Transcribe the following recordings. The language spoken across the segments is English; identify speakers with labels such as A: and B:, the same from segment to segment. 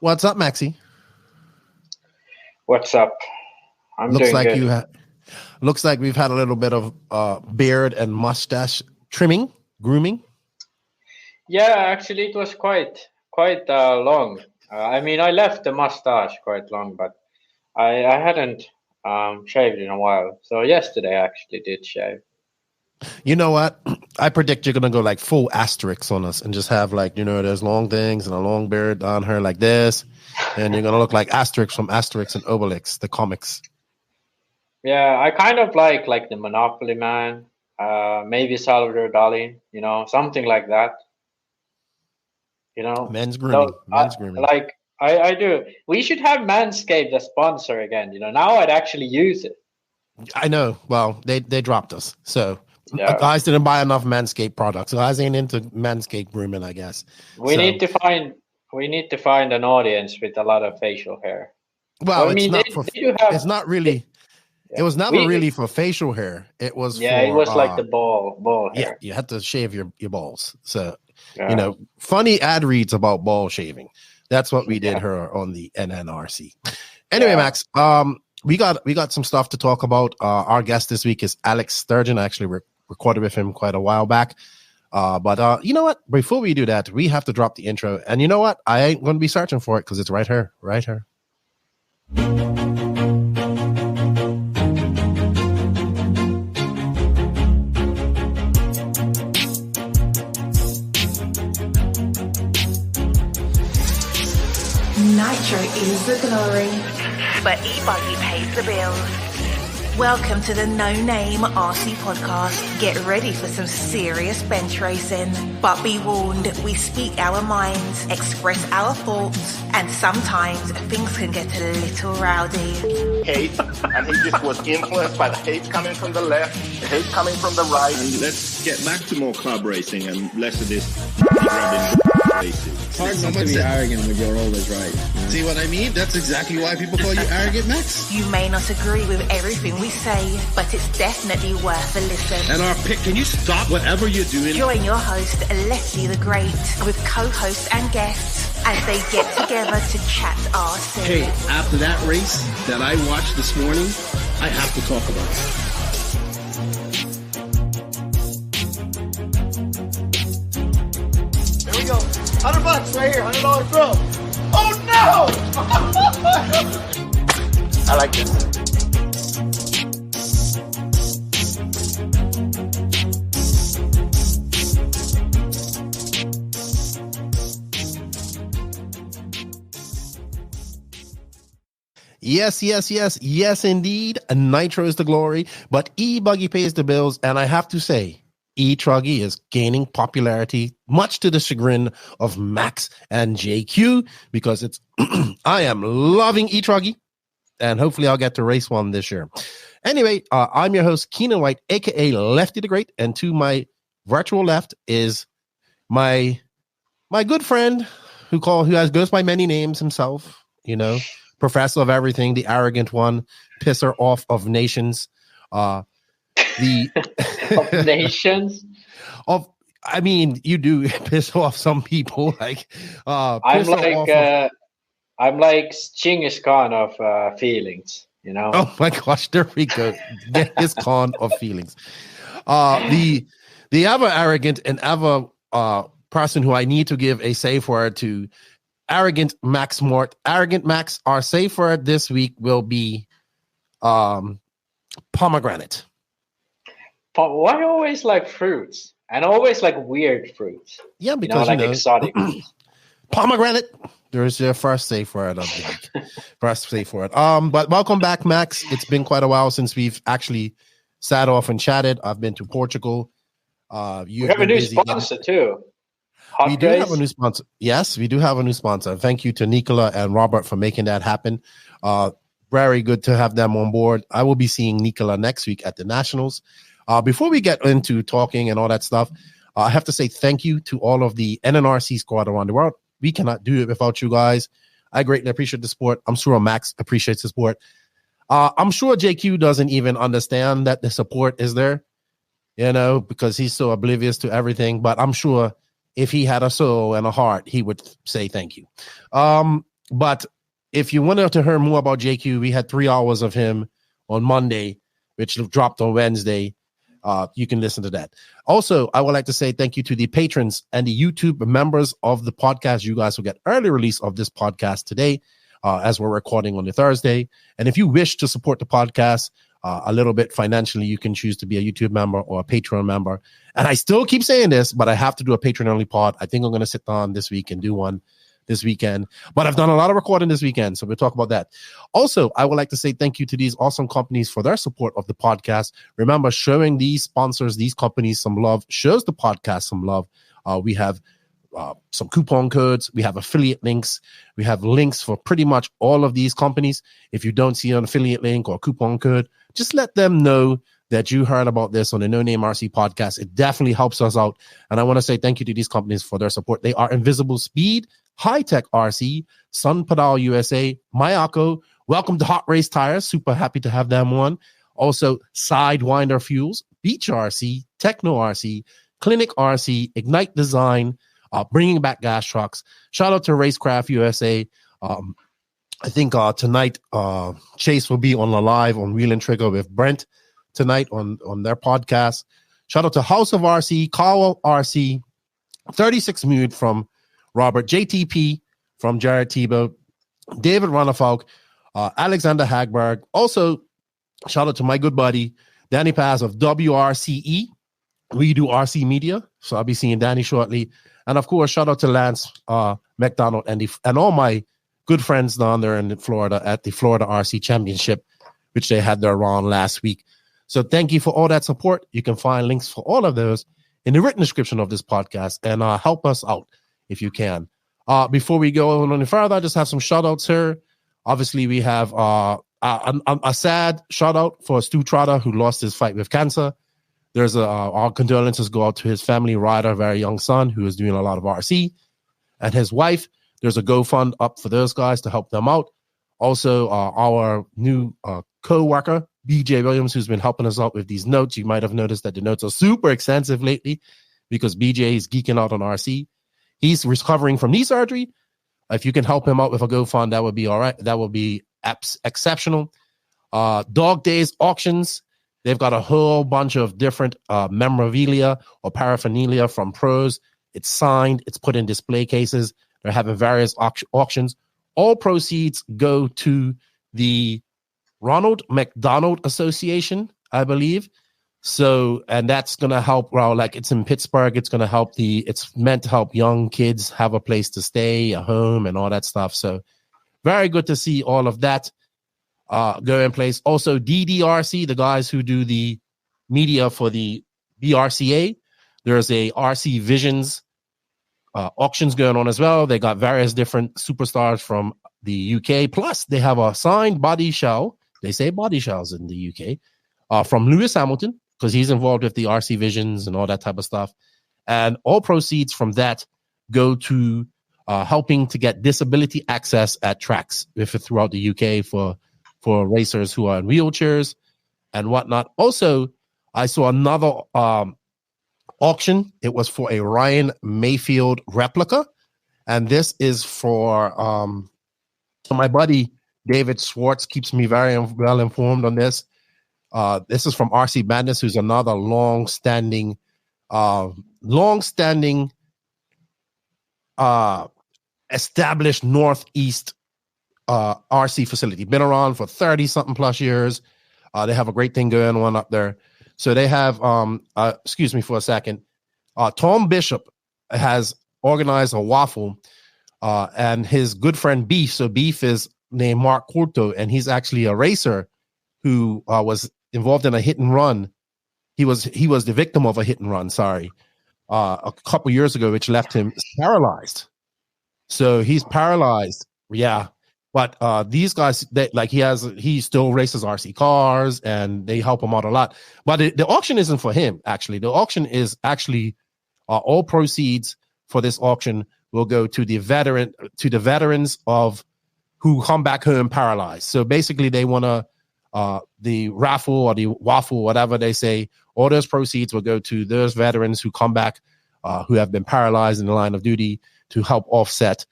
A: What's up, Maxie?
B: What's up? I'm
A: Looks
B: doing
A: like
B: good.
A: looks like we've had a little bit of beard and mustache grooming.
B: Yeah, actually, it was quite long. I mean, I left the mustache quite long, but I hadn't shaved in a while. So yesterday, I actually did shave.
A: You know what? I predict you're gonna go like full asterisk on us and just have like, there's long things and a long beard on her like this, and you're gonna look like Asterix from Asterix and Obelix, the comics.
B: Yeah, I kind of like the Monopoly Man, maybe Salvador Dali, something like that.
A: Men's grooming.
B: So
A: Men's grooming.
B: I do. We should have Manscaped as sponsor again. Now I'd actually use it.
A: I know. Well, they dropped us. So
B: Yeah.
A: guys didn't buy enough Manscaped products. Guys ain't into Manscaped grooming, I guess.
B: We need to find an audience with a lot of facial hair.
A: Well, it's not really.
B: Yeah.
A: It was never really for facial hair. It was
B: it was like the ball hair.
A: Yeah, you had to shave your balls. So, funny ad reads about ball shaving. That's what we did here on the NNRC. Anyway, Max, we got some stuff to talk about. Our guest this week is Alex Sturgeon. I actually recorded with him quite a while back. But you know what? Before we do that, we have to drop the intro. And you know what? I ain't going to be searching for it because it's right here.
C: Nitro is the glory, but e-buggy pays the bills. Welcome to the No Name RC podcast. Get ready for some serious bench racing. But be warned, we speak our minds, express our thoughts, and sometimes things can get a little rowdy.
D: Hate, and he just was influenced by the hate coming from the left, the hate coming from the right.
E: And let's get back to more club racing and less of this grabbing racing.
F: It's hard not to be arrogant when you're always right.
E: See what I mean? That's exactly why people call you arrogant, Max.
C: You may not agree with everything we say, but it's definitely worth a listen.
E: And our pick, can you stop whatever you're doing?
C: Join your host, Lefty the Great, with co-hosts and guests as they get together to chat RC.
E: Hey, after that race that I watched this morning, I have to talk about it.
D: There we go. $100 right here, $100 throw. Oh no! I like this.
A: Yes, indeed. Nitro is the glory, but e-buggy pays the bills. And I have to say, e-truggy is gaining popularity, much to the chagrin of Max and JQ, because it's I am loving e-truggy, and hopefully I'll get to race one this year. Anyway, I'm your host, Keenan White, aka Lefty the Great, and to my virtual left is my good friend who goes by many names himself, professor of everything, the arrogant one, pisser off of nations,
B: of nations.
A: I mean, you do piss off some people.
B: I'm like Genghis Khan of feelings.
A: Oh my gosh, there we go. Genghis Khan of feelings. The ever arrogant and ever person who I need to give a safe word to, Arrogant Max Mort. Arrogant Max, our safe word this week will be pomegranate.
B: Why always like fruits? And always like weird fruits.
A: Yeah, because
B: exotic.
A: Pomegranate. There's your first safe word of the week. First safe word. But welcome back, Max. It's been quite a while since we've actually sat off and chatted. I've been to Portugal.
B: We have a new sponsor too.
A: We do have a new sponsor. Yes, we do have a new sponsor. Thank you to Nicola and Robert for making that happen. Very good to have them on board. I will be seeing Nicola next week at the Nationals. Before we get into talking and all that stuff, I have to say thank you to all of the NNRC squad around the world. We cannot do it without you guys. I greatly appreciate the support. I'm sure Max appreciates the support. I'm sure JQ doesn't even understand that the support is there, because he's so oblivious to everything. But I'm sure if he had a soul and a heart, he would say thank you. But if you wanted to hear more about JQ, we had 3 hours of him on Monday, which dropped on Wednesday. You can listen to that. Also, I would like to say thank you to the patrons and the YouTube members of the podcast. You guys will get early release of this podcast today, as we're recording on the Thursday. And if you wish to support the podcast a little bit financially, you can choose to be a YouTube member or a Patreon member. And I still keep saying this, but I have to do a Patreon-only pod. I think I'm going to sit down this week and do one this weekend. But I've done a lot of recording this weekend, so we'll talk about that. Also, I would like to say thank you to these awesome companies for their support of the podcast. Remember, showing these sponsors, these companies some love, shows the podcast some love. We have some coupon codes. We have affiliate links. We have links for pretty much all of these companies. If you don't see an affiliate link or a coupon code, just let them know that you heard about this on the No Name RC podcast. It definitely helps us out. And I want to say thank you to these companies for their support. They are Invisible Speed, High Tech RC, Sun Pedal USA, Mayako. Welcome to Hot Race Tires. Super happy to have them on. Also, Sidewinder Fuels, Beach RC, Techno RC, Clinic RC, Ignite Design, bringing back gas trucks. Shout out to Racecraft USA. I think tonight Chase will be on the live on Wheel and Trigger with Brent tonight on their podcast. Shout out to House of RC, Carl RC, 36 Mood from Robert, JTP from Jared Tebow, David Ronnefalk, Alexander Hagberg. Also, shout out to my good buddy, Danny Paz of WRCE. We do RC Media, so I'll be seeing Danny shortly. And of course, shout out to Lance McDonald and all my good friends down there in Florida at the Florida RC Championship, which they had their round last week. So thank you for all that support. You can find links for all of those in the written description of this podcast, and help us out if you can. Before we go on any further, I just have some shout outs here. Obviously, we have a sad shout out for Stu Trotter, who lost his fight with cancer. There's our condolences go out to his family, Ryder, very young son, who is doing a lot of RC, and his wife. There's a GoFund up for those guys to help them out. Also, our new co-worker, BJ Williams, who's been helping us out with these notes. You might have noticed that the notes are super extensive lately because BJ is geeking out on RC. He's recovering from knee surgery. If you can help him out with a GoFund, that would be all right. That would be exceptional. Dog Days Auctions. They've got a whole bunch of different memorabilia or paraphernalia from pros. It's signed. It's put in display cases. They're having various auctions. All proceeds go to the Ronald McDonald Association, I believe. So, and that's going to help, well, like it's in Pittsburgh. It's going to help it's meant to help young kids have a place to stay, a home, and all that stuff. So very good to see all of that go in place. Also, DDRC, the guys who do the media for the BRCA, there's a RC Visions auctions going on as well. They got various different superstars from the UK. Plus, they have a signed body shell. They say body shells in the UK from Lewis Hamilton, because he's involved with the RC Visions and all that type of stuff. And all proceeds from that go to helping to get disability access at tracks throughout the UK for racers who are in wheelchairs and whatnot. Also, I saw another auction. It was for a Ryan Mayfield replica. And this is for my buddy David Schwartz, keeps me very well informed on this. This is from RC Madness, who's another long-standing established Northeast RC facility. Been around for 30-something plus years. They have a great thing going on up there. So they have, excuse me for a second, Tom Bishop has organized a waffle, and his good friend Beef, so Beef is named Mark Corto, and he's actually a racer who was involved in a hit and run. He was the victim of a hit and run, a couple years ago, which left him paralyzed. So he's paralyzed. Yeah. But these guys, he still races RC cars, and they help him out a lot. But the auction isn't for him, actually. The auction is actually all proceeds for this auction will go to the veterans of who come back home paralyzed. So basically, they want to the raffle or the waffle, whatever they say, all those proceeds will go to those veterans who come back, who have been paralyzed in the line of duty, to help offset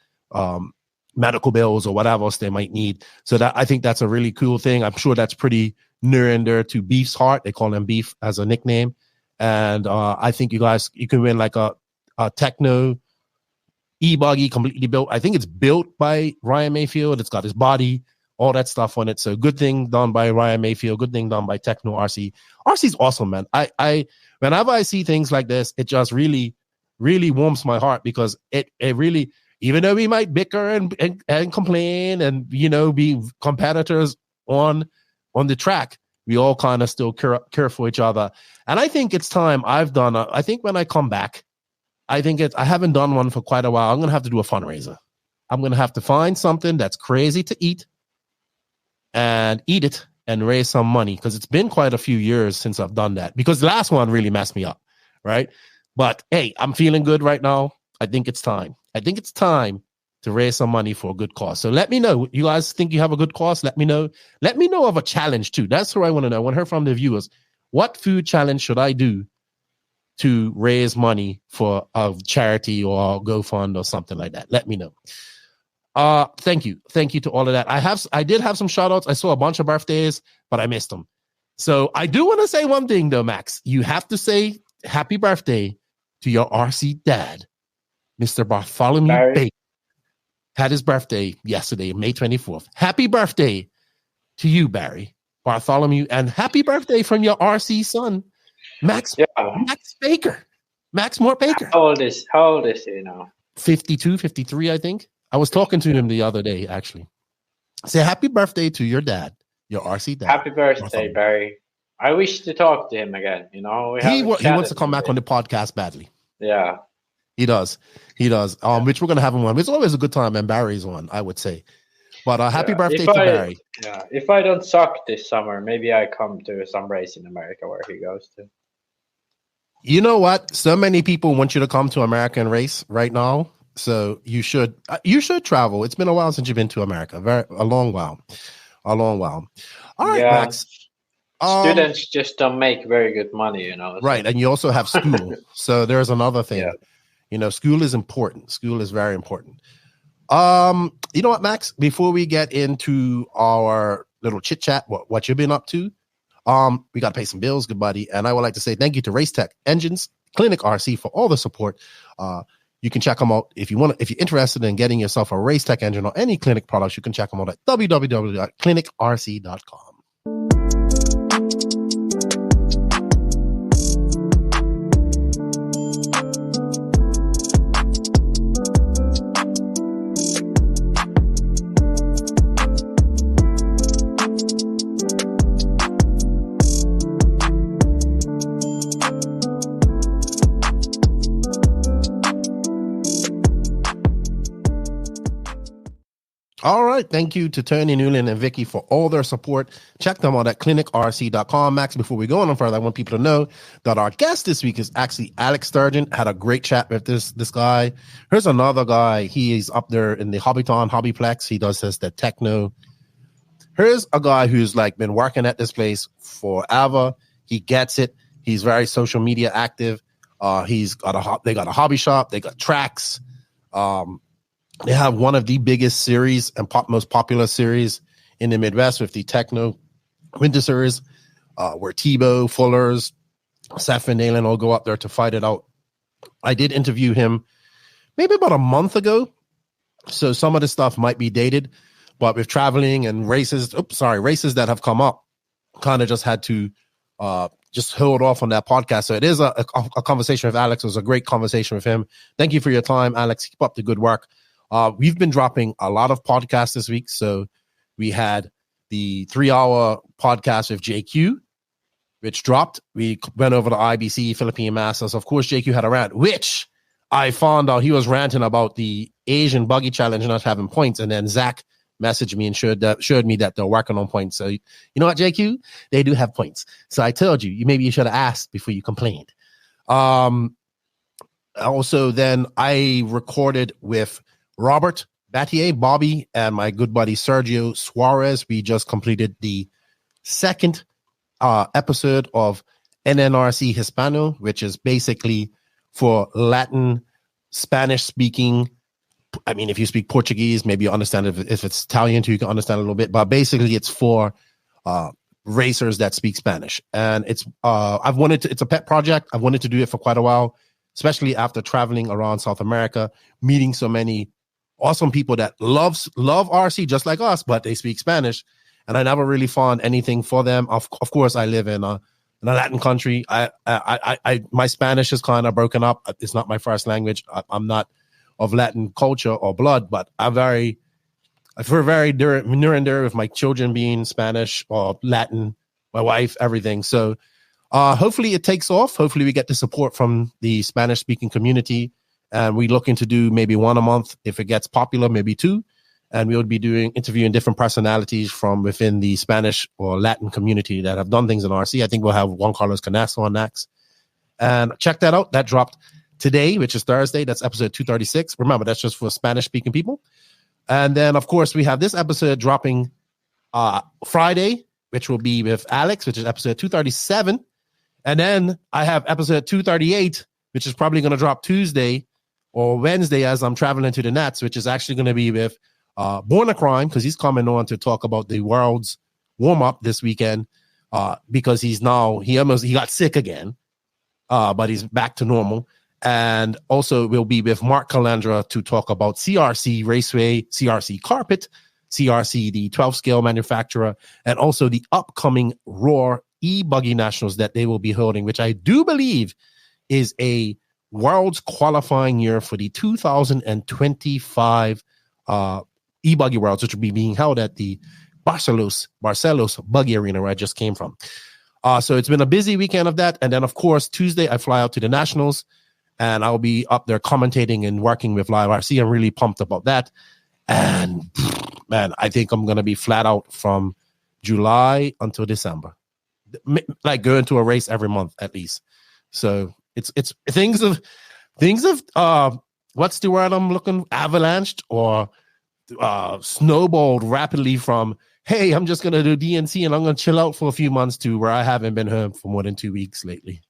A: medical bills or whatever else they might need. So that I think that's a really cool thing. I'm sure that's pretty near and dear to Beef's heart. They call him Beef as a nickname. And I think you can win like a Tekno e-buggy completely built. I think it's built by Ryan Mayfield. It's got his body, all that stuff on it. So good thing done by Ryan Mayfield. Good thing done by Techno RC. RC's awesome, man. I whenever I see things like this, it just really, really warms my heart because it really, even though we might bicker and complain and, you know, be competitors on the track, we all kind of still care for each other. And I think it's time I think when I come back, I haven't done one for quite a while. I'm going to have to do a fundraiser. I'm going to have to find something that's crazy to eat and eat it and raise some money because it's been quite a few years since I've done that because the last one really messed me up, right? But hey, I'm feeling good right now. I think it's time. I think it's time to raise some money for a good cause. So let me know. You guys think you have a good cause? Let me know. Let me know of a challenge too. That's what I want to know. I want to hear from the viewers. What food challenge should I do to raise money for a charity or a GoFund or something like that? Let me know. Thank you to all of that. I did have some shout outs. I saw a bunch of birthdays, but I missed them. So I do want to say one thing though, Max. You have to say happy birthday to your RC dad, Mr. Bartholomew Baker. Had his birthday yesterday, May 24th. Happy birthday to you, Barry Bartholomew, and happy birthday from your RC son, Max Baker. Max Mort Baker.
B: How old is he now?
A: 52, 53, I think. I was talking to him the other day, actually. Say happy birthday to your dad, your RC dad.
B: Happy birthday, Barry. I wish to talk to him again. You know,
A: he wants to come back on the podcast badly.
B: Yeah.
A: He does. Which we're going to have him on. It's always a good time, and Barry's on, I would say. But happy birthday to Barry.
B: Yeah. If I don't suck this summer, maybe I come to some race in America where he goes to.
A: You know what? So many people want you to come to American race right now. So you should travel. It's been a while since you've been to America. A long while. All right, yeah. Max.
B: Students just don't make very good money, you know. So.
A: Right, and you also have school. So there's another thing. Yeah. You know, school is important. School is very important. You know what, Max? Before we get into our little chit chat, what you've been up to, we got to pay some bills, good buddy. And I would like to say thank you to Racetech Engines, Clinic RC for all the support. You can check them out if you're interested in getting yourself a Racetech engine or any Clinic products. You can check them out at www.clinicrc.com. All right. Thank you to Tony Newland and Vicky for all their support. Check them out at clinicrc.com. Max, before we go on further, I want people to know that our guest this week is actually Alex Sturgeon. Had a great chat with this guy. Here's another guy. He is up there in the Hobbytown Hobbyplex. He does the Techno. Here's a guy who's like been working at this place forever. He gets it. He's very social media active. They got a hobby shop. They got tracks. They have one of the biggest series and most popular series in the Midwest with the Techno Winter Series, where Tebow, Fullers, Seth Van Dalen all go up there to fight it out. I did interview him maybe about a month ago, so some of the stuff might be dated, but with traveling and races that have come up, kind of just had to just hold off on that podcast. So it is a conversation with Alex. It was a great conversation with him. Thank you for your time, Alex. Keep up the good work. We've been dropping a lot of podcasts this week. So we had the 3-hour podcast with JQ, which dropped. We went over to IBC, Philippine Masters. Of course, JQ had a rant, which I found out he was ranting about the Asian Buggy Challenge not having points. And then Zach messaged me and showed me that they're working on points. So you know what, JQ? They do have points. So I told you, maybe you should have asked before you complained. Also, then I recorded with Robert Battier, Bobby, and my good buddy Sergio Suarez. We just completed the second episode of NNRC Hispano, which is basically for Latin, Spanish-speaking I mean, if you speak Portuguese, maybe you understand it. If it's Italian too, you can understand a little bit. But basically, it's for racers that speak Spanish. And it's it's a pet project. I've wanted to do it for quite a while, especially after traveling around South America, meeting so many awesome people that love RC just like us, but they speak Spanish. And I never really found anything for them. Of course, I live in a Latin country. My Spanish is kind of broken up. It's not my first language. I'm not of Latin culture or blood, but I feel very near and dear with my children being Spanish or Latin, my wife, everything. So hopefully it takes off. Hopefully we get the support from the Spanish speaking community, and we're looking to do maybe one a month. If it gets popular, maybe two. And we'll be interviewing different personalities from within the Spanish or Latin community that have done things in RC. I think we'll have Juan Carlos Canasso on next. And check that out. That dropped today, which is Thursday. That's episode 236. Remember, that's just for Spanish-speaking people. And then, of course, we have this episode dropping Friday, which will be with Alex, which is episode 237. And then I have episode 238, which is probably going to drop Tuesday or Wednesday as I'm traveling to the Nats, which is actually going to be with Born a Crime, because he's coming on to talk about the world's warm-up this weekend because he got sick again, but he's back to normal. And also we'll be with Mark Calandra to talk about CRC Raceway, CRC Carpet, CRC, the 12-scale manufacturer, and also the upcoming Roar e-buggy nationals that they will be holding, which I do believe is a world's qualifying year for the 2025 e-buggy worlds, which will be being held at the Barcelos Buggy Arena, where I just came from. So it's been a busy weekend of that. And then, of course, Tuesday, I fly out to the Nationals, and I'll be up there commentating and working with Live RC. I'm really pumped about that. And, man, I think I'm going to be flat out from July until December. Like going to a race every month at least. So it's things of what's the word I'm looking, avalanched or snowballed rapidly from, hey, I'm just going to do DNC and I'm going to chill out for a few months to where I haven't been home for more than 2 weeks lately.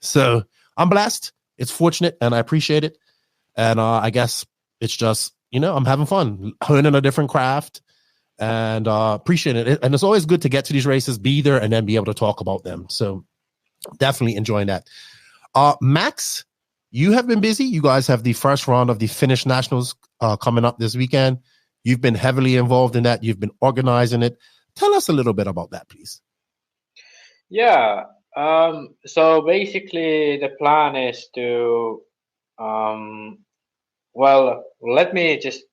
A: So I'm blessed. It's fortunate and I appreciate it. And I guess it's just, I'm having fun, honing a different craft and appreciating it. And it's always good to get to these races, be there, and then be able to talk about them. So definitely enjoying that. Max, you have been busy. You guys have the first round of the Finnish Nationals coming up this weekend. You've been heavily involved in that. You've been organizing it. Tell us a little bit about that, please.
B: Yeah. So basically, the plan is to, let me just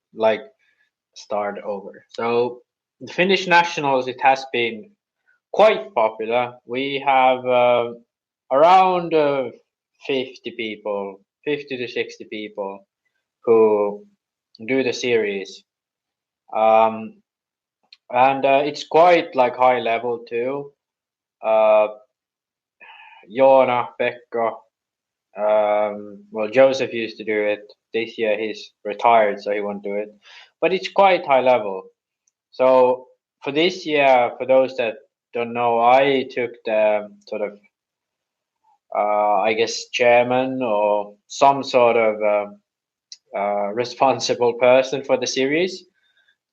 B: start over. So the Finnish Nationals, it has been quite popular. We have around 50 to 60 people who do the series. And it's quite high level too. Joona, Pekka, Joseph used to do it. This year he's retired, so he won't do it. But it's quite high level. So for this year, for those that don't know, I took the sort of, chairman or some sort of responsible person for the series.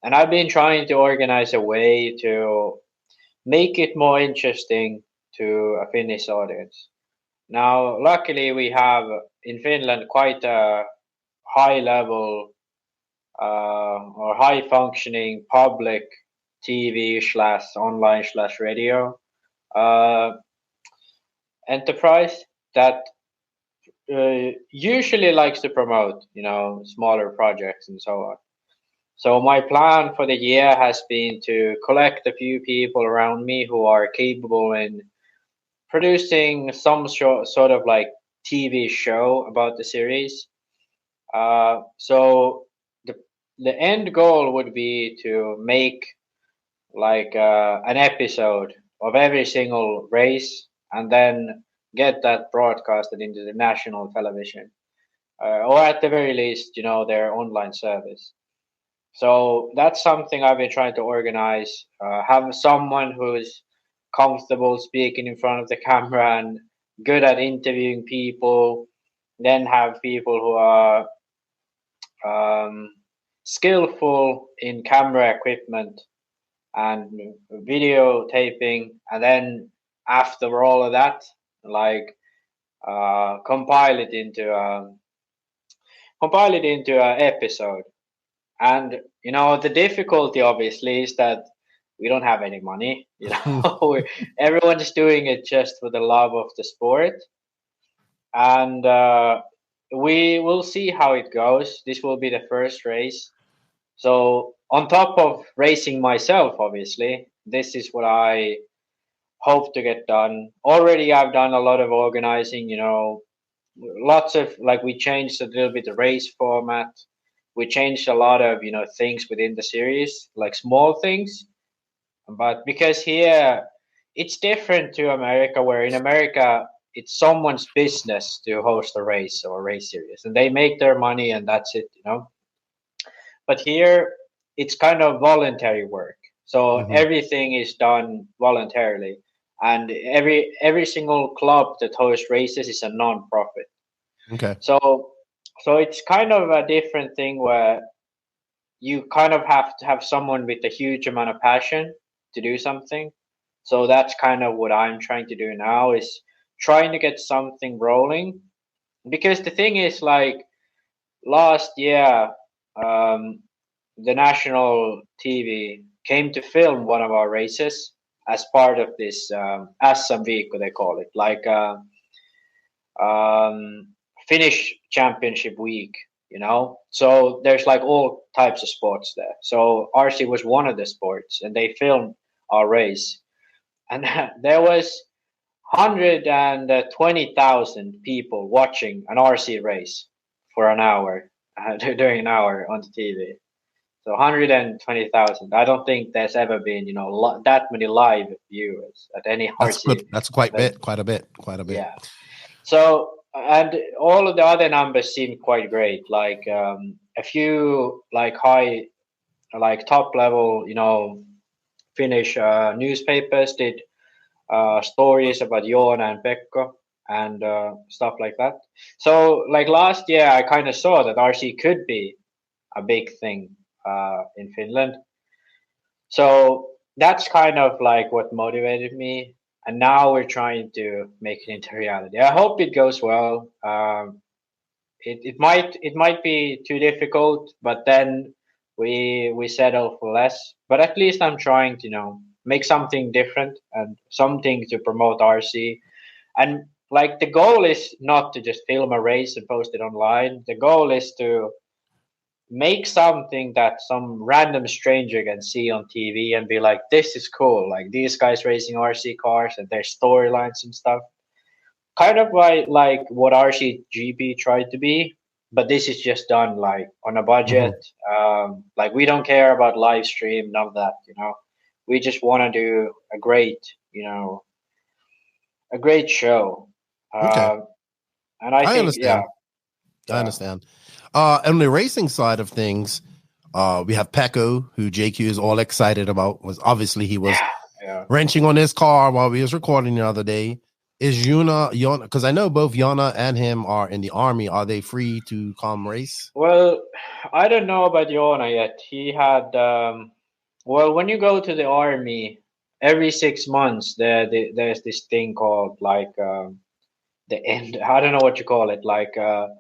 B: And I've been trying to organize a way to make it more interesting to a Finnish audience. Now, luckily, we have in Finland quite a high level or high functioning public TV / online / radio enterprise that usually likes to promote, smaller projects and so on. So my plan for the year has been to collect a few people around me who are capable in producing some sort of TV show about the series. So the end goal would be to make an episode of every single race and then get that broadcasted into the national television, or at the very least, their online service. So that's something I've been trying to organize. Have someone who's comfortable speaking in front of the camera and good at interviewing people. Then have people who are skillful in camera equipment and videotaping, and then after all of that, like compile it into an episode. And the difficulty obviously is that we don't have any money. Everyone's doing it just for the love of the sport, and we will see how it goes. This will be the first race. So on top of racing myself, obviously, this is what I hope to get done. Already I've done a lot of organizing, lots of, like, we changed a little bit the race format. We changed a lot of, things within the series, like small things. But because here it's different to America, where in America it's someone's business to host a race or a race series, and they make their money and that's it, But here it's kind of voluntary work. So everything is done voluntarily, and every single club that hosts races is a non-profit.
A: Okay.
B: So it's kind of a different thing where you kind of have to have someone with a huge amount of passion to do something. So that's kind of what I'm trying to do now, is trying to get something rolling. Because the thing is, like, last year, the national TV came to film one of our races as part of this SM-viikko, they call it, like Finnish championship week, So there's like all types of sports there. So RC was one of the sports, and they filmed our race. And there was 120,000 people watching an RC race for an hour, during an hour on the TV. So 120,000. I don't think there's ever been, that many live viewers at any
A: That's
B: RC.
A: good. That's quite a bit.
B: Yeah. So, and all of the other numbers seem quite great. Like a few, like high, like top level, Finnish newspapers did stories about Joona and Pekko and stuff like that. So, like last year, I kind of saw that RC could be a big thing in Finland. So that's kind of like what motivated me. And now we're trying to make it into reality. I hope it goes well. It might be too difficult, but then we settle for less. But at least I'm trying to, make something different and something to promote RC. And like the goal is not to just film a race and post it online. The goal is to make something that some random stranger can see on TV and be like, this is cool. Like, these guys racing RC cars and their storylines and stuff. Kind of like what RC GP tried to be, but this is just done like on a budget. Like, we don't care about live stream, none of that, We just want to do a great, a great show.
A: Okay.
B: And I think,
A: understand. I understand. On the racing side of things, we have Pekko, who JQ is all excited about. He was wrenching on his car while we was recording the other day. Is Joona, because I know both Joona and him are in the army. Are they free to come race?
B: Well, I don't know about Joona yet. He had, when you go to the army, every 6 months, there's this thing called like the end. I don't know what you call it, like a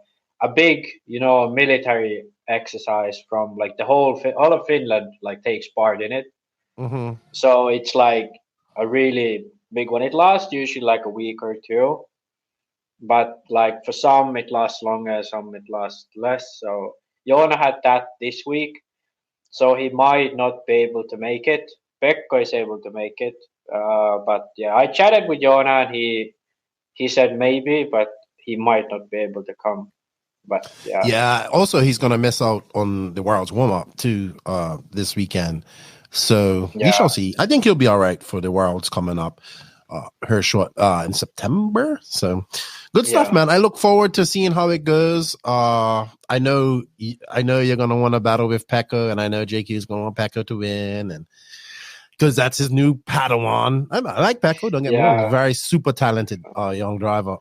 B: big, military exercise from like all of Finland, like takes part in it. So it's like a really big one. It lasts usually like a week or two, but like for some it lasts longer, some it lasts less. So Joona had that this week, so he might not be able to make it. Pekko is able to make it, but yeah, I chatted with Joona and he said maybe, but he might not be able to come. But yeah.
A: Also, he's gonna miss out on the World's warm up too this weekend. So we shall see. I think he'll be all right for the Worlds coming up. In September. So good stuff, man. I look forward to seeing how it goes. I know you're gonna want to battle with Pekka, and I know JQ is gonna want Pekka to win, and because that's his new Padawan. I like Pekka. Don't get me wrong. He's a very super talented young driver.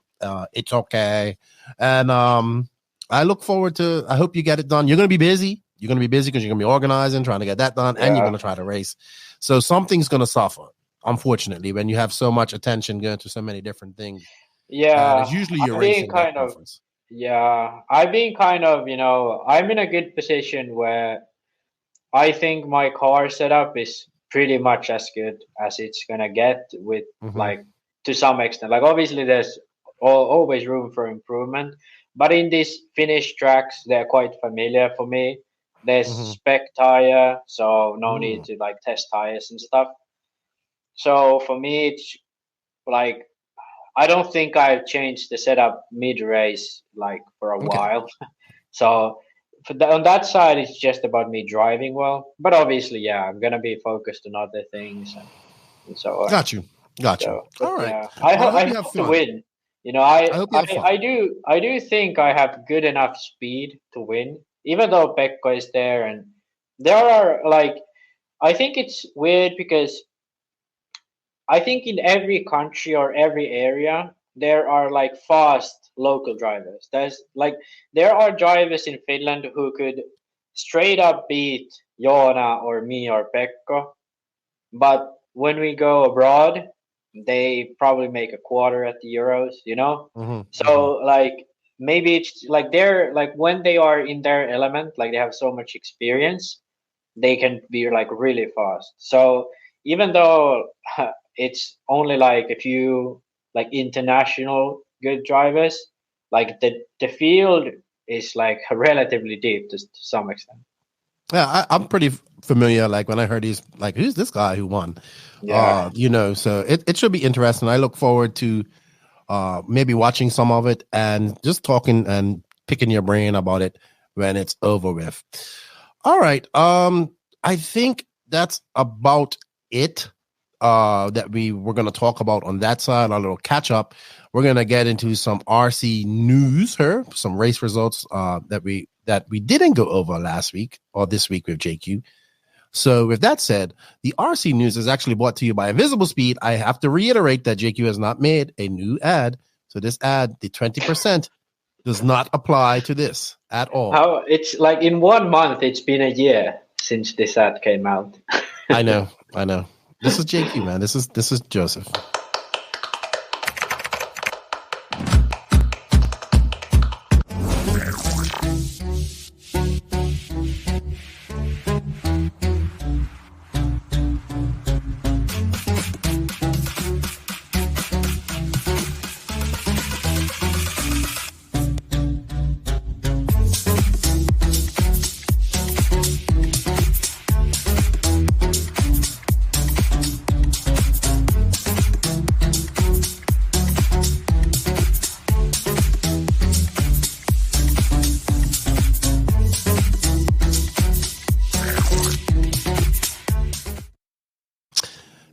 A: It's okay, and I look forward to. I hope you get it done. You're gonna be busy. You're going to be busy because you're going to be organizing, trying to get that done, and you're going to try to race. So something's going to suffer, unfortunately, when you have so much attention going to so many different things.
B: Yeah,
A: it's usually your racing
B: kind of.
A: preference.
B: Yeah, I've been kind of, I'm in a good position where I think my car setup is pretty much as good as it's gonna get with like to some extent. Like obviously there's always room for improvement, but in these Finnish tracks they're quite familiar for me. There's spec tire, so no need to like test tires and stuff. So for me, it's like I don't think I've changed the setup mid race like for a while. So on that side, it's just about me driving well. But obviously, yeah, I'm gonna be focused on other things and so on.
A: Got you.
B: So,
A: All right.
B: Yeah, I hope to win. I do think I have good enough speed to win, even though Pekko is there, and there are like I think it's weird because I think in every country or every area there are like fast local drivers. There are drivers in Finland who could straight up beat Joona or me or Pekko, but when we go abroad, they probably make a quarter at the Euros. So like maybe it's like they're like when they are in their element, like they have so much experience, they can be like really fast. So even though it's only like a few like international good drivers, like the field is like relatively deep to some extent.
A: Yeah, I'm pretty familiar. Like when I heard he's like, who's this guy who won?
B: Yeah.
A: So it should be interesting. I look forward to maybe watching some of it and just talking and picking your brain about it when it's over with. All right. I think that's about it that we were going to talk about on that side, our little catch up. We're going to get into some RC news here, some race results that we didn't go over last week or this week with JQ. So with that said, the RC news is actually brought to you by Invisible Speed. I have to reiterate that JQ has not made a new ad. So this ad, the 20%, does not apply to this at all.
B: How it's like in 1 month, it's been a year since this ad came out.
A: I know. This is JQ, man. This is Joseph.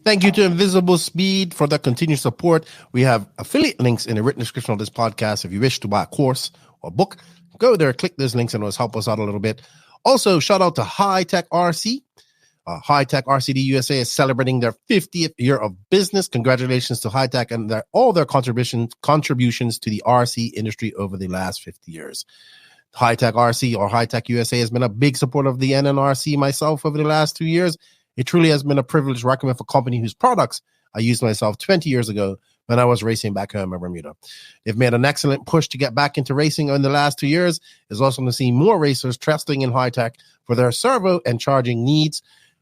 A: Thank you to Invisible Speed for the continued support. We have affiliate links in the written description of this podcast. If you wish to buy a course or book, go there, click those links, and it'll help us out a little bit. Also, shout out to High-Tech RC. High-Tech RCD USA is celebrating their 50th year of business. Congratulations to High-Tech and all their contributions to the RC industry over the last 50 years. High-Tech RC or High-Tech USA has been a big supporter of the NNRC myself over the last 2 years. It truly has been a privilege to recommend for a company whose products I used myself 20 years ago when I was racing back home in Bermuda. They've made an excellent push to get back into racing in the last 2 years. It's also going to see more racers trusting in High-Tech for their servo and charging needs.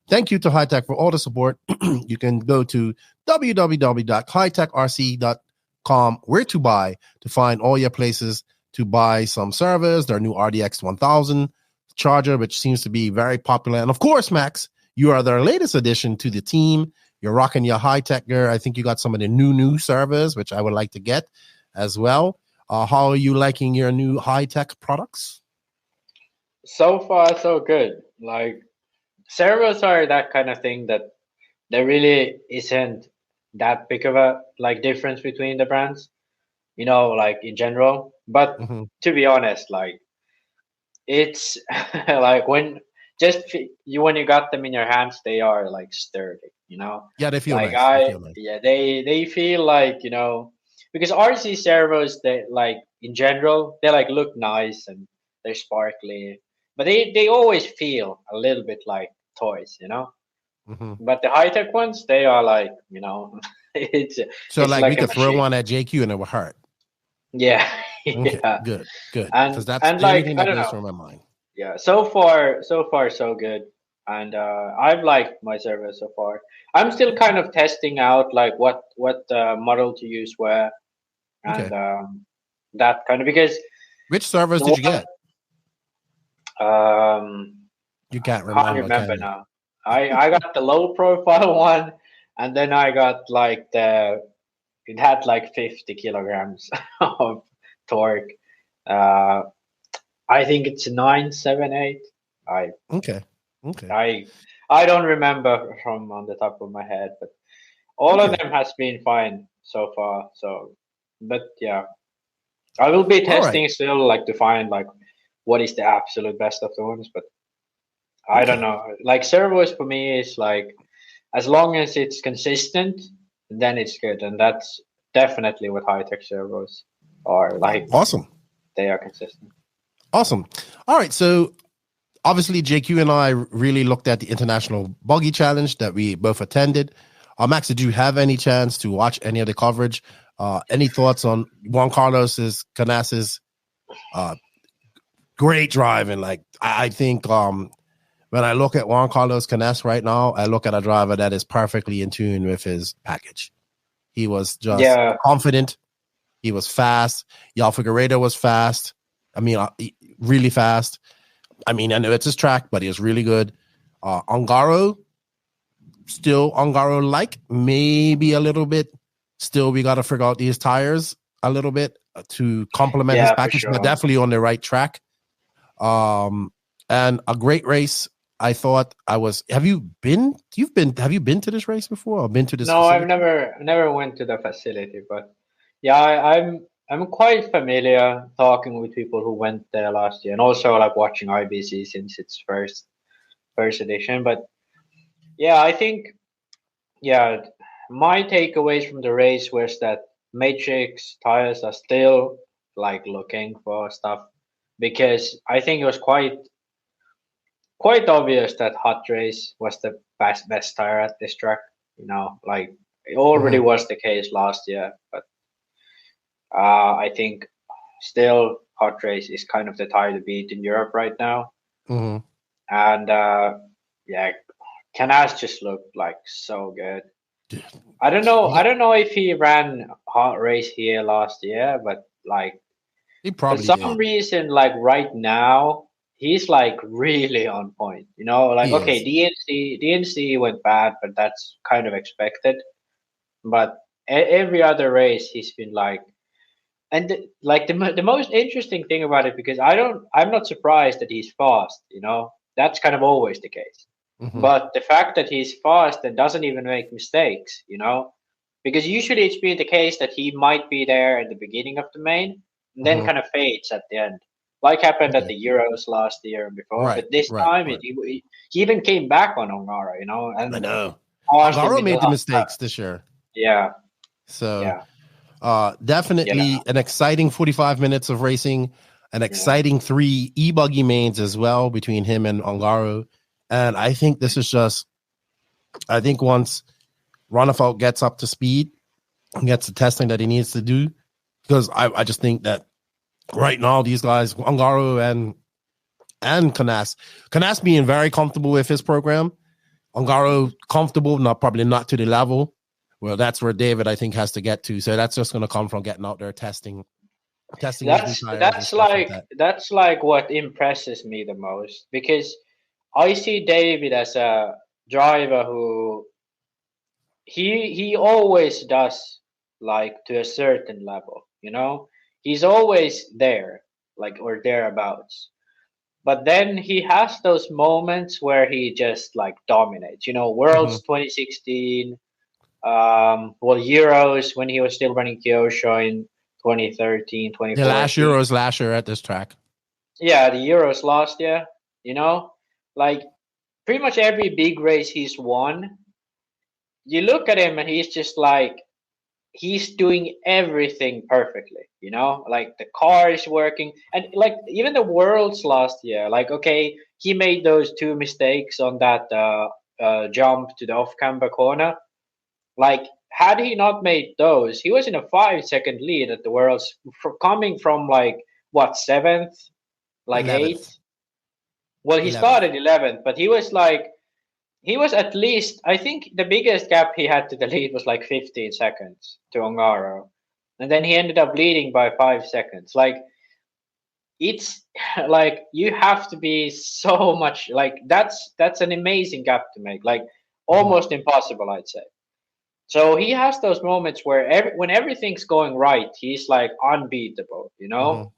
A: Thank you to High-Tech for all the support. You can go to www.hightechrc.com where to buy to find all your places to buy some servos, their new RDX 1000 charger, which seems to be very popular. And of course, Max, you are their latest addition to the team. You're rocking your High-Tech gear. I think you got some of the new servers, which I would like to get as well. How are you liking your new High-Tech products?
B: So far, so good. Like, servers are that kind of thing that there really isn't that big of a like difference between the brands, like in general. But to be honest, like it's like when you got them in your hands, they are like sturdy,
A: Yeah, they feel
B: like
A: nice.
B: They feel like because RC servos, they like in general they like look nice and they're sparkly, but they always feel a little bit like toys, you know. But the high tech ones, they are like, you know, it's
A: like we
B: a
A: could throw
B: machine.
A: one at JQ and it would hurt.
B: Yeah,
A: Okay,
B: yeah,
A: good, because that's
B: and
A: the only
B: like
A: thing
B: I
A: that
B: don't
A: goes
B: know.
A: through my mind.
B: Yeah, so far so good, and I've liked my server so far. I'm still kind of testing out like what model to use where, and
A: Okay.
B: that kind of because
A: Which servers
B: the
A: did you
B: one
A: get? You can't
B: can't
A: remember,
B: remember
A: can you?
B: now. I got the low profile one, and then I got like it had like 50 kilograms of torque. Uh, I think it's 978. I
A: Okay.
B: I don't remember from on the top of my head, but all of
A: Okay.
B: them has been fine so far. So, but yeah, I will be
A: All right.
B: testing still, like to find like what is the absolute best of the ones. But I don't
A: Okay.
B: know. Like servos for me is like as long as it's consistent, then it's good, and that's definitely what high tech servos are like.
A: Awesome.
B: They are consistent.
A: Awesome. All right. So obviously, JQ and I really looked at the International Buggy Challenge that we both attended. Max, did you have any chance to watch any of the coverage? Any thoughts on Juan Carlos's Canas's great driving? Like I think when I look at Juan Carlos Canas right now, I look at a driver that is perfectly in tune with his package. He was just confident. He was fast. Yal Figueiredo was fast. I mean, really fast. I mean, I know it's his track, but he was really good. Ongaro, still Ongaro-like, maybe a little bit. Still, we got to figure out these tires a little bit to complement his package, but definitely on the right track. And a great race. I thought I was. Have you been to this race before or been to this?
B: No,
A: facility?
B: I've never went to the facility, but yeah, I'm quite familiar talking with people who went there last year, and also like watching IBC since its first edition. But yeah, I think my takeaways from the race was that Matrix tires are still like looking for stuff because I think it was quite obvious that Hot Race was the best tire at this track. You know, like it already was the case last year, but I think still Hot Race is kind of the tire to beat in Europe right now. And yeah, Canas just looked like so good. I don't know if he ran Hot Race here last year, but like
A: he probably
B: for some reason, like right now, he's like really on point. You know, like okay, DNC went bad, but that's kind of expected. But every other race, he's been like, and like the most interesting thing about it, because I'm not surprised that he's fast. You know, that's kind of always the case. But the fact that he's fast and doesn't even make mistakes, you know, because usually it's been the case that he might be there at the beginning of the main and then kind of fades at the end, like happened at the Euros last year and before.
A: Right,
B: but this time he even came back on Ongara, you know. And
A: I know
B: Ongara
A: made the mistakes this year.
B: Yeah.
A: So definitely an exciting 45 minutes of racing, an exciting 3 e-buggy mains as well between him and Ongaro. And I think this is just, I think once Ronafelt gets up to speed and gets the testing that he needs to do, because I just think that right now these guys, Ongaro and Canas being very comfortable with his program, Ongaro comfortable, probably not to the level. Well, that's where David, I think, has to get to. So that's just going to come from getting out there testing.
B: That's like what impresses me the most, because I see David as a driver who he always does like to a certain level, you know. He's always there, like or thereabouts. But then he has those moments where he just like dominates, you know, Worlds 2016, Euros when he was still running Kyosho in 2013, 2014.
A: The last Euros last year at this track.
B: Yeah, the Euros last year, you know, like pretty much every big race he's won, you look at him and he's just like he's doing everything perfectly, you know, like the car is working, and like even the Worlds last year, like okay, he made those two mistakes on that jump to the off-camber corner. Like, had he not made those, he was in a 5 second lead at the Worlds, coming from like what, seventh, like
A: 11th.
B: eighth. Well, he
A: 11th.
B: started 11th, but he was like, he was at least, I think the biggest gap he had to the lead was like 15 seconds to Ongaro. And then he ended up leading by 5 seconds. Like, it's like you have to be so much, like that's an amazing gap to make, like almost impossible, I'd say. So he has those moments where when everything's going right, he's like unbeatable, you know?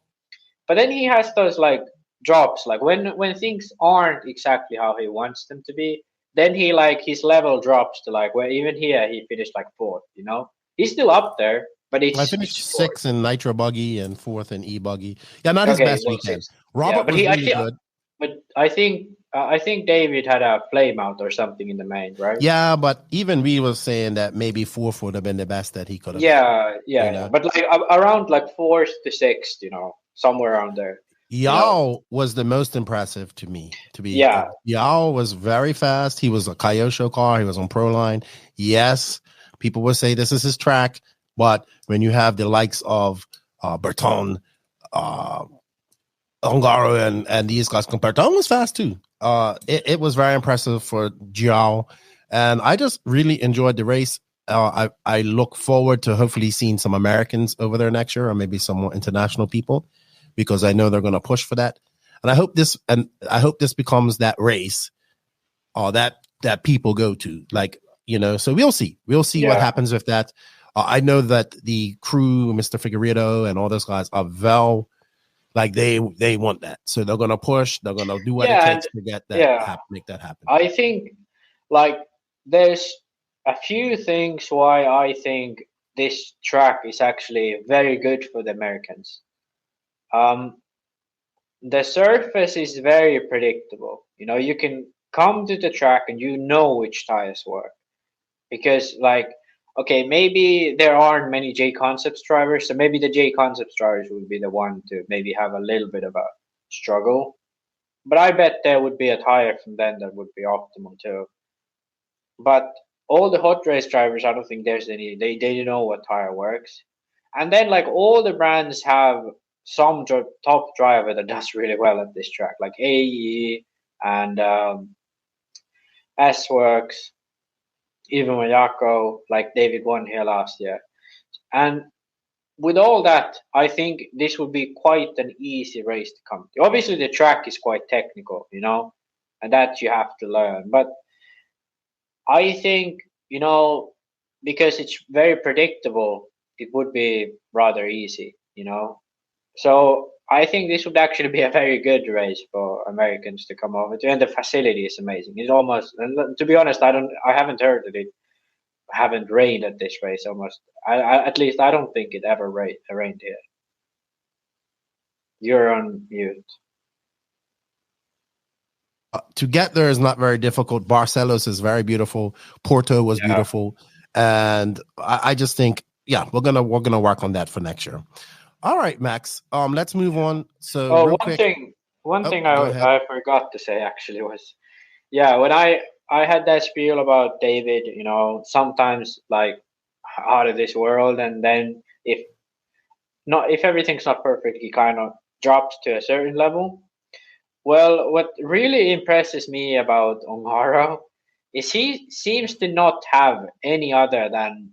B: But then he has those like drops, like when things aren't exactly how he wants them to be, then he like his level drops to like where even here he finished like fourth, you know? He's still up there, but
A: I finished sixth in Nitro Buggy and fourth in E-Buggy. Yeah, not his best weekend. Robert was really good.
B: But I think David had a flame out or something in the main, right?
A: Yeah, but even we was saying that maybe fourth would have been the best that he could have.
B: Yeah. But like around like fourth to sixth, you know, somewhere around there.
A: Yao was the most impressive to me. Yao was very fast. He was a Kyosho car. He was on Pro Line. Yes, people would say this is his track, but when you have the likes of Berton, Ongaro, and these guys, Berton was fast too. It was very impressive for Jiao, and I just really enjoyed the race. I look forward to hopefully seeing some Americans over there next year, or maybe some more international people, because I know they're going to push for that. And I hope this becomes that race, that people go to, like, you know. So we'll see what happens with that. I know that the crew, Mr. Figueredo and all those guys are like they want that, so they're going to push. They're going to do what it takes to get that, make that happen.
B: I think like there's a few things why I think this track is actually very good for the Americans. The surface is very predictable. You know, you can come to the track and you know which tires work, because like, okay, maybe there aren't many J Concepts drivers, so maybe the J Concepts drivers would be the one to maybe have a little bit of a struggle. But I bet there would be a tire from them that would be optimal too. But all the hot race drivers, I don't think there's any. They know what tire works. And then like all the brands have some top driver that does really well at this track, like AE and S-Works, even Mayako, like David won here last year. And with all that, I think this would be quite an easy race to come to. Obviously, the track is quite technical, you know, and that you have to learn. But I think, you know, because it's very predictable, it would be rather easy, you know. So I think this would actually be a very good race for Americans to come over to, and the facility is amazing. It's almost, and to be honest, I haven't heard that it haven't rained at this race. Almost, at least I don't think it ever rained here. You're on mute.
A: To get there is not very difficult. Barcelos is very beautiful. Porto was beautiful, and I just think, we're gonna work on that for next year. All right, Max. Let's move on. So,
B: one thing I forgot to say actually was, when I had that spiel about David, you know, sometimes like out of this world, and then if everything's not perfect, he kind of drops to a certain level. Well, what really impresses me about Ongaro is he seems to not have any other than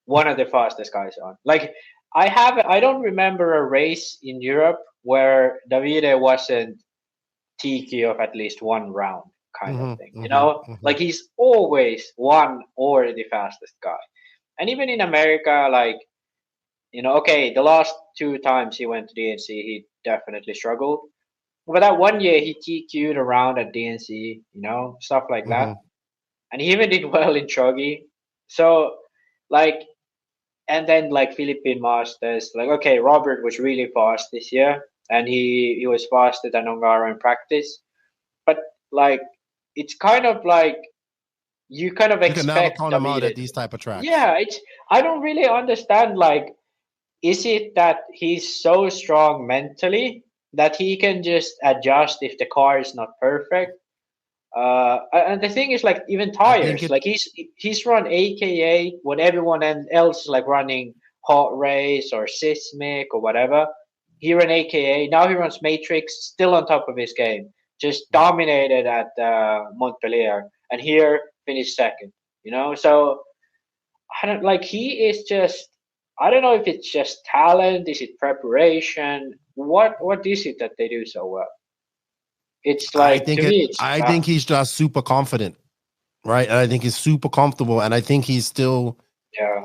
B: one of the fastest guys on. Like, I don't remember a race in Europe where Davide wasn't TQ of at least one round kind of thing. You know, like he's always one or the fastest guy. And even in America, like, you know, okay, the last 2 times he went to DNC, he definitely struggled. But that one year he TQ'd around at DNC, you know, stuff like that. And he even did well in Truggy. So, like, and then like Philippine Masters, like, okay, Robert was really fast this year, and he was faster than Ongaro in practice. But like, it's kind of like you kind of
A: You can never
B: expect
A: count him out
B: Davide
A: at these type of tracks.
B: Yeah, I don't really understand. Like, is it that he's so strong mentally that he can just adjust if the car is not perfect? And the thing is, like, even
A: I think
B: tires, like he's run AKA when everyone else is like running Hot Race or Sismic or whatever. He ran AKA. Now he runs Matrix, still on top of his game. Just dominated at Montpellier, and here finished second. So I don't like. He is just. I don't know if it's just talent. Is it preparation? What is it that they do so well? It's like, to me, it's
A: I think he's just super confident, right? And I think he's super comfortable, and I think he's still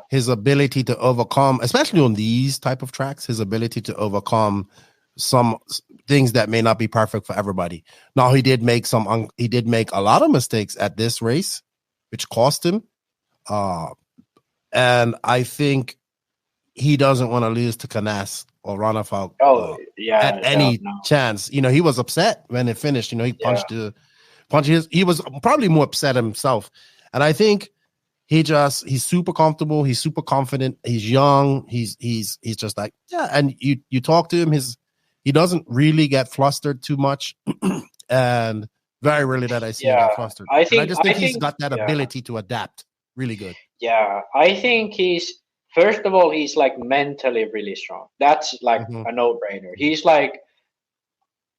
A: his ability to overcome, especially on these type of tracks, his ability to overcome some things that may not be perfect for everybody. Now, he did make a lot of mistakes at this race, which cost him. And I think he doesn't want to lose to Canas or Ronafalk at any chance. He was upset when it finished. He punched he was probably more upset himself. And I think he's super comfortable. He's super confident. He's young. He's just like, and you talk to him, he doesn't really get flustered too much. And very rarely that I see him get flustered. I just think he's got that ability to adapt really good.
B: Yeah, I think first of all, he's like mentally really strong. That's like a no-brainer. He's like,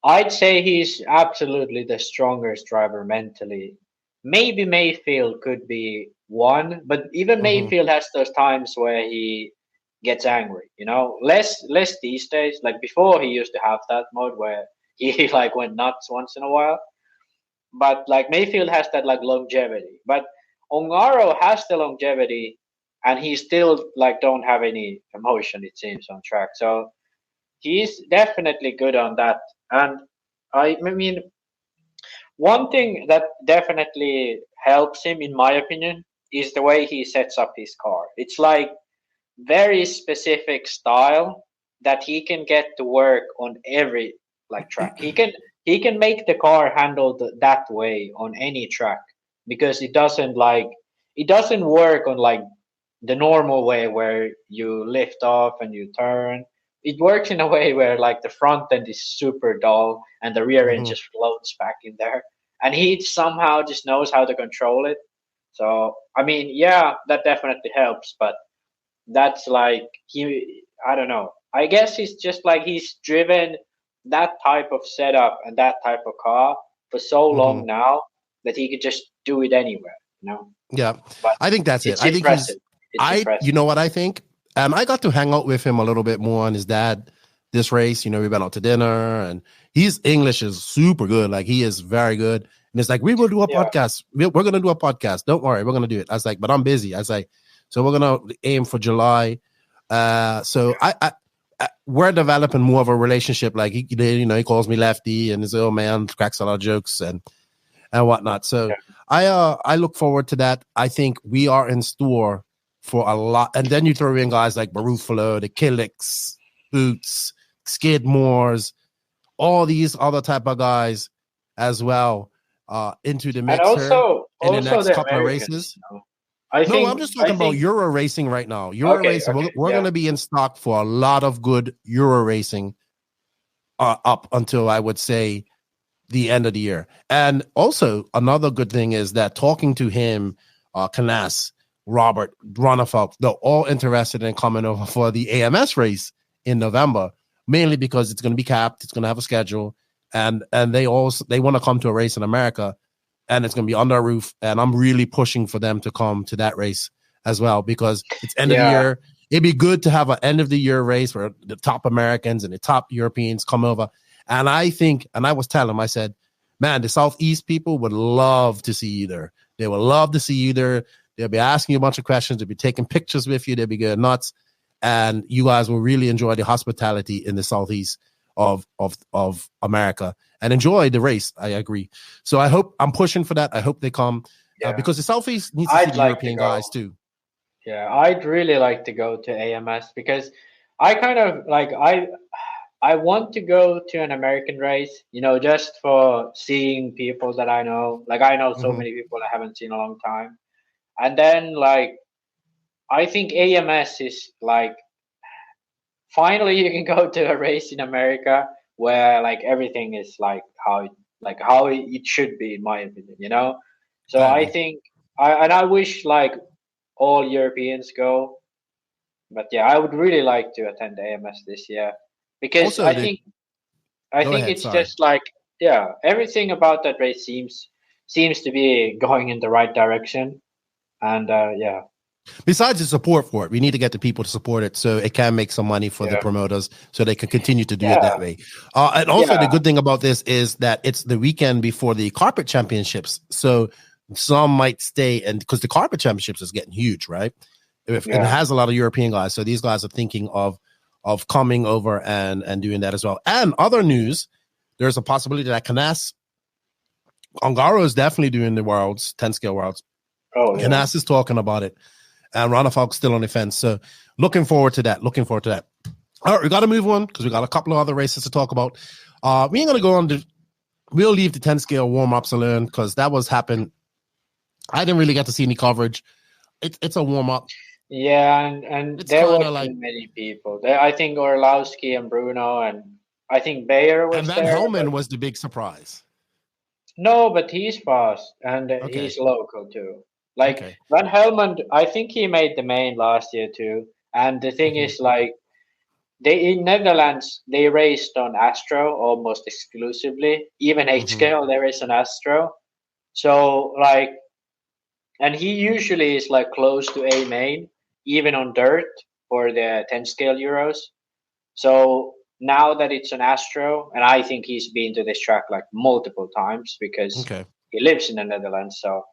B: I'd say he's absolutely the strongest driver mentally. Maybe Mayfield could be one, but even Mayfield has those times where he gets angry, less these days. Like before, he used to have that mode where he like went nuts once in a while. But like Mayfield has that like longevity. But Ongaro has the longevity, and he still like don't have any emotion, it seems, on track. So he's definitely good on that. And I mean, one thing that definitely helps him, in my opinion, is the way he sets up his car. It's like very specific style that he can get to work on every like track. He can make the car handle that way on any track, because it doesn't work on like the normal way where you lift off and you turn. It works in a way where like the front end is super dull and the rear end just floats back in there, and he somehow just knows how to control it. So I mean, that definitely helps, but that's like I don't know. I guess he's just like he's driven that type of setup and that type of car for so long now that he could just do it anywhere,
A: Yeah,
B: but
A: I think that's it. I think you know what I think? I got to hang out with him a little bit more on his dad this race. We went out to dinner, and his English is super good. Like, he is very good. And it's like, we will do a podcast. We're going to do a podcast. Don't worry. We're going to do it. I was like, but I'm busy. I was like, so we're going to aim for July. So we're developing more of a relationship. Like, he calls me Lefty, and his old man cracks a lot of jokes and whatnot. So I look forward to that. I think we are in store for a lot. And then you throw in guys like Barufalo, the Killix, Boots, Skidmores, all these other type of guys as well into the mix in the next couple of races. I'm just talking about Euro racing right now. Racing. We're going to be in stock for a lot of good Euro racing up until, I would say, the end of the year. And also another good thing is that talking to him, Canas, Robert, Ronafalk, they're all interested in coming over for the AMS race in November, mainly because it's going to be capped, it's going to have a schedule, and they want to come to a race in America, and it's going to be under a roof, and I'm really pushing for them to come to that race as well, because it's end of the year. It'd be good to have an end of the year race where the top Americans and the top Europeans come over. And I think, and I was telling them, I said, man, the Southeast people would love to see you there. They would love to see you there. They'll be asking you a bunch of questions. They'll be taking pictures with you. They'll be going nuts. And you guys will really enjoy the hospitality in the Southeast of America and enjoy the race. I agree. So I'm pushing for that. I hope they come because the Southeast needs to see the European guys too.
B: Yeah, I'd really like to go to AMS because I kind of like, I want to go to an American race, just for seeing people that I know. Like I know so many people I haven't seen in a long time. And then like I think AMS is like finally you can go to a race in America where like everything is like how it should be, in my opinion. So I think I wish like all Europeans go. But yeah, I would really like to attend AMS this year because
A: Also,
B: I think it's just like everything about that race seems to be going in the right direction, and yeah.
A: Besides the support for it, we need to get the people to support it so it can make some money for the promoters so they can continue to do it that way. And also the good thing about this is that it's the weekend before the carpet championships. So some might stay, and because the carpet championships is getting huge, right? It has a lot of European guys. So these guys are thinking of coming over and doing that as well. And other news, there's a possibility that Canas Ongaro is definitely doing the worlds, 10 scale worlds. Oh, yeah. Canas is talking about it. And Ronafalk's still on the fence. So looking forward to that. All right, we got to move on because we got a couple of other races to talk about. We ain't going to go on we'll leave the 10 scale warm-ups alone because that was happened. I didn't really get to see any coverage. It's a warm-up.
B: Yeah, and there were like many people. I think Orlowski and Bruno, and I think Bayer was there.
A: And Van Helmen was the big surprise.
B: No, but he's fast, and he's local too. Like Van Helmen, I think he made the main last year too. And the thing is, like, in Netherlands, they raced on Astro almost exclusively. Even H-scale, they race on Astro. So, like, and he usually is like close to A main, even on dirt for the 10 scale Euros. So now that it's an Astro, and I think he's been to this track like multiple times because he lives in the Netherlands. So,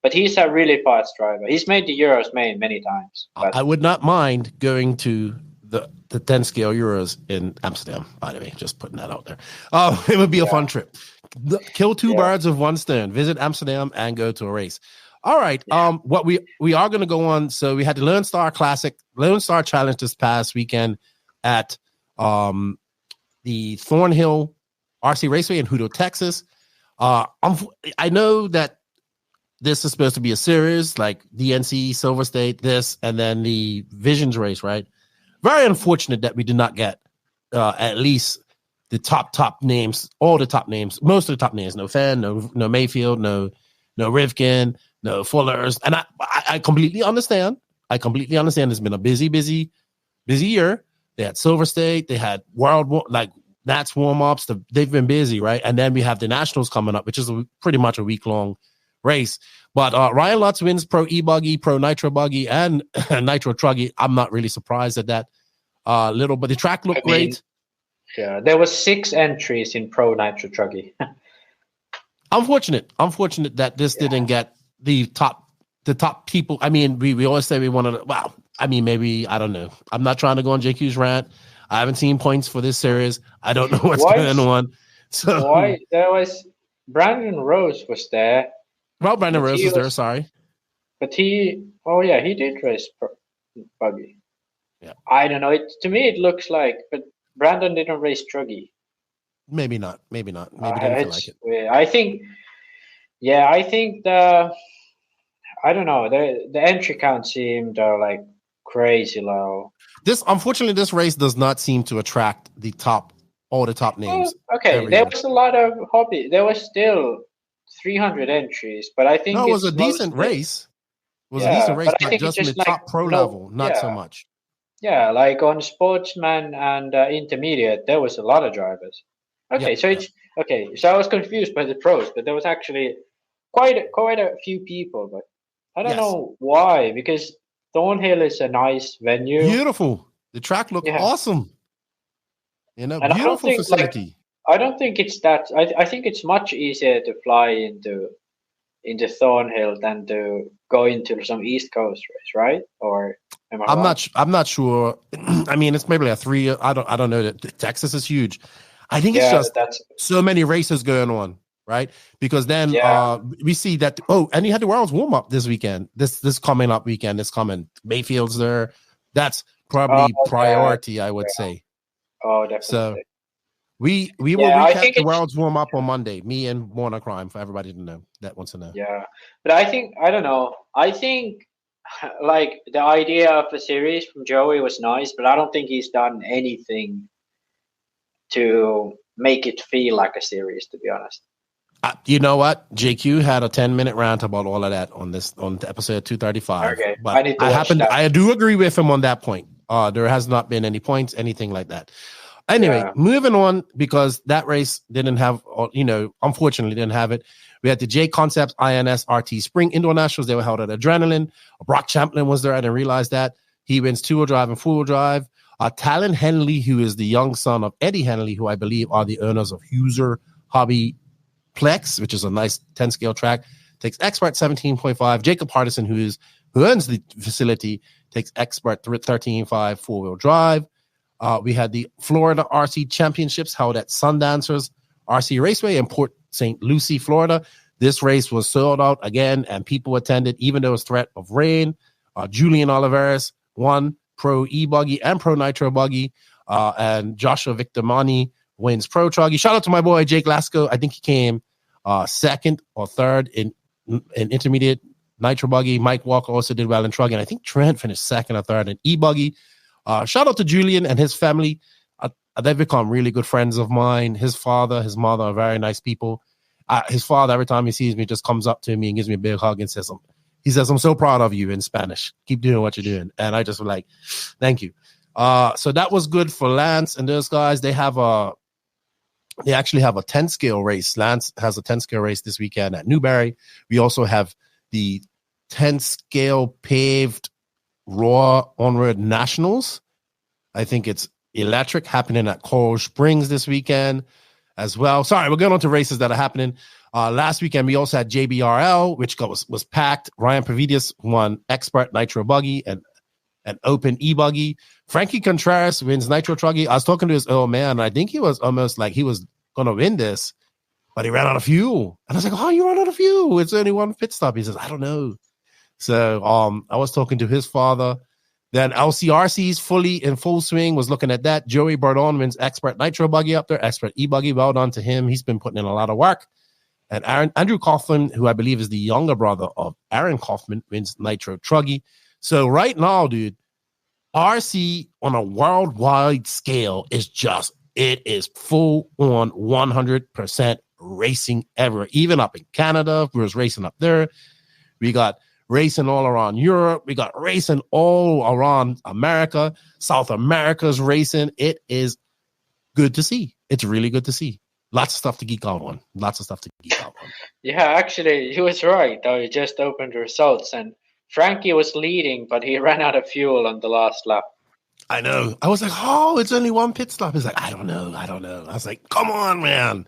B: but he's a really fast driver. He's made the Euros main many times. But
A: I would not mind going to the 10 scale Euros in Amsterdam, by the way, just putting that out there. It would be a fun trip. Kill two birds with one stone. Visit Amsterdam and go to a race. All right. What we are going to go on. So we had the Lone Star Challenge this past weekend at the Thornhill RC Raceway in Hutto, Texas. I know that this is supposed to be a series like DNC, Silver State, this, and then the Visions race, right? Very unfortunate that we did not get at least the top names, all the top names, most of the top names. No Fenn, no Mayfield, no Rivkin, no Fullers. And I completely understand. It's been a busy year. They had Silver State. They had Nats warm-ups. They've been busy, right? And then we have the Nationals coming up, which is pretty much a week-long race. But Ryan Lutz wins Pro E-Buggy, Pro Nitro Buggy, and Nitro Truggy. I'm not really surprised at that but the track looked great.
B: Yeah, there was 6 entries in Pro Nitro Truggy.
A: Unfortunate that this didn't get the top people. I mean, we always say we want to. Wow. I mean, maybe I don't know. I'm not trying to go on JQ's rant. I haven't seen points for this series. I don't know what's going on. So
B: why there was Brandon Rose was there.
A: Well, Brandon Rose was there. Sorry,
B: but he did race Buggy.
A: Yeah,
B: I don't know. To me, it looks like, but Brandon didn't race Truggy.
A: Maybe not. Maybe didn't feel like it.
B: I think the I don't know. The entry count seemed like crazy low.
A: Unfortunately, this race does not seem to attract all the top names.
B: There was a lot of hobby. There was still 300 entries, but I think
A: it was a decent race. It was a decent race, but just in the top pro level, not so much.
B: Yeah, like on sportsman and intermediate, there was a lot of drivers. So I was confused by the pros, but there was actually quite a few people, but I don't know why, because Thornhill is a nice venue.
A: Beautiful. The track looked awesome. Beautiful facility.
B: I don't think it's that. I think it's much easier to fly into Thornhill than to go into some East Coast race, right? Or am I wrong?
A: I'm not sure. I mean, it's maybe a 3. I don't know. That Texas is huge. I think it's just so many races going on, right? Because then we see that. Oh, and you had the World's warm up this weekend. This coming up weekend is coming. Mayfield's there. That's probably priority, I would say.
B: Oh, definitely.
A: We will recap the world's warm up on Monday. Me and Warner Crime for everybody to know that wants to know.
B: Yeah, but I don't know. I think like the idea of a series from Joey was nice, but I don't think he's done anything to make it feel like a series, to be honest.
A: You know what? JQ had a 10-minute rant about all of that on episode 235.
B: Okay,
A: but I do agree with him on that point. There has not been any points, anything like that. Anyway, moving on, because that race didn't have, unfortunately didn't have it. We had the J Concepts INS RT Spring Indoor Nationals. They were held at Adrenaline. Brock Champlin was there. I didn't realize that. He wins 2-wheel drive and 4-wheel drive. Talon Henley, who is the young son of Eddie Henley, who I believe are the owners of Huser Hobbyplex, which is a nice 10-scale track, takes Expert 17.5. Jacob Hardison, who owns the facility, takes Expert 13.5 4-wheel drive. We had the Florida RC Championships held at Sundancers RC Raceway in Port St. Lucie, Florida. This race was sold out again, and people attended, even though there was threat of rain. Julian Oliveras won Pro E-Buggy and Pro Nitro Buggy, and Joshua Victormani wins Pro Truggy. Shout out to my boy Jake Lasco. I think he came second or third in intermediate Nitro Buggy. Mike Walker also did well in Truggy, and I think Trent finished second or third in E-Buggy. Shout out to Julian and his family. They've become really good friends of mine. His father, his mother are very nice people. His father, every time he sees me, just comes up to me and gives me a big hug and says, I'm so proud of you in Spanish. Keep doing what you're doing. And I just was like, thank you. So that was good for Lance and those guys. They actually have a 10-scale race. Lance has a 10-scale race this weekend at Newberry. We also have the 10-scale paved Raw Onward Nationals. I think it's electric, happening at Coral Springs this weekend as well. Sorry, we're going on to races that are happening. Last weekend, we also had JBRL, which was packed. Ryan Pavidius won Expert Nitro Buggy and Open E-Buggy. Frankie Contreras wins Nitro Truggy. I was talking to his old man, and I think he was almost like he was going to win this, but he ran out of fuel. And I was like, oh, you ran out of fuel? It's only one pit stop. He says, I don't know. So I was talking to his father. Then LCRC's in full swing, was looking at that. Joey Bardon wins Expert Nitro Buggy up there, Expert E-Buggy. Well done to him. He's been putting in a lot of work. And Andrew Kaufman, who I believe is the younger brother of Aaron Kaufman, wins Nitro Truggy. So right now, dude, RC on a worldwide scale is full on 100% racing ever. Even up in Canada, we was racing up there. We got racing all around Europe. We got racing all around America. South America's racing. It is good to see. It's really good to see. Lots of stuff to geek out on.
B: Yeah, actually, he was right. He just opened the results, and Frankie was leading, but he ran out of fuel on the last lap.
A: I know. I was like, oh, it's only one pit stop. He's like, I don't know. I was like, come on, man.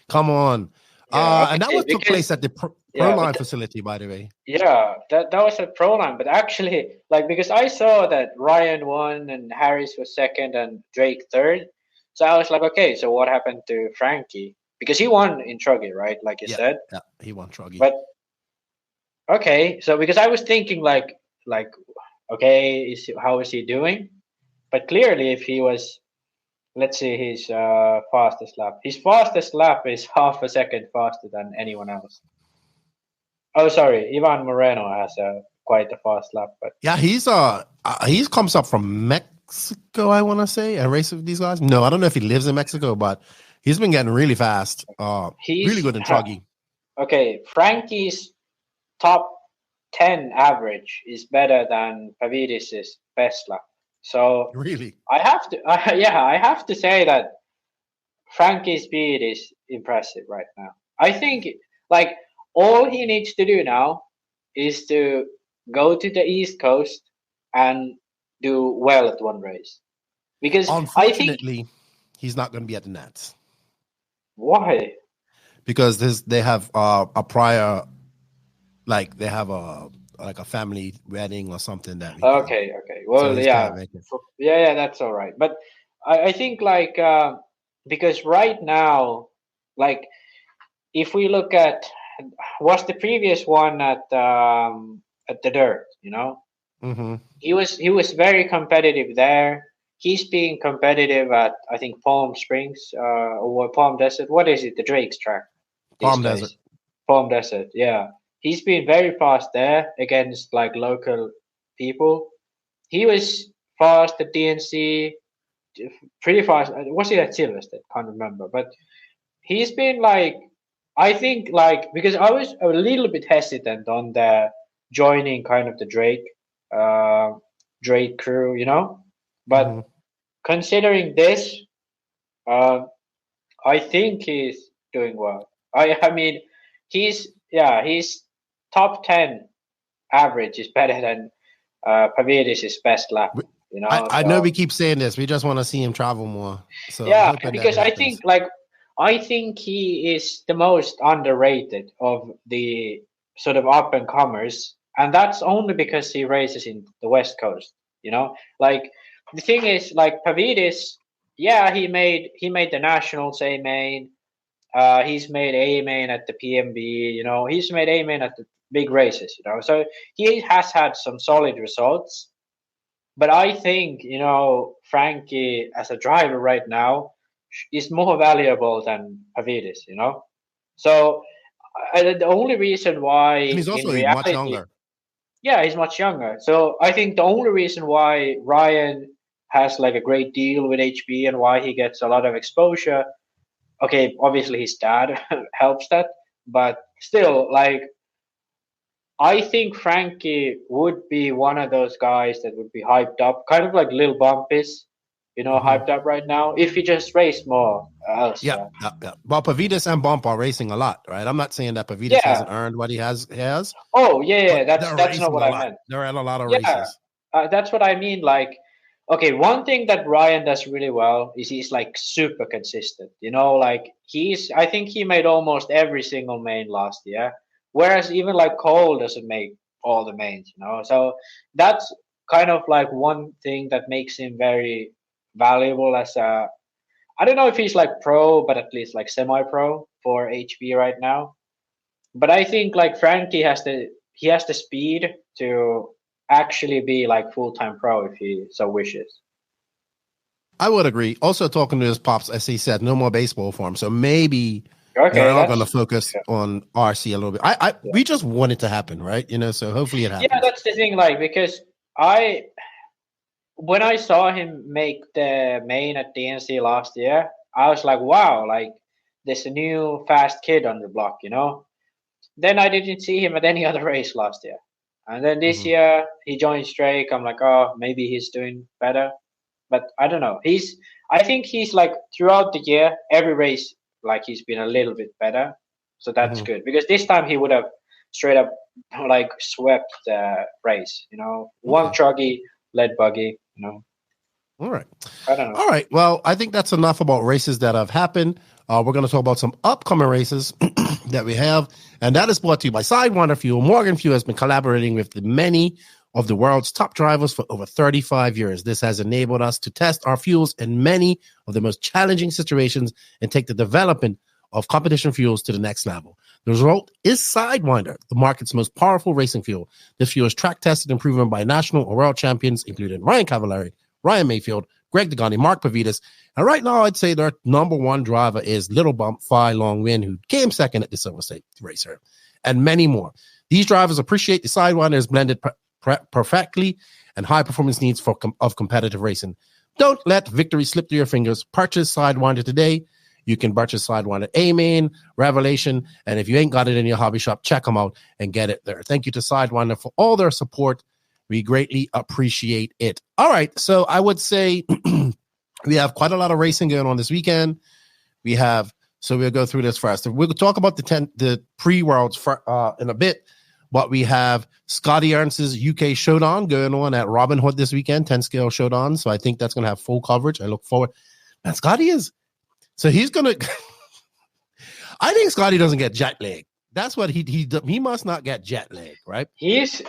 A: Come on. Yeah, and that took place at the Proline facility, by the way.
B: Yeah, that was at Proline. But actually, because I saw that Ryan won and Harris was second and Drake third. So I was like, okay, so what happened to Frankie? Because he won in Truggy, right? Like you said. Yeah,
A: he won Truggy.
B: But okay, so because I was thinking okay, how is he doing? But clearly, if he was, let's see, his fastest lap. His fastest lap is half a second faster than anyone else. Oh, sorry, Ivan Moreno has quite a fast lap. But
A: yeah, he comes up from Mexico, I want to say, and race with these guys. No, I don't know if he lives in Mexico, but he's been getting really fast. He's really good in Truggy.
B: Okay, Frankie's top 10 average is better than Pavidis' best lap. So
A: really,
B: I have to say that Frankie's speed is impressive right now. I think all he needs to do now is to go to the East Coast and do well at one race. Because
A: unfortunately, he's not going to be at the Nats.
B: Why?
A: Because they have a prior, they have a family wedding or something that.
B: Okay. Well, yeah, that's all right. But I think because right now, if we look at was the previous one at the Dirt,
A: Mm-hmm.
B: He was very competitive there. he's been competitive at, I think, Palm Springs or Palm Desert. What is it? The Drake's track.
A: Palm Desert.
B: Palm Desert, yeah. He's been very fast there against like local people. He was fast at DNC, pretty fast. Was he at Silverstone? Can't remember. But he's been like, I think like, because I was a little bit hesitant on the joining kind of the Drake crew, you know. But considering this, I think he's doing well. I mean, he's top 10 average is better than Pavidis' best lap. You know,
A: I know we keep saying this. We just want to see him travel more. So
B: yeah, because I think he is the most underrated of the sort of up and comers, and that's only because he races in the West Coast. You know, like the thing is, like Pavidis, yeah, he made the nationals A main. He's made A main at the PMB. You know, he's made A main at the big races. You know, so he has had some solid results. But I think, you know, Frankie as a driver right now is more valuable than Pavidis, you know. So the only reason why,
A: and he's also much younger.
B: Yeah, he's much younger. So I think the only reason why Ryan has like a great deal with HB and why he gets a lot of exposure, okay, obviously his dad helps that, but still, like, I think Frankie would be one of those guys that would be hyped up, kind of like Lil Bump is, you know, hyped up right now, if he just raced more elsewhere.
A: Yeah. Well, Pavidis and Bump are racing a lot, right? I'm not saying that Pavidis hasn't earned what he has.
B: Oh, yeah, that's not what I meant.
A: They're at a lot of races.
B: That's what I mean. Like, okay, one thing that Ryan does really well is he's like super consistent. You know, like I think he made almost every single main last year. Whereas even like Cole doesn't make all the mains, you know. So that's kind of like one thing that makes him very valuable as a, I don't know if he's like pro, but at least like semi-pro for HB right now. But I think like Frankie has the speed to actually be like full-time pro if he so wishes.
A: I would agree. Also talking to his pops, as he said, no more baseball for him. So maybe they're all going to focus on RC a little bit. We just want it to happen, right? You know, so hopefully it happens.
B: Yeah, that's the thing. Like, because when I saw him make the main at DNC last year, I was like, wow, like there's a new fast kid on the block, you know. Then I didn't see him at any other race last year, and then this year he joined Drake. I'm like, oh, maybe he's doing better, but I don't know. I think he's like throughout the year, every race, like he's been a little bit better, so that's good, because this time he would have straight up like swept the race, you know. One truggy led buggy, you know.
A: All right.
B: I don't know.
A: All right. Well, I think that's enough about races that have happened. We're going to talk about some upcoming races that we have, and that is brought to you by Sidewinder Fuel. Morgan Fuel has been collaborating with many of the world's top drivers for over 35 years. This has enabled us to test our fuels in many of the most challenging situations and take the development of competition fuels to the next level. The result is Sidewinder, the market's most powerful racing fuel. This fuel is track tested and proven by national or world champions, including Ryan Cavallari, Ryan Mayfield, Greg Degani, Mark Pavidis. And right now, I'd say their number one driver is Little Bump Phi Long Win, who came second at the Silver State Racer, and many more. These drivers appreciate the Sidewinder's blended perfectly and high performance needs of competitive racing. Don't let victory slip through your fingers. Purchase Sidewinder today. You can purchase Sidewinder A-Main, Revelation, and if you ain't got it in your hobby shop, check them out and get it there. Thank you to Sidewinder for all their support. We greatly appreciate it. All right, so I would say we have quite a lot of racing going on this weekend. So we'll go through this first. We'll talk about the pre-worlds in a bit, but we have Scotty Ernst's UK Showdown going on at Robin Hood this weekend, 10-scale Showdown. So I think that's going to have full coverage. I look forward. And Scotty is, so he's going to, I think Scotty doesn't get jet lag. That's what he must not get jet lag, right?
B: He's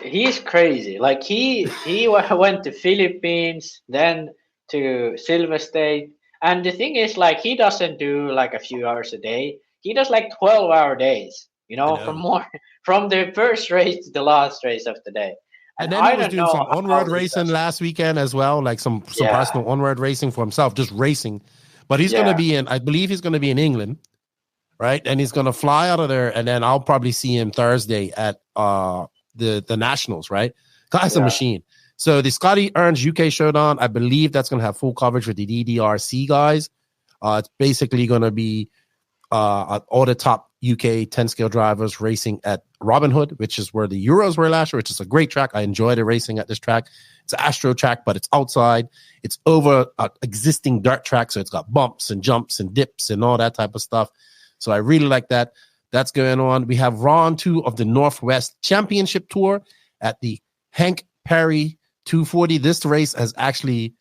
B: crazy. Like he went to Philippines, then to Silver State. And the thing is, like, he doesn't do like a few hours a day. He does like 12-hour days, you know, from the first race to the last race of the day.
A: And then he was doing some onward racing last weekend as well, like some personal onward racing for himself, just racing. But he's going to be I believe he's going to be in England, right? And he's going to fly out of there, and then I'll probably see him Thursday at the Nationals, right? Guy's a machine. So the Scotty Ernst UK Showdown, I believe that's going to have full coverage with the NNRC guys. It's basically going to be all the top UK 10-scale drivers racing at Robin Hood, which is where the Euros were last year, which is a great track. I enjoyed the racing at this track. It's an Astro track, but it's outside. It's over an existing dirt track, so it's got bumps and jumps and dips and all that type of stuff. So I really like that. That's going on. We have round 2 of the Northwest Championship Tour at the Hank Perry 240. This race has actually,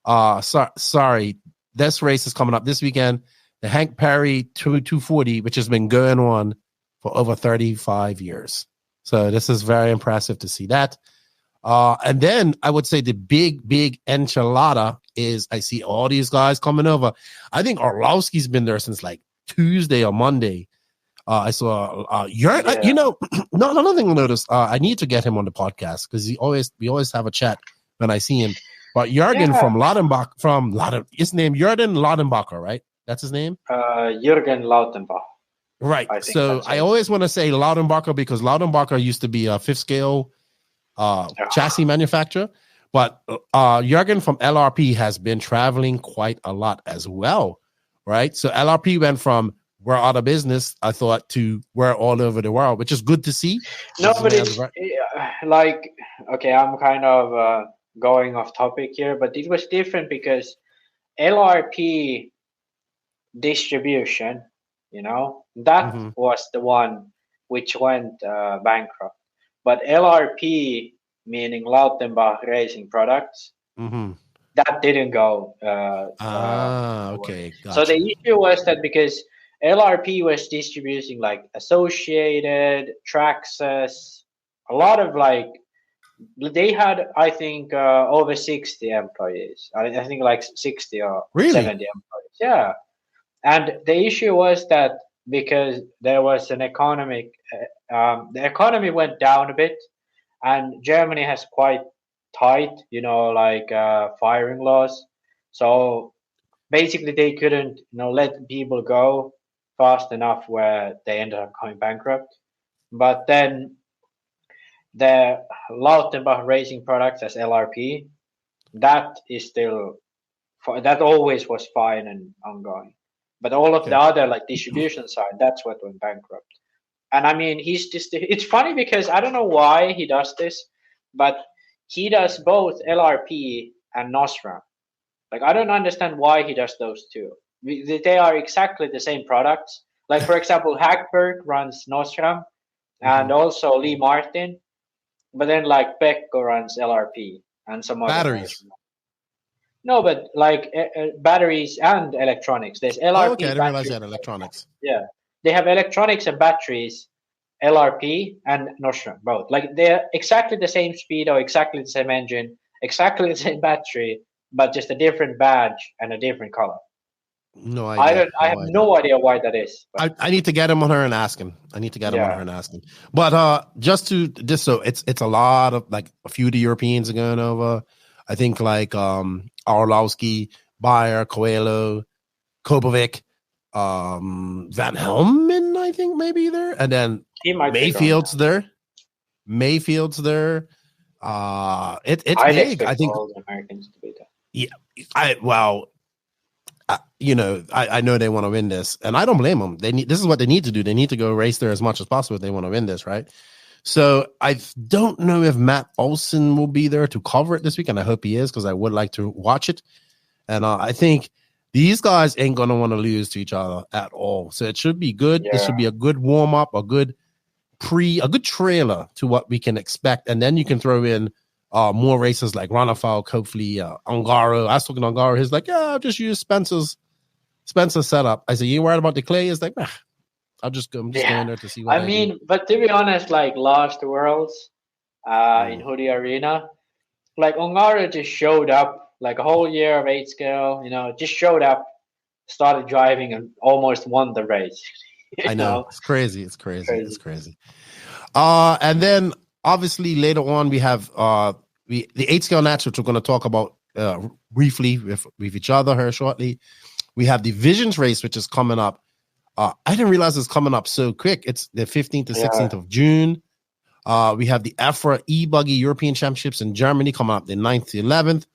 A: this race is coming up this weekend. The Hank Perry 240, which has been going on for over 35 years. So this is very impressive to see that. And then I would say the big enchilada is I see all these guys coming over. I think Orlowski's been there since like Tuesday or Monday. I saw another thing I noticed. I need to get him on the podcast because we always have a chat when I see him. But Jürgen his name Jürgen Lautenbacher, right? That's his name?
B: Jürgen Lautenbach.
A: Right. So I always want to say Lautenbacher because Lautenbacher used to be a 5th scale chassis manufacturer. But Jürgen from LRP has been traveling quite a lot as well, right? So LRP went from we're out of business, I thought, to we're all over the world, which is good to see.
B: No, but it's like, okay, I'm kind of going off topic here, but it was different because LRP distribution, that was the one which went bankrupt. But LRP, meaning Lautenbach Racing Products, that didn't go.
A: Okay. Gotcha.
B: So the issue was that because LRP was distributing like Associated, Traxxas, a lot of like, they had, I think, over 60 employees. I think like 60 or 70 employees. Yeah. And the issue was that because there was an economic, the economy went down a bit, and Germany has quite tight, firing laws. So basically they couldn't, let people go fast enough where they ended up going bankrupt. But then the Lautenbach Racing Products as LRP, that is still, that always was fine and ongoing. But all of the other like distribution side, that's what went bankrupt. And I mean, it's funny because I don't know why he does this, but he does both LRP and Nostrum. Like, I don't understand why he does those two. They are exactly the same products. Like, for example, Hackberg runs Nostrum and also Lee Martin. But then like Pekko runs LRP and some other
A: batteries.
B: No, but like batteries and electronics. There's LRP.
A: Okay, I didn't realize you had electronics.
B: Yeah, they have electronics and batteries, LRP and Nostrum, both. Like they're exactly the same speedo, exactly the same engine, exactly the same battery, but just a different badge and a different color.
A: No idea.
B: I have no idea why that is.
A: I need to get him on her and ask him. But so it's a lot of like a few of the Europeans are going over. I think like Orlowski, Bayer, Coelho, Kopovic, Van Helmen, I think maybe there, and then Mayfield's there. It's big. I think
B: all the Americans to be there.
A: Yeah, I know they want to win this, and I don't blame them. This is what they need to do. They need to go race there as much as possible if they want to win this, right? So I don't know if Matt Olson will be there to cover it this week, and I hope he is because I would like to watch it. And I think these guys ain't going to want to lose to each other at all. So it should be good. Yeah. It should be a good warm-up, a good trailer to what we can expect. And then you can throw in more races like Ronafalk, hopefully Ongaro. I was talking to Ongaro. He's like, yeah, I'll just use Spencer's setup. I said, you worried about the clay? He's like, I'm just going there to see what I mean, do.
B: But to be honest, like Last Worlds in Hoodie Arena, like Ongaro just showed up like a whole year of 8 scale, just showed up, started driving and almost won the race.
A: I know. It's crazy. And then obviously later on we have the 8-scale Nats, which we're going to talk about briefly with each other here shortly. We have the Visions race, which is coming up. I didn't realize it's coming up so quick. It's the 15th to 16th of June. We have the IFMAR e-buggy European Championships in Germany coming up the 9th to 11th.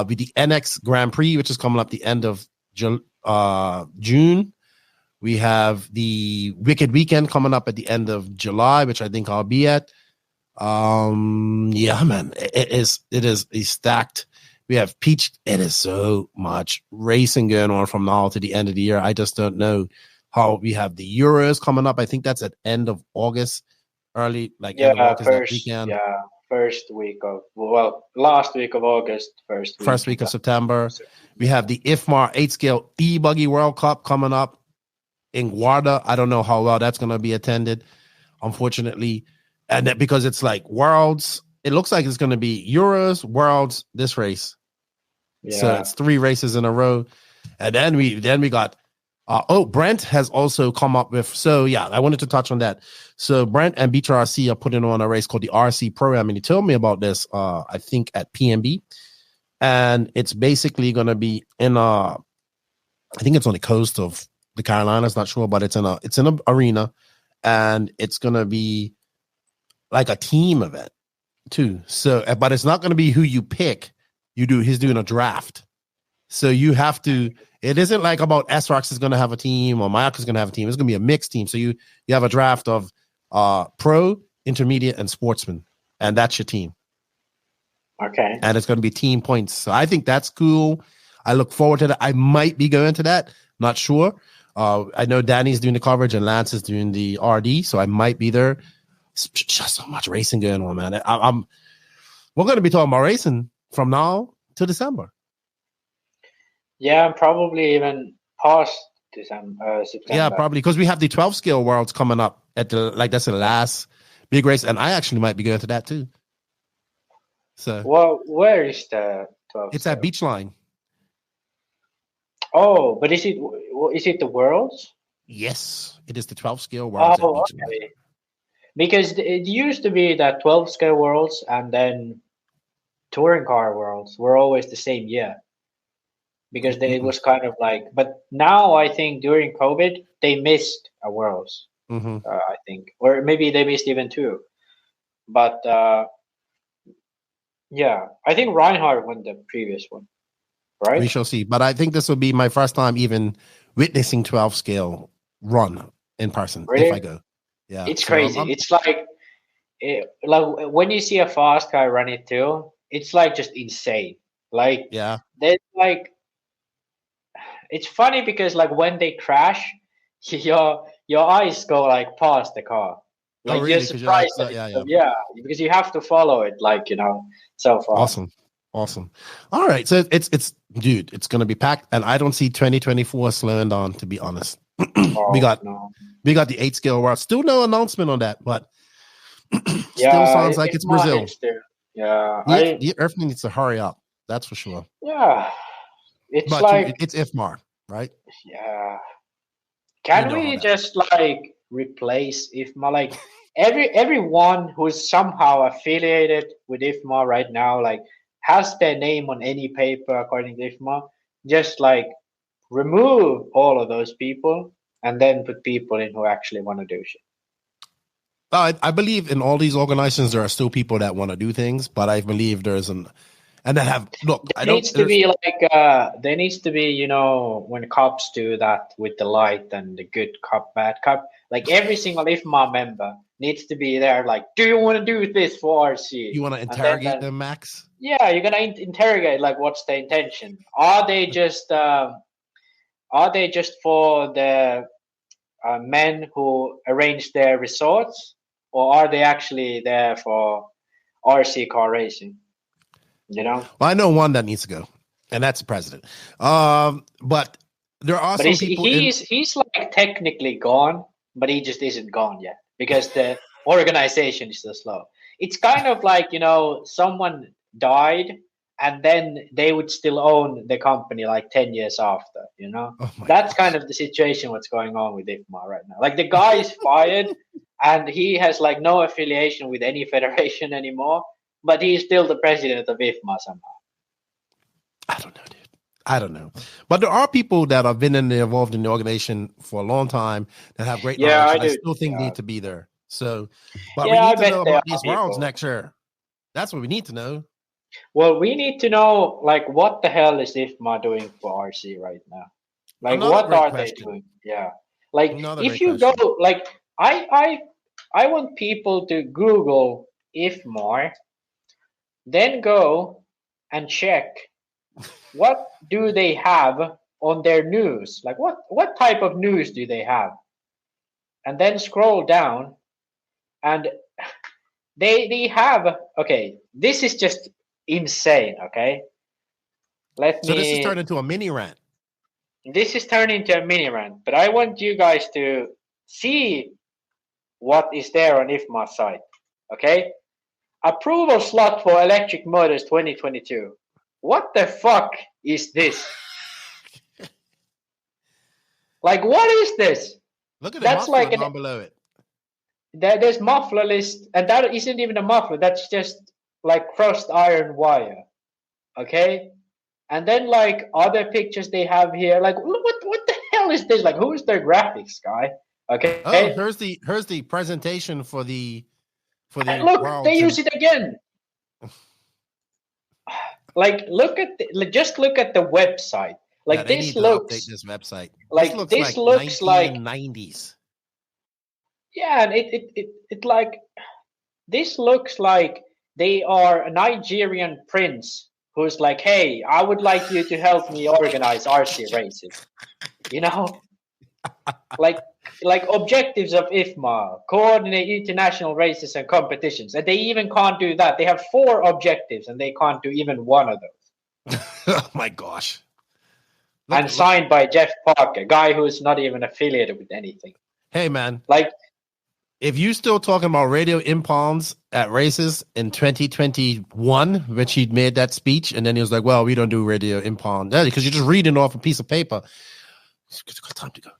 A: With the NX Grand Prix, which is coming up the end of June. We have the Wicked Weekend coming up at the end of July, which I think I'll be at. Yeah, man, it is stacked. We have Peach. It is so much racing going on from now to the end of the year. I just don't know how. We have the Euros coming up. I think that's at end of August, end of August that weekend.
B: Yeah, first week of last week of August, first
A: week of September. We have the IFMAR 8-scale e-buggy World Cup coming up in Guarda. I don't know how well that's going to be attended, unfortunately. And that because it's like Worlds, it looks like it's going to be Euros, Worlds, this race. Yeah. So it's 3 races in a row. And then we got Brent has also come up with, so yeah, I wanted to touch on that. So Brent and Beach RC are putting on a race called the RC Pro-Am, and he told me about this, I think at PMB. And it's basically going to be in I think it's on the coast of the Carolinas, not sure, but it's in an arena, and it's going to be like a team event too. So, but it's not going to be who you pick. He's doing a draft. So you have to, it isn't like about S-Rocks is going to have a team or Mayaka is going to have a team. It's going to be a mixed team. So you have a draft of pro, intermediate, and sportsman, and that's your team.
B: Okay.
A: And it's going to be team points. So I think that's cool. I look forward to that. I might be going to that. Not sure. I know Danny's doing the coverage and Lance is doing the RD, so I might be there. It's just so much racing going on, man. We're going to be talking about racing from now to December.
B: Yeah, probably even past September.
A: Yeah, probably because we have the 12-scale Worlds coming up at that's the last big race, and I actually might be going to that too. So,
B: well, where is the 12?
A: It's at Beachline.
B: Oh, but is it the Worlds?
A: Yes, it is the 12-scale Worlds.
B: Oh, okay. Because it used to be that 12-scale Worlds and then touring car Worlds were always the same year. Because it was kind of like, but now I think during COVID they missed a Worlds. I think, or maybe they missed even 2. But yeah, I think Reinhardt won the previous one, right?
A: We shall see. But I think this will be my first time even witnessing 12-scale run in person.
B: Really?
A: If I go. Yeah,
B: it's crazy. It's like when you see a fast guy run it too, it's like just insane. Like,
A: yeah,
B: there's like, it's funny because like when they crash, your eyes go like past the car. Like,
A: really?
B: You're surprised. Yeah, because you have to follow it, like, so far.
A: Awesome. All right, so it's dude, it's gonna be packed, and I don't see 2024 slowing down, to be honest. We got the 8-scale World. Still no announcement on that, but still sounds like it's Brazil.
B: Yeah,
A: everything needs to hurry up. That's for sure.
B: Yeah, it's
A: IFMAR, right?
B: Yeah. Can we just like replace IFMAR? Like everyone who's somehow affiliated with IFMAR right now, like has their name on any paper according to IFMAR, just like remove all of those people and then put people in who actually want to do shit.
A: I believe in all these organizations there are still people that want to do things, but I believe there's there needs to be when cops do that with the light and the good cop, bad cop, like every single IFMAR member needs to be there, like, do you want to do this for RC? You want to interrogate them, Max?
B: Yeah, you're gonna interrogate, like, what's the intention? Are they just for the men who arrange their resorts, or are they actually there for RC car racing? Well,
A: I know one that needs to go, and that's the president. But there are some people.
B: He's like technically gone, but he just isn't gone yet because the organization is so slow. It's kind of like, someone died and then they would still own the company like 10 years after, That's kind of the situation what's going on with IFMAR right now. Like the guy is fired, and he has like no affiliation with any federation anymore, but he's still the president of IFMAR somehow.
A: I don't know, dude. I don't know. But there are people that have been involved in the organization for a long time that have great knowledge. I still think need to be there. So, but we need to know about these rounds next year. That's what we need to know.
B: Well, we need to know, like, what the hell is IFMAR doing for RC right now? Like, what are they doing? Yeah. Like, if you go, like, I want people to Google IFMAR, then go and check what do they have on their news? Like, what type of news do they have? And then scroll down, and they have, okay, this is just insane, okay?
A: So this is turned into a mini rant.
B: This is turning into a mini rant, but I want you guys to see what is there on IFMAR site, okay? Approval slot for electric motors 2022. What the fuck is this? Like, what is this?
A: Look at the muffler down below it.
B: There's muffler list, and that isn't even a muffler. That's just like crossed iron wire, okay? And then like other pictures they have here, like what the hell is this? Like, who is their graphics guy? Okay.
A: Oh, here's the presentation for the
B: and look, they use it again. Like, just look at the website. Like, this looks
A: this website.
B: Like this looks like
A: 1990s.
B: Yeah, and it like this looks like they are a Nigerian prince who's like, hey, I would like you to help me organize RC races. You know? like objectives of IFMAR, coordinate international races and competitions. And they even can't do that. They have 4 objectives and they can't do even one of those.
A: Oh my gosh.
B: And signed by Jeff Parker, a guy who's not even affiliated with anything.
A: Hey man.
B: Like,
A: if you still talking about radio impounds at races in 2021, which he made that speech, and then he was like, well, we don't do radio impound. Because you're just reading off a piece of paper. Time to go.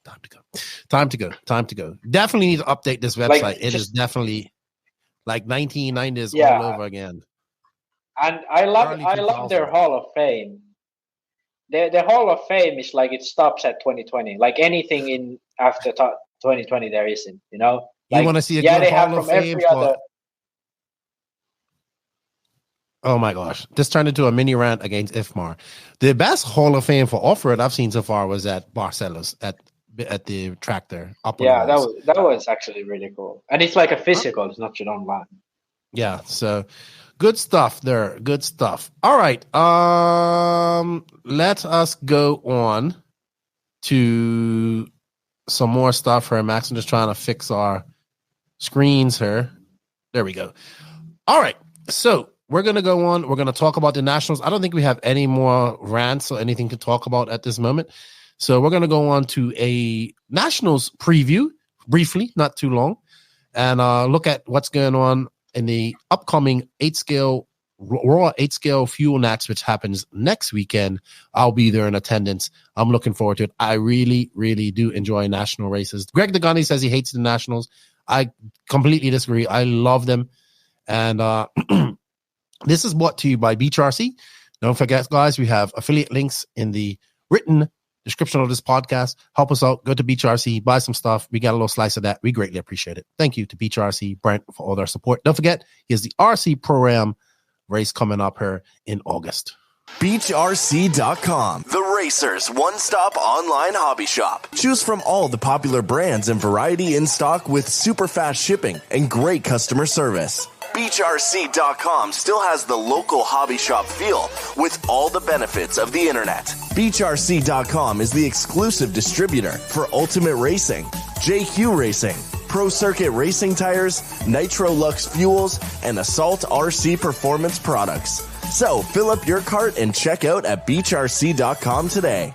A: Definitely need to update this website. Like, it is definitely like 1990s all over again.
B: And I love their Hall of Fame. The Hall of Fame is like, it stops at 2020. Like, anything in after 2020 there isn't, you know? Like,
A: you want to see a good Hall of Fame for... Oh my gosh. This turned into a mini rant against IFMAR. The best Hall of Fame for off-road I've seen so far was at Barcelos at the track there.
B: Yeah, that was actually really cool. And it's like a physical, it's not just online.
A: Yeah, so good stuff there. Good stuff. All right. Let us go on to some more stuff here, Max. I'm just trying to fix our screens here. There we go. All right. So we're going to go on. We're going to talk about the Nationals. I don't think we have any more rants or anything to talk about at this moment. So we're going to go on to a Nationals preview briefly, not too long, and look at what's going on in the upcoming 8-scale Raw 8-scale Fuel Nats, which happens next weekend. I'll be there in attendance. I'm looking forward to it. I really, really do enjoy national races. Greg DeGani says he hates the Nationals. I completely disagree. I love them. And this is brought to you by Beach RC. Don't forget, guys, we have affiliate links in the written description of this podcast. Help us out. Go to Beach RC, buy some stuff. We got a little slice of that. We greatly appreciate it. Thank you to Beach RC, Brent, for all their support. Don't forget, here's the RC Pro-Am race coming up here in August.
G: BeachRC.com, the racers' one-stop online hobby shop. Choose from all the popular brands and variety in stock with super fast shipping and great customer service. BeachRC.com still has the local hobby shop feel with all the benefits of the internet. BeachRC.com is the exclusive distributor for Ultimate Racing, JQ Racing, Pro Circuit Racing Tires, Nitro Lux Fuels, and Assault RC Performance products. So fill up your cart and check out at BeachRC.com today.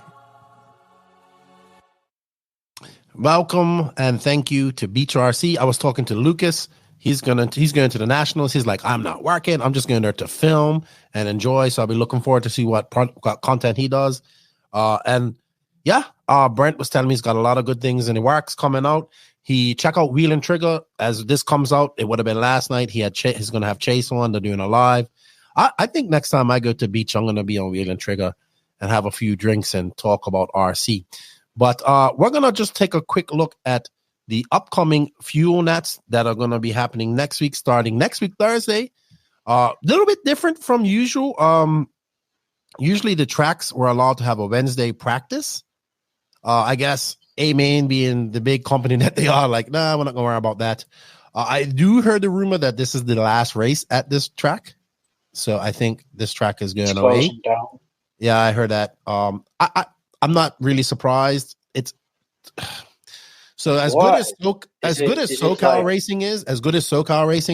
A: Welcome and thank you to Beach RC. I was talking to Lucas. He's going to the Nationals. He's like, I'm not working. I'm just going there to film and enjoy. So I'll be looking forward to see what content he does. Brent was telling me he's got a lot of good things in the works coming out. He check out Wheel and Trigger as this comes out. It would have been last night. He's going to have Chase on. They're doing a live. I think next time I go to beach, I'm going to be on Wheel and Trigger and have a few drinks and talk about RC. But we're going to just take a quick look at the upcoming Fuel Nats that are going to be happening next week, starting next week, Thursday. A little bit different from usual. Usually the tracks were allowed to have a Wednesday practice. I guess A-Main being the big company that they are, like, nah, we're not going to worry about that. I do heard the rumor that this is the last race at this track. So I think this track is going away. Yeah, I heard that. I'm not really surprised. It's so as good as SoCal racing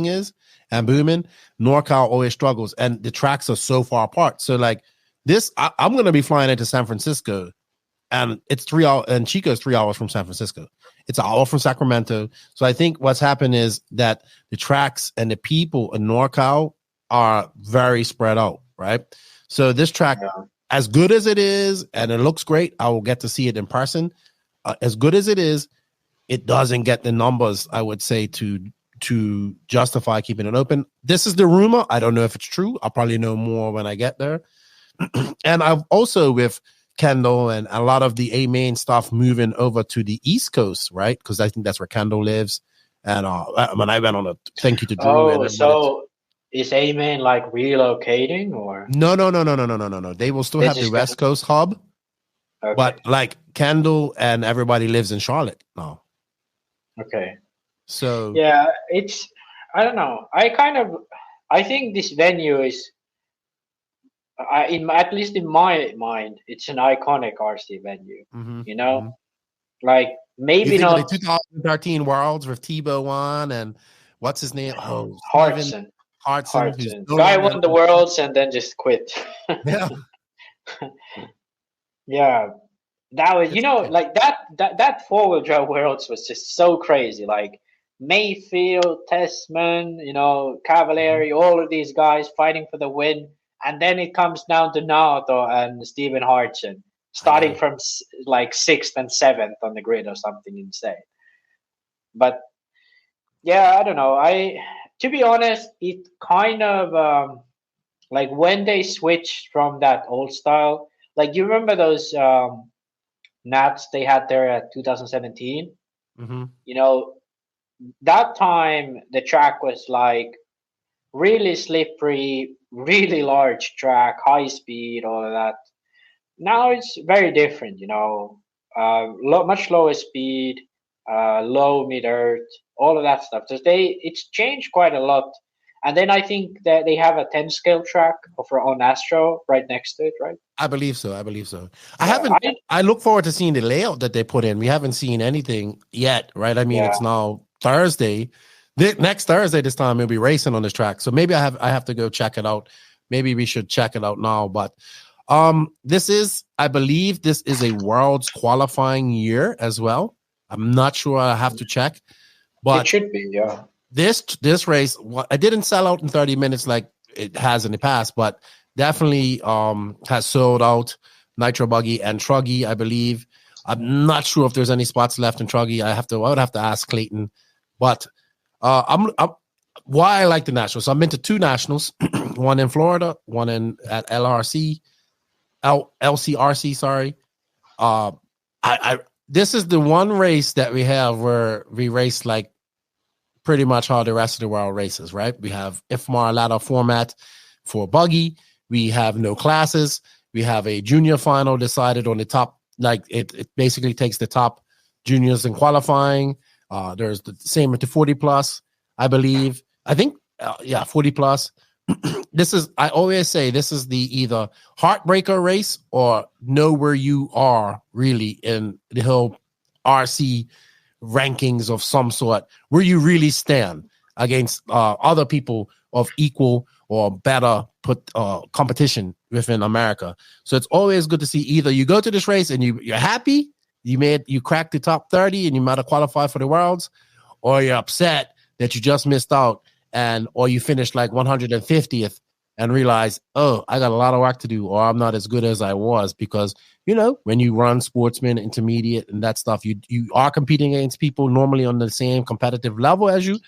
A: is, and booming, NorCal always struggles, and the tracks are so far apart. So like this, I'm going to be flying into San Francisco, and it's 3 hours, and Chico's 3 hours from San Francisco. It's an hour from Sacramento. So I think what's happened is that the tracks and the people in NorCal are very spread out, right? So this track, as good as it is, and it looks great, I will get to see it in person. As good as it is, it doesn't get the numbers, I would say, to justify keeping it open. This is the rumor. I don't know if it's true. I'll probably know more when I get there. And I've also, with Kendall and a lot of the A-Main stuff moving over to the East Coast, right? Because I think that's where Kendall lives. And when I went on a thank you to Drew.
B: So is A-Main like relocating or?
A: No. They will still have the West Coast hub. Okay. But like Kendall and everybody lives in Charlotte now.
B: Okay.
A: So
B: yeah, I don't know. I think this venue is, at least in my mind, it's an iconic RC venue. Mm-hmm. You know, mm-hmm. Like maybe not
A: the 2013 Worlds with Tebow won and what's his name? Oh,
B: Hartson. Guy won the Worlds and then just quit.
A: Yeah.
B: Yeah. That was, like that 4-wheel drive Worlds was just so crazy. Like Mayfield, Tessman, Cavalieri, all of these guys fighting for the win. And then it comes down to Naoto and Stephen Hartson, starting from like 6th and 7th on the grid or something insane. But yeah, I don't know. To be honest, it kind of like when they switched from that old style, like you remember those Nats they had there at 2017? Mm-hmm. That time the track was like really slippery, really large track, high speed, all of that. Now it's very different, much lower speed, low mid-earth, all of that stuff. So it's changed quite a lot. And then I think that they have a 10-scale track on Astro right next to it, right?
A: I believe so. I look forward to seeing the layout that they put in. We haven't seen anything yet, right? I mean, It's now Thursday. Next Thursday, this time we'll be racing on this track. So maybe I have to go check it out. Maybe we should check it out now. But I believe this is a Worlds qualifying year as well. I'm not sure. I have to check. But
B: it should be, yeah.
A: This race, I didn't sell out in 30 minutes like it has in the past, but definitely has sold out Nitro Buggy and Truggy, I believe. I'm not sure if there's any spots left in Truggy. I would have to ask Clayton. But I'm why I like the nationals. So I've been to 2 nationals, one in Florida, one at LCRC. Sorry. This is the one race that we have where we race like pretty much how the rest of the world races, right? We have IFMAR ladder format for buggy. We have no classes. We have a junior final decided on the top. Like it basically takes the top juniors in qualifying. There's the same with the 40 plus, I believe. I think, 40 plus. I always say this is the either heartbreaker race or know where you are really in the whole RC rankings of some sort, where you really stand against other people of equal or better competition within America. So it's always good to see either you go to this race and you're happy, you cracked the top 30 and you might have qualified for the Worlds, or you're upset that you just missed out or you finished like 150th and realize, oh, I got a lot of work to do, or I'm not as good as I was. Because, when you run sportsman, intermediate, and that stuff, you are competing against people normally on the same competitive level as you,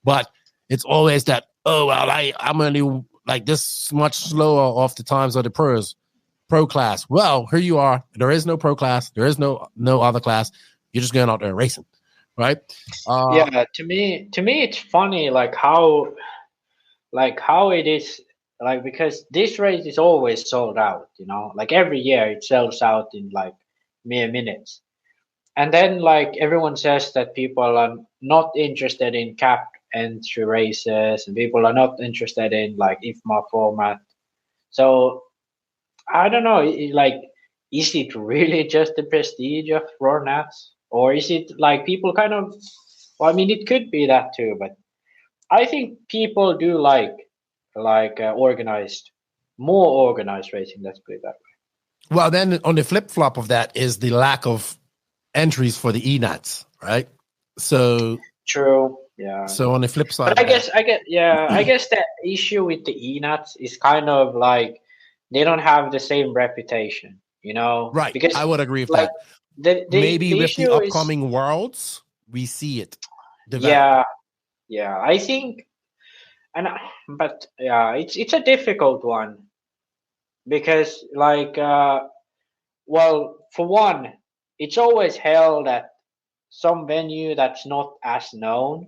A: but it's always that, oh, well, I'm only like this much slower off the times of the pro class. Well, here you are. There is no pro class. There is no other class. You're just going out there and racing, right?
B: Yeah, to me, it's funny, like how it is, like, because this race is always sold out. Like every year it sells out in like mere minutes, and then like everyone says that people are not interested in cap entry races, and people are not interested in like IFMAR format. So I don't know, like, is it really just the prestige of Raw Nats? Or is it like people kind of, well, I mean, it could be that too, but I think people do like more organized racing, let's put it that way.
A: Well, then on the flip-flop of that is the lack of entries for the ENATs, right? So
B: True. Yeah.
A: So on the flip side,
B: but I guess the issue with the ENATs is kind of like they don't have the same reputation,
A: right?
B: Because
A: I would agree with
B: like,
A: that. Maybe
B: the
A: with the
B: issue
A: upcoming worlds, we see it develop.
B: Yeah, I think, but yeah, it's a difficult one because like, well, for one, it's always held at some venue that's not as known.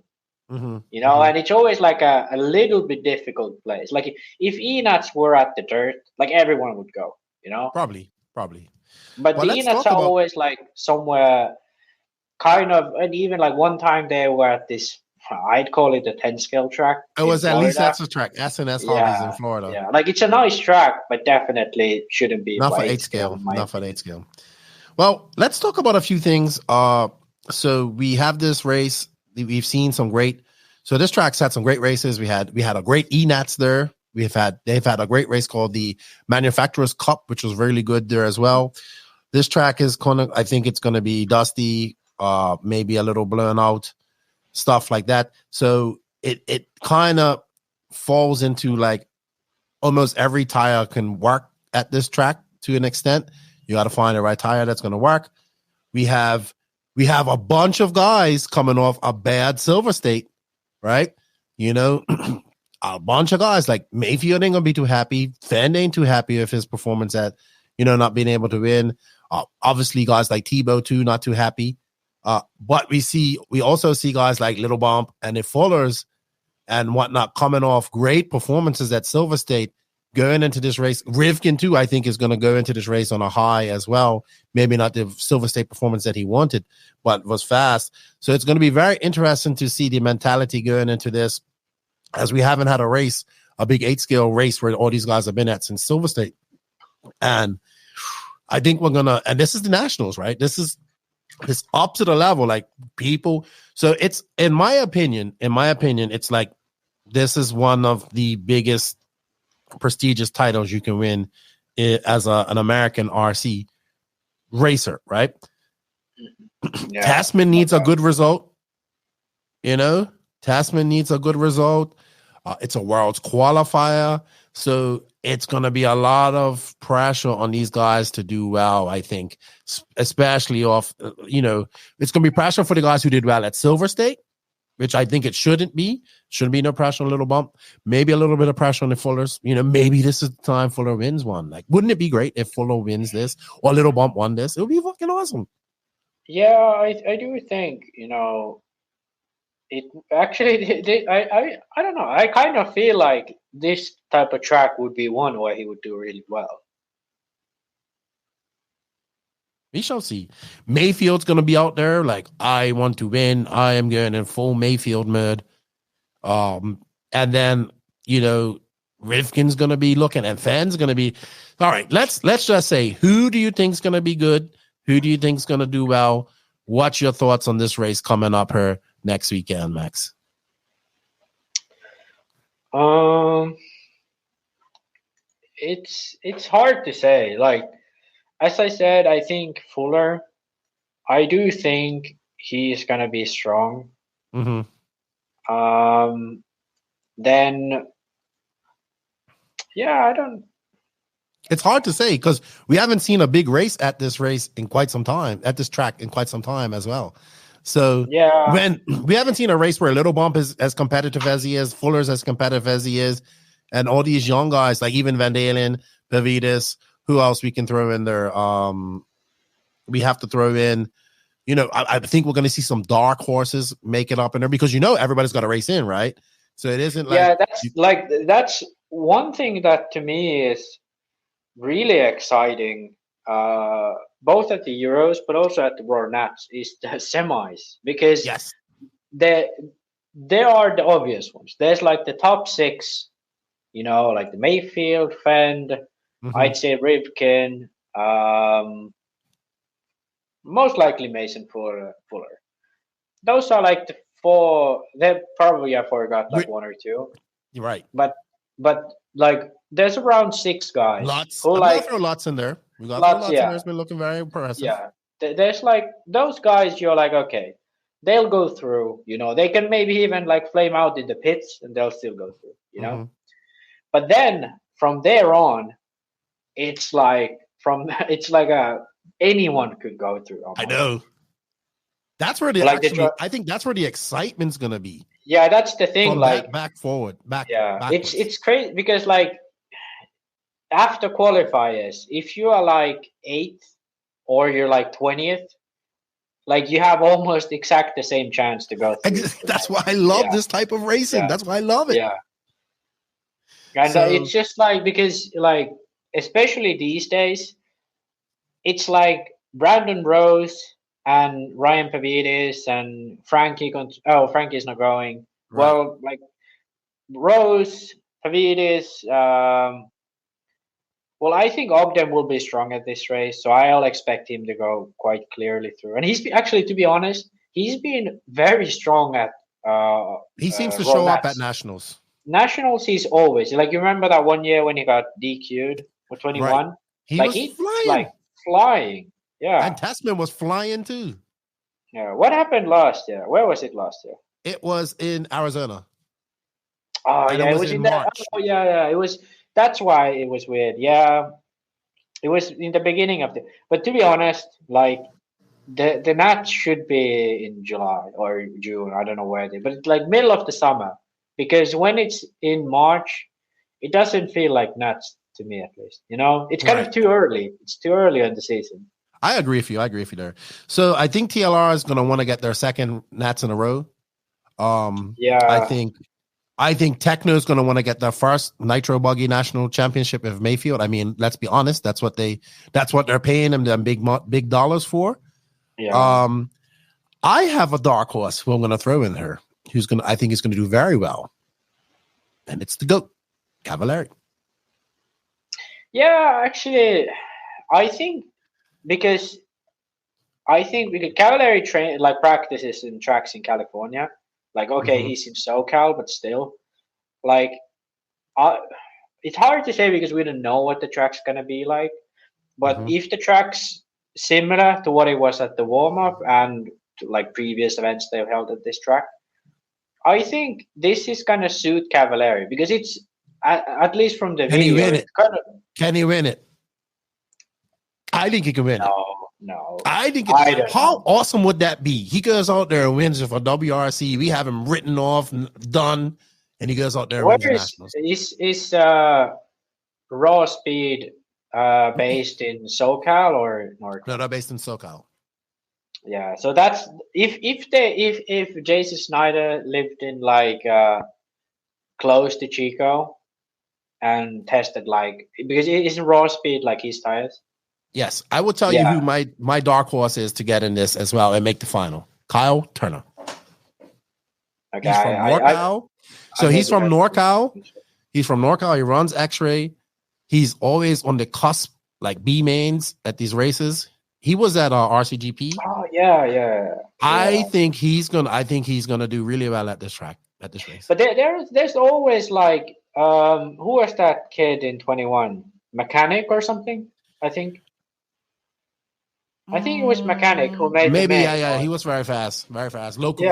A: Mm-hmm.
B: And it's always like a little bit difficult place. Like if ENATs were at the dirt, like everyone would go,
A: Probably.
B: But the ENATs are always like somewhere kind of, and even like one time they were at this, I'd call it a 10 scale track.
A: It was at least that's a track, SNS Hobbies in Florida.
B: Yeah, like it's a nice track, but definitely shouldn't be.
A: Not for 8 scale. Not for 8 scale. Well, let's talk about a few things. So we have this race. We've seen some great. So this track's had some great races. We had a great ENATs there. They've had a great race called the Manufacturers Cup, which was really good there as well. This track is I think it's gonna be dusty, maybe a little blown out, stuff like that. So it kind of falls into like almost every tire can work at this track to an extent. You got to find the right tire that's gonna work. We have a bunch of guys coming off a bad Silver State, right? A bunch of guys like Mayfield ain't gonna be too happy. Fenn ain't too happy with his performance at, not being able to win. Obviously, guys like Tebow too, not too happy. But we also see guys like Little Bump and the Fullers and whatnot coming off great performances at Silver State, going into this race. Rivkin too, I think, is going to go into this race on a high as well.Maybe not the Silver State performance that he wanted, but was fast. So it's going to be very interesting to see the mentality going into this, as we haven't had a big 8 scale race where all these guys have been at since Silver State. And I think and this is the Nationals, right? This is up to the level, like people. So it's, in my opinion, it's like, this is one of the biggest prestigious titles you can win as an American RC racer, right? Yeah. Tasman needs a good result. Tasman needs a good result. It's a world's qualifier, so it's going to be a lot of pressure on these guys to do well, I think, especially off, it's going to be pressure for the guys who did well at Silver State, which I think it shouldn't be. Shouldn't be no pressure on Little Bump. Maybe a little bit of pressure on the Fullers. Maybe this is the time Fuller wins one. Like, wouldn't it be great if Fuller wins this or Little Bump won this? It would be fucking awesome.
B: Yeah, I do think, it actually, I don't know. I kind of feel like this type of track would be one where he would do really well.
A: We shall see. Mayfield's going to be out there like, I want to win. I am going in full Mayfield mode. And then, Rivkin's going to be looking, and Fann's going to be, all right, let's just say, who do you think's going to be good? Who do you think's going to do well? What's your thoughts on this race coming up here next weekend, Max?
B: It's hard to say. Like, as I said, I think Fuller, I do think he's gonna be strong.
A: Mm-hmm.
B: Then Yeah, I don't.
A: It's hard to say because we haven't seen a big race at this race in quite some time, at this track in quite some time as well. So
B: Yeah,
A: when we haven't seen a race where Little Bump is as competitive as he is, Fuller's as competitive as he is, and all these young guys like even Van Dalen, Pavidis, who else we can throw in there? We have to throw in, I think we're going to see some dark horses make it up in there because everybody's got to race in, right? So it isn't like
B: that's one thing that to me is really exciting, both at the Euros but also at the World Nats, is the semis, because
A: yes,
B: there are the obvious ones. There's like the top 6, like the Mayfield, Fend, I'd say Rivkin, most likely Mason Fuller. Those are like the 4. They probably, I forgot like 1 or 2.
A: You're right,
B: but like there's around 6 guys.
A: Lots.
B: Who
A: throw lots in there. We got
B: lots,
A: lots in there. It's been looking very impressive.
B: Yeah, there's like those guys. You're like, okay, they'll go through. They can maybe even like flame out in the pits, and they'll still go through. But then from there on, it's like anyone could go through. Almost.
A: I know. That's where I think that's where the excitement's gonna be.
B: Yeah, that's the thing.
A: From
B: like
A: back forward, back.
B: Yeah,
A: backwards.
B: it's crazy because like after qualifiers, if you are like 8th or you're like 20th, like you have almost exact the same chance to go through.
A: That's why I love this type of racing.
B: Yeah.
A: That's why I love it.
B: Yeah. And it's just like, because like, especially these days, it's like Brandon Rose and Ryan Pavidis and Frankie's not going. Right. Well, like Rose, Pavidis, well, I think Ogden will be strong at this race, so I'll expect him to go quite clearly through. And he's actually, to be honest, he's been very strong at.
A: He seems to show up at nationals.
B: Nationals, he's always like. You remember that one year when he got DQ'd for 21?
A: Right. He was
B: flying. Yeah.
A: And Testman was flying too.
B: Yeah. What happened last year? Where was it last year?
A: It was in Arizona.
B: Oh, yeah, it was in March. Oh, yeah. It was. That's why it was weird. Yeah, it was in the beginning of the. But to be honest, like the Nats should be in July or June. I don't know where they. But it's like middle of the summer, because when it's in March, it doesn't feel like Nats to me, at least. It's kind of too early. It's too early in the season.
A: I agree with you there. So I think TLR is going to want to get their second Nats in a row. Yeah, I think Tekno is going to want to get their first Nitro Buggy National Championship of Mayfield. I mean, let's be honest, that's what they're paying them big dollars for. Yeah. I have a dark horse who I'm going to throw in here, I think is going to do very well, and it's the GOAT, Cavallari.
B: Yeah, actually, I think because Cavallari practices in tracks in California. Like, okay, he's in SoCal, but still, like, it's hard to say because we don't know what the track's going to be like. But if the track's similar to what it was at the warm-up and to, like, previous events they've held at this track, I think this is going to suit Cavallari because it's, at least from the video.
A: Can he win it? Can he win it? I think he can win it.
B: No.
A: How awesome would that be? He goes out there and wins for WRC. We have him written off, done, and he goes out there and wins the Nationals.
B: Is Raw Speed based in SoCal or North?
A: No, they're based in SoCal.
B: Yeah, so that's if Jason Snyder lived in like close to Chico and tested because it isn't Raw Speed like his tires.
A: Yes, I will tell you who my dark horse is to get in this as well and make the final. Kyle Turner.
B: Okay,
A: he's from NorCal. He's from NorCal. He's from NorCal. He runs X-Ray. He's always on the cusp, like B mains at these races. He was at RCGP.
B: Oh yeah.
A: I think he's gonna do really well at this track, at this race.
B: But there's always like who was that kid in 21? Mechanic or something? I think it was Mechanic who made
A: yeah. He was very fast. Local.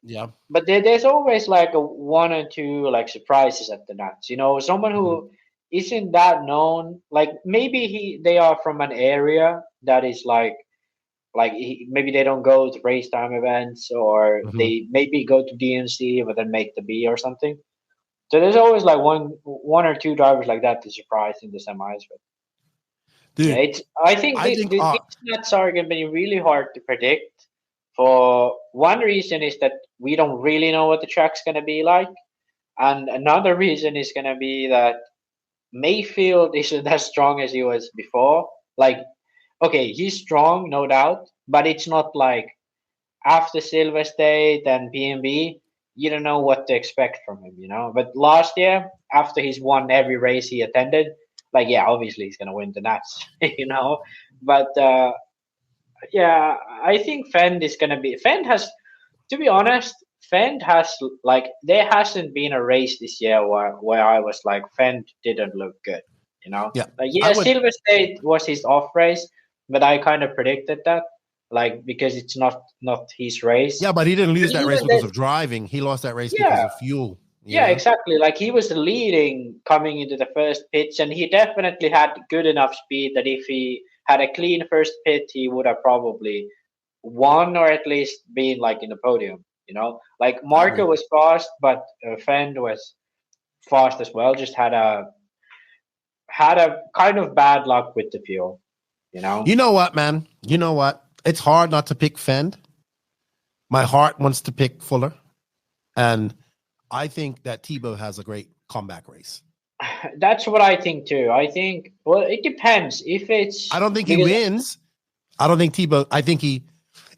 B: Yeah, but there's always like one or two like surprises at the Nats. Someone who isn't that known. Like maybe they are from an area that is maybe they don't go to race time events, or they maybe go to DNC but then make the B or something. So there's always like one or two drivers like that to surprise in the semis. But
A: Dude,
B: yeah, I think these Nats are going to be really hard to predict. For one reason is that we don't really know what the track's going to be like, and another reason is going to be that Mayfield isn't as strong as he was before. Like, okay, he's strong, no doubt, but it's not like after Silver State and PNB, you don't know what to expect from him, you know. But last year, after he's won every race he attended, like, yeah, obviously he's going to win the Nats, you know. But yeah, I think Fend is going to be. Fend has, to be honest, Fend has like there hasn't been a race this year where I was like Fend didn't look good, you know.
A: Yeah,
B: like Silver State was his off race, but I kind of predicted that, like because it's not his race.
A: Yeah, but he didn't lose that race because of driving. He lost that race because of fuel.
B: Yeah, exactly. Like he was leading coming into the first pits, and he definitely had good enough speed that if he had a clean first pit, he would have probably won or at least been like in the podium. You know, like Marco was fast, but Fend was fast as well. Just had a kind of bad luck with the fuel. You know.
A: You know what, man? You know what? It's hard not to pick Fend. My heart wants to pick Fuller, and I think that Tebow has a great comeback race.
B: That's what I think too. I think, well, it depends. If it's,
A: I don't think he wins. I don't think Tebow. I think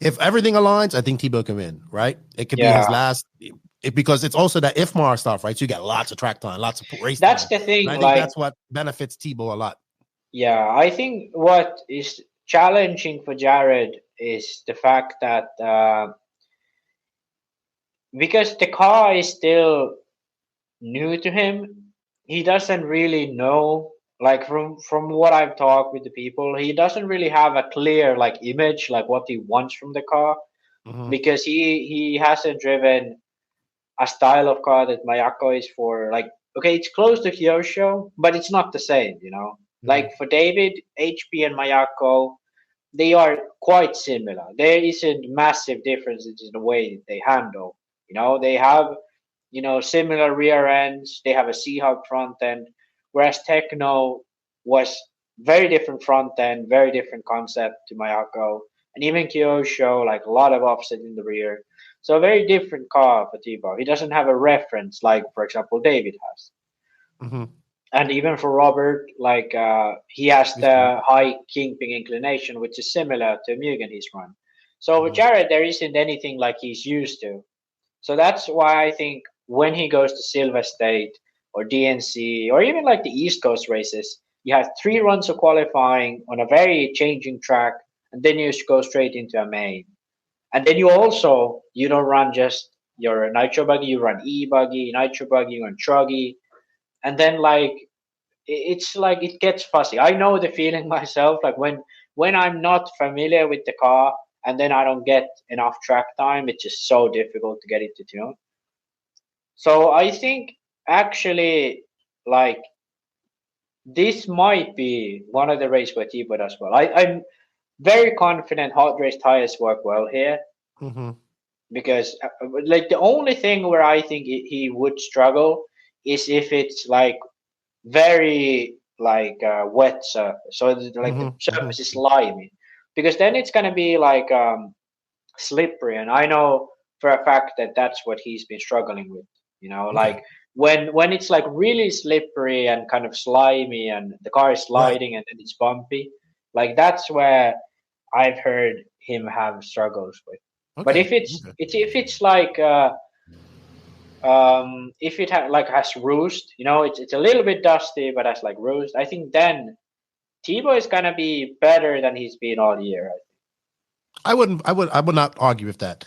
A: if everything aligns, I think Tebow can win. Right? It could be his last. Because it's also that IFMAR stuff, right? So you get lots of track time, lots of race.
B: That's
A: time.
B: the thing.
A: And I think that's what benefits Tebow a lot.
B: Yeah, I think what is challenging for Jared is the fact that because the car is still new to him, he doesn't really know. Like from what I've talked with the people, he doesn't really have a clear like image, like what he wants from the car, because he hasn't driven a style of car that Mayako is for. Like, okay, it's close to Kyosho, but it's not the same, you know. Like for David, HP and Mayako, they are quite similar. There isn't massive differences in the way that they handle. You know, they have, you know, similar rear ends. They have a C-hub front end, whereas Tekno was very different front end, very different concept to Mayako. And even Kyosho, like a lot of offset in the rear. So a very different car for Tebow. He doesn't have a reference like, for example, David has. And even for Robert, like he has the high kingpin inclination, which is similar to Mugen he's run. So with Jared, there isn't anything like he's used to. So that's why I think when he goes to Silver State or DNC or even like the East Coast races, you have 3 runs of qualifying on a very changing track, and then you go straight into a main. And then you don't run just your nitro buggy, you run e-buggy, nitro buggy, you run truggy. And then like it's like it gets fussy. I know the feeling myself, like when I'm not familiar with the car and then I don't get enough track time, it's just so difficult to get it to tune. So I think actually like this might be one of the races where Tebow does well. I'm very confident hot race tires work well here. Because like the only thing where I think he would struggle is if it's like very like wet surface, so like the surface is slimy, because then it's gonna be like slippery, and I know for a fact that that's what he's been struggling with. You know, like when it's like really slippery and kind of slimy, and the car is sliding and then it's bumpy, like that's where I've heard him have struggles with. But if it's like if it has roost, you know, it's a little bit dusty, but has like roost, I think then Tebow is gonna be better than he's been all year.
A: I would not argue with that.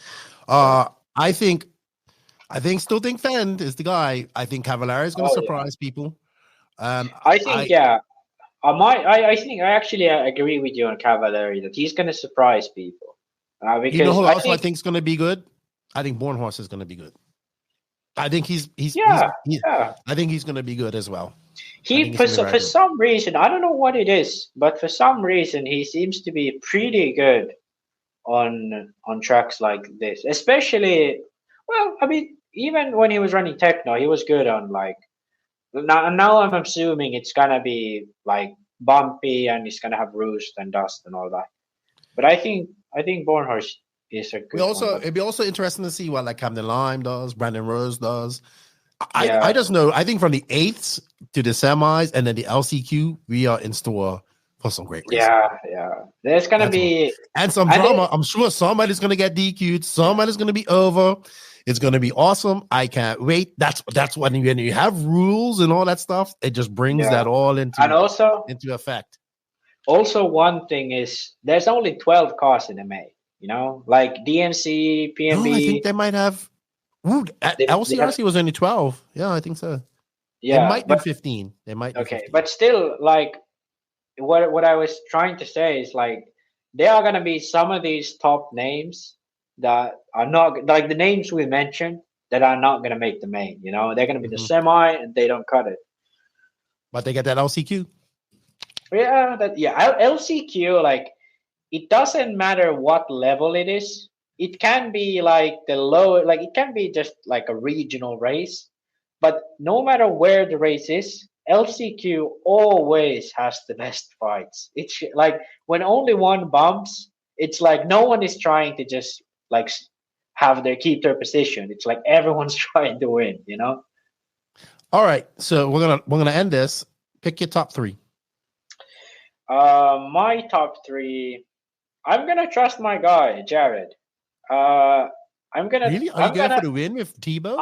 A: I still think Fend is the guy. I think Cavallari is going to surprise people.
B: I think I think I actually agree with you on Cavallari that he's going to surprise people. Because
A: you know who else I think is going to be good? I think Bornhorst is going to be good. I think he's I think he's going to be good as well.
B: For some reason, I don't know what it is, but for some reason he seems to be pretty good on tracks like this. Especially, well, I mean, even when he was running Techno, he was good on like. Now I'm assuming it's gonna be like bumpy and it's gonna have roost and dust and all that. But I think Bornhorst is a good one.
A: It'd be also interesting to see what like Camden Lime does, Brandon Rose does. I just know, I think from the 8ths to the semis and then the LCQ, we are in store for some great racing.
B: Yeah. There's going to be...
A: And some drama. I'm sure somebody's going to get DQ'd. Somebody's going to be over. It's going to be awesome. I can't wait. That's when you have rules and all that stuff, it just brings that all into effect.
B: Also, one thing is there's only 12 cars in the May, you know, like DMC, PMB.
A: No, I think they might have... LCRC was only 12. Yeah, I think so.
B: Yeah,
A: it might be 15. They might. Be 15.
B: But still, like what I was trying to say is like there are gonna be some of these top names that are not like the names we mentioned that are not gonna make the main. You know, they're gonna be the semi and they don't cut it.
A: But they get that LCQ.
B: Yeah, LCQ, like it doesn't matter what level it is. It can be like the low, like it can be just like a regional race, but no matter where the race is, LCQ always has the best fights. It's like when only one bumps, it's like no one is trying to just like keep their position. It's like everyone's trying to win, you know?
A: All right, so we're gonna end this. Pick your top 3.
B: My top 3. I'm gonna trust my guy, Jared. I'm gonna.
A: Really? Are you going for the win with Tebow?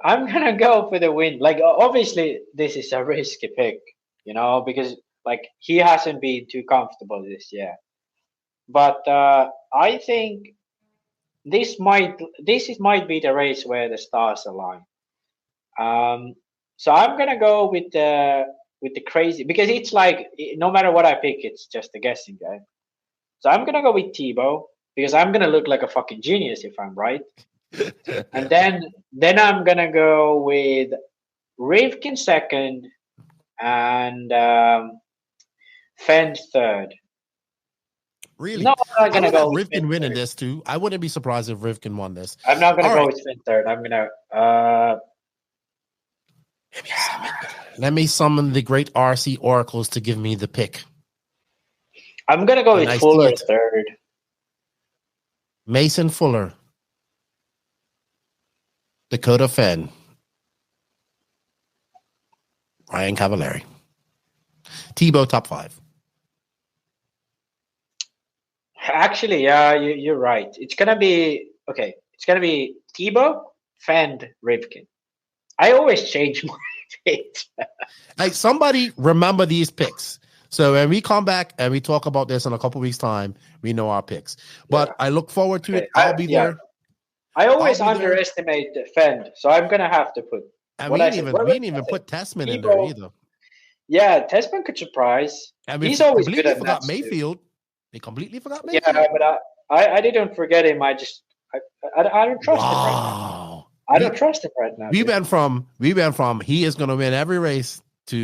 B: I'm gonna go for the win. Like obviously, this is a risky pick, you know, because like he hasn't been too comfortable this year. But I think this might be the race where the stars align. So I'm gonna go with the crazy, because it's like no matter what I pick, it's just a guessing game. So I'm gonna go with Tebow, because I'm gonna look like a fucking genius if I'm right. And then I'm gonna go with Rivkin second and Fend third.
A: Really?
B: No, I'm not gonna go
A: with Rivkin winning this too. I wouldn't be surprised if Rivkin won this.
B: I'm not gonna go with Fend third. I'm gonna
A: let me summon the great RC oracles to give me the pick.
B: I'm gonna go with Fuller third.
A: Mason Fuller, Dakota Fenn, Ryan Cavallari, Tebow top 5.
B: Actually, yeah, you're right. It's gonna be okay. It's gonna be Tebow, Fend, Rivkin. I always change my pick.
A: Like somebody remember these picks. So when we come back and we talk about this in a couple weeks' time, we know our picks. But I look forward to it. I'll be there.
B: I always underestimate the Fend, so I'm gonna have to put.
A: And we didn't even put Tessman in there either.
B: Yeah, Tessman could surprise. He's always good at
A: forgot Mayfield. They completely forgot Mayfield.
B: Yeah, but I didn't forget him. I don't trust him right now. I don't trust him right now.
A: We went from he is gonna win every race to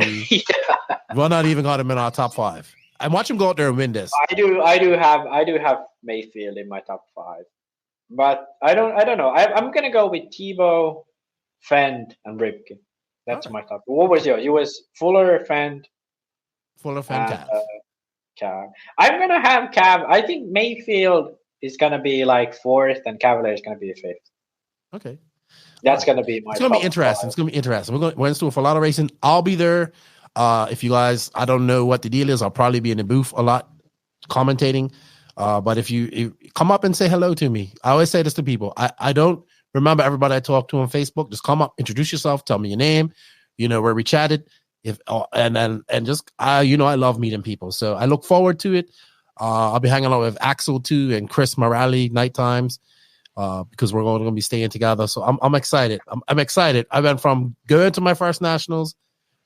A: we're not even got him in our top 5. And watch him go out there and win this.
B: I do have Mayfield in my top 5, but I don't know. I'm gonna go with Tebow, Fend, and Rivkin. That's my top. What was yours? It was Fuller, Fend,
A: Cav.
B: Cav. I'm gonna have Cav. I think Mayfield is gonna be like 4th, and Cavalier is gonna be 5th.
A: Okay.
B: That's going to be my.
A: It's going to be interesting. 5. It's going to be interesting. We're going to do a lot of racing. I'll be there. If you guys, I don't know what the deal is. I'll probably be in the booth a lot, commentating. But if you come up and say hello to me, I always say this to people. I don't remember everybody I talk to on Facebook. Just come up, introduce yourself, tell me your name. You know where we chatted. And just I love meeting people. So I look forward to it. I'll be hanging out with Axel too and Chris Morale night times. Because we're going to be staying together. So I'm excited. I'm excited. I went from going to my first nationals,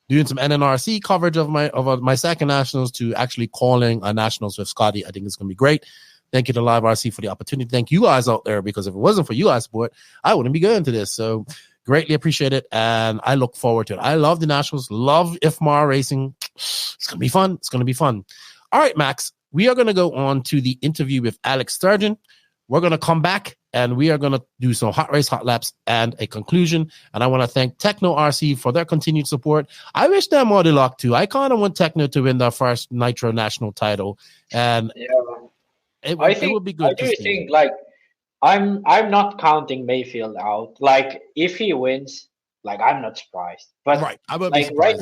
A: doing some NNRC coverage of my second nationals, to actually calling a nationals with Scotty. I think it's going to be great. Thank you to Live RC for the opportunity. Thank you guys out there, because if it wasn't for you guys' support, I wouldn't be going to this. So Greatly appreciate it, and I look forward to it. I love the Nationals, love IFMAR racing. It's going to be fun. It's going to be fun. All right, Max, we are going to go on to the interview with Alex Sturgeon. We're going to come back, and we are going to do some hot race, hot laps, and a conclusion. And I want to thank Techno RC for their continued support. I wish them all the luck, too. I kind of want Techno to win their first Nitro national title, and it would be good.
B: I do think, like, I'm not counting Mayfield out. Like, if he wins, like, I'm not surprised. But
A: right, I would
B: like right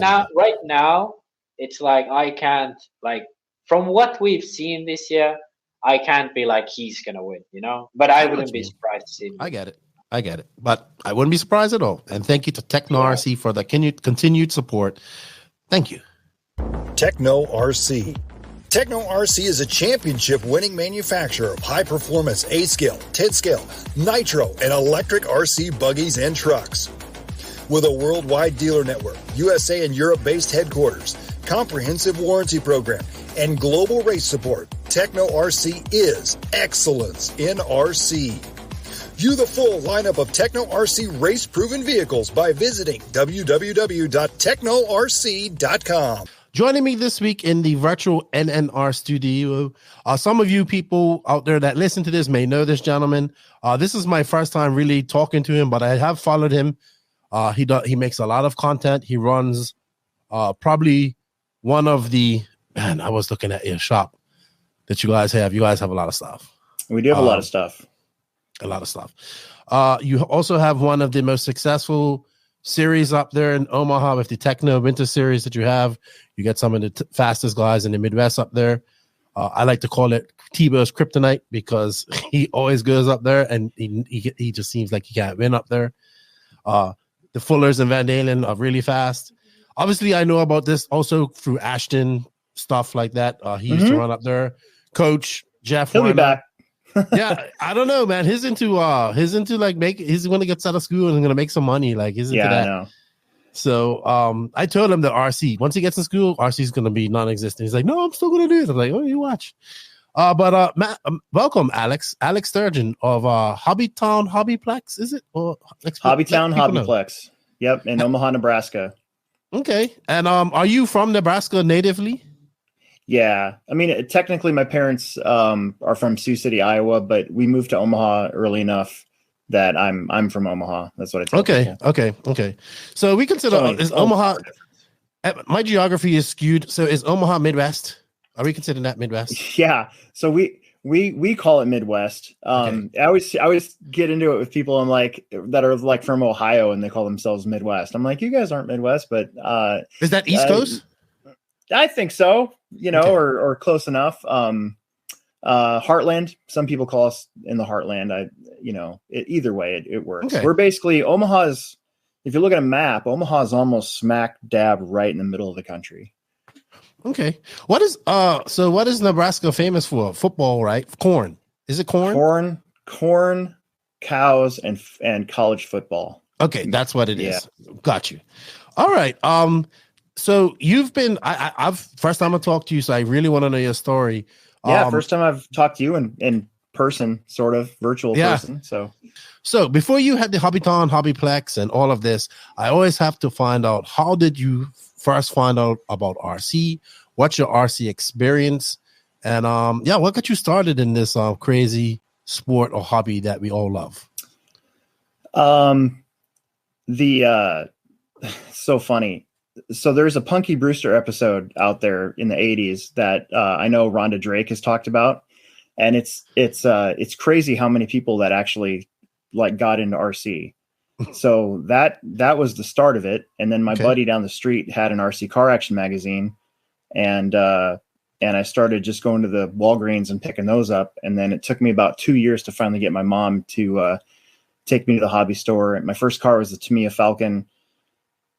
B: now, it's like I can't, like, from what we've seen this year, I can't be like he's gonna win, you know. But I wouldn't be surprised to see him.
A: I get it. But I wouldn't be surprised at all. And thank you to Techno RC for the continued support. Thank you.
H: Techno RC. Techno RC is a championship-winning manufacturer of high-performance A-scale, 10-scale, nitro, and electric RC buggies and trucks. With a worldwide dealer network, USA and Europe-based headquarters, comprehensive warranty program, and global race support, Techno RC is excellence in RC. View the full lineup of Techno RC race-proven vehicles by visiting www.technorc.com.
A: Joining me this week in the virtual NNR studio, some of you people out there that listen to this may know this gentleman. This is my first time really talking to him, but I have followed him. He makes a lot of content. He runs probably one of the, man, I was looking at your shop that you guys have. You guys have a lot of stuff.
F: We do have a lot of stuff.
A: A lot of stuff. You also have one of the most successful series up there in Omaha with the Techno Winter Series that you have. You get some of the fastest guys in the Midwest up there. I like to call it Tebow's Kryptonite because he always goes up there and he just seems like he can't win up there. The Fullers and Van Dalen are really fast. Obviously, I know about this also through Ashton, stuff like that. He used to run up there. Coach Jeff,
F: he'll be back.
A: Yeah, I don't know, man. He's into like he's going to get out of school and going to make some money. Like he's into that. I know. So I told him that RC, once he gets in school, RC is going to be non-existent. He's like, no, I'm still going to do it. I'm like, oh, you watch. But Matt, welcome, Alex Sturgeon of Hobbytown Hobbyplex, is it? Or
F: Hobbytown Hobbyplex. Yep, in Omaha, Nebraska.
A: Okay, and are you from Nebraska natively?
F: Yeah, I mean, technically, my parents are from Sioux City, Iowa, but we moved to Omaha early enough that I'm from Omaha. That's what I tell people.
A: Okay. So we consider is Omaha. My geography is skewed. So is Omaha Midwest? Are we considering that Midwest?
F: Yeah. So we call it Midwest. I always get into it with people I'm like that are like from Ohio and they call themselves Midwest. I'm like, you guys aren't Midwest, but
A: is that East Coast?
F: I think so, or close enough. Heartland. Some people call us in the Heartland. Either way, it works. Okay. We're basically Omaha's. If you look at a map, Omaha is almost smack dab right in the middle of the country.
A: Okay. What is Nebraska famous for? Football, right? Corn. Is it corn?
F: Corn, cows, and college football.
A: Okay, that's what it is. Got you. All right. So you've been. I've first time I talked to you, so I really want to know your story.
F: Yeah, first time I've talked to you in person, sort of virtual person.
A: So before you had the Hobbytown Hobbyplex and all of this, I always have to find out, how did you first find out about RC? What's your RC experience? And what got you started in this crazy sport or hobby that we all love?
F: So funny. So there's a Punky Brewster episode out there in the 80s that I know Rhonda Drake has talked about, and it's crazy how many people that actually like got into RC. So that was the start of it, and then my buddy down the street had an RC car action magazine, and I started just going to the Walgreens and picking those up, and then it took me about 2 years to finally get my mom to take me to the hobby store. And my first car was the Tamiya Falcon.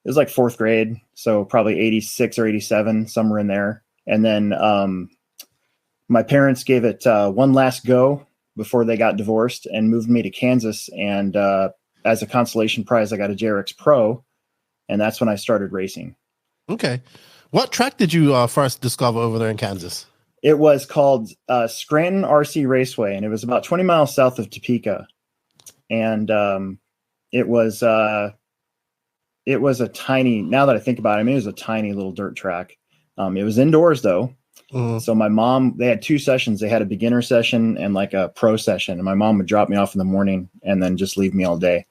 F: It was like fourth grade, so probably 86 or 87, somewhere in there. And then my parents gave it one last go before they got divorced and moved me to Kansas. And as a consolation prize, I got a JRX Pro, and that's when I started racing.
A: Okay. What track did you first discover over there in Kansas?
F: It was called Scranton RC Raceway, and it was about 20 miles south of Topeka. And it was it was a tiny, now that I think about it, I mean, it was a tiny little dirt track. It was indoors though. So my mom, they had 2 sessions. They had a beginner session and like a pro session. And my mom would drop me off in the morning and then just leave me all day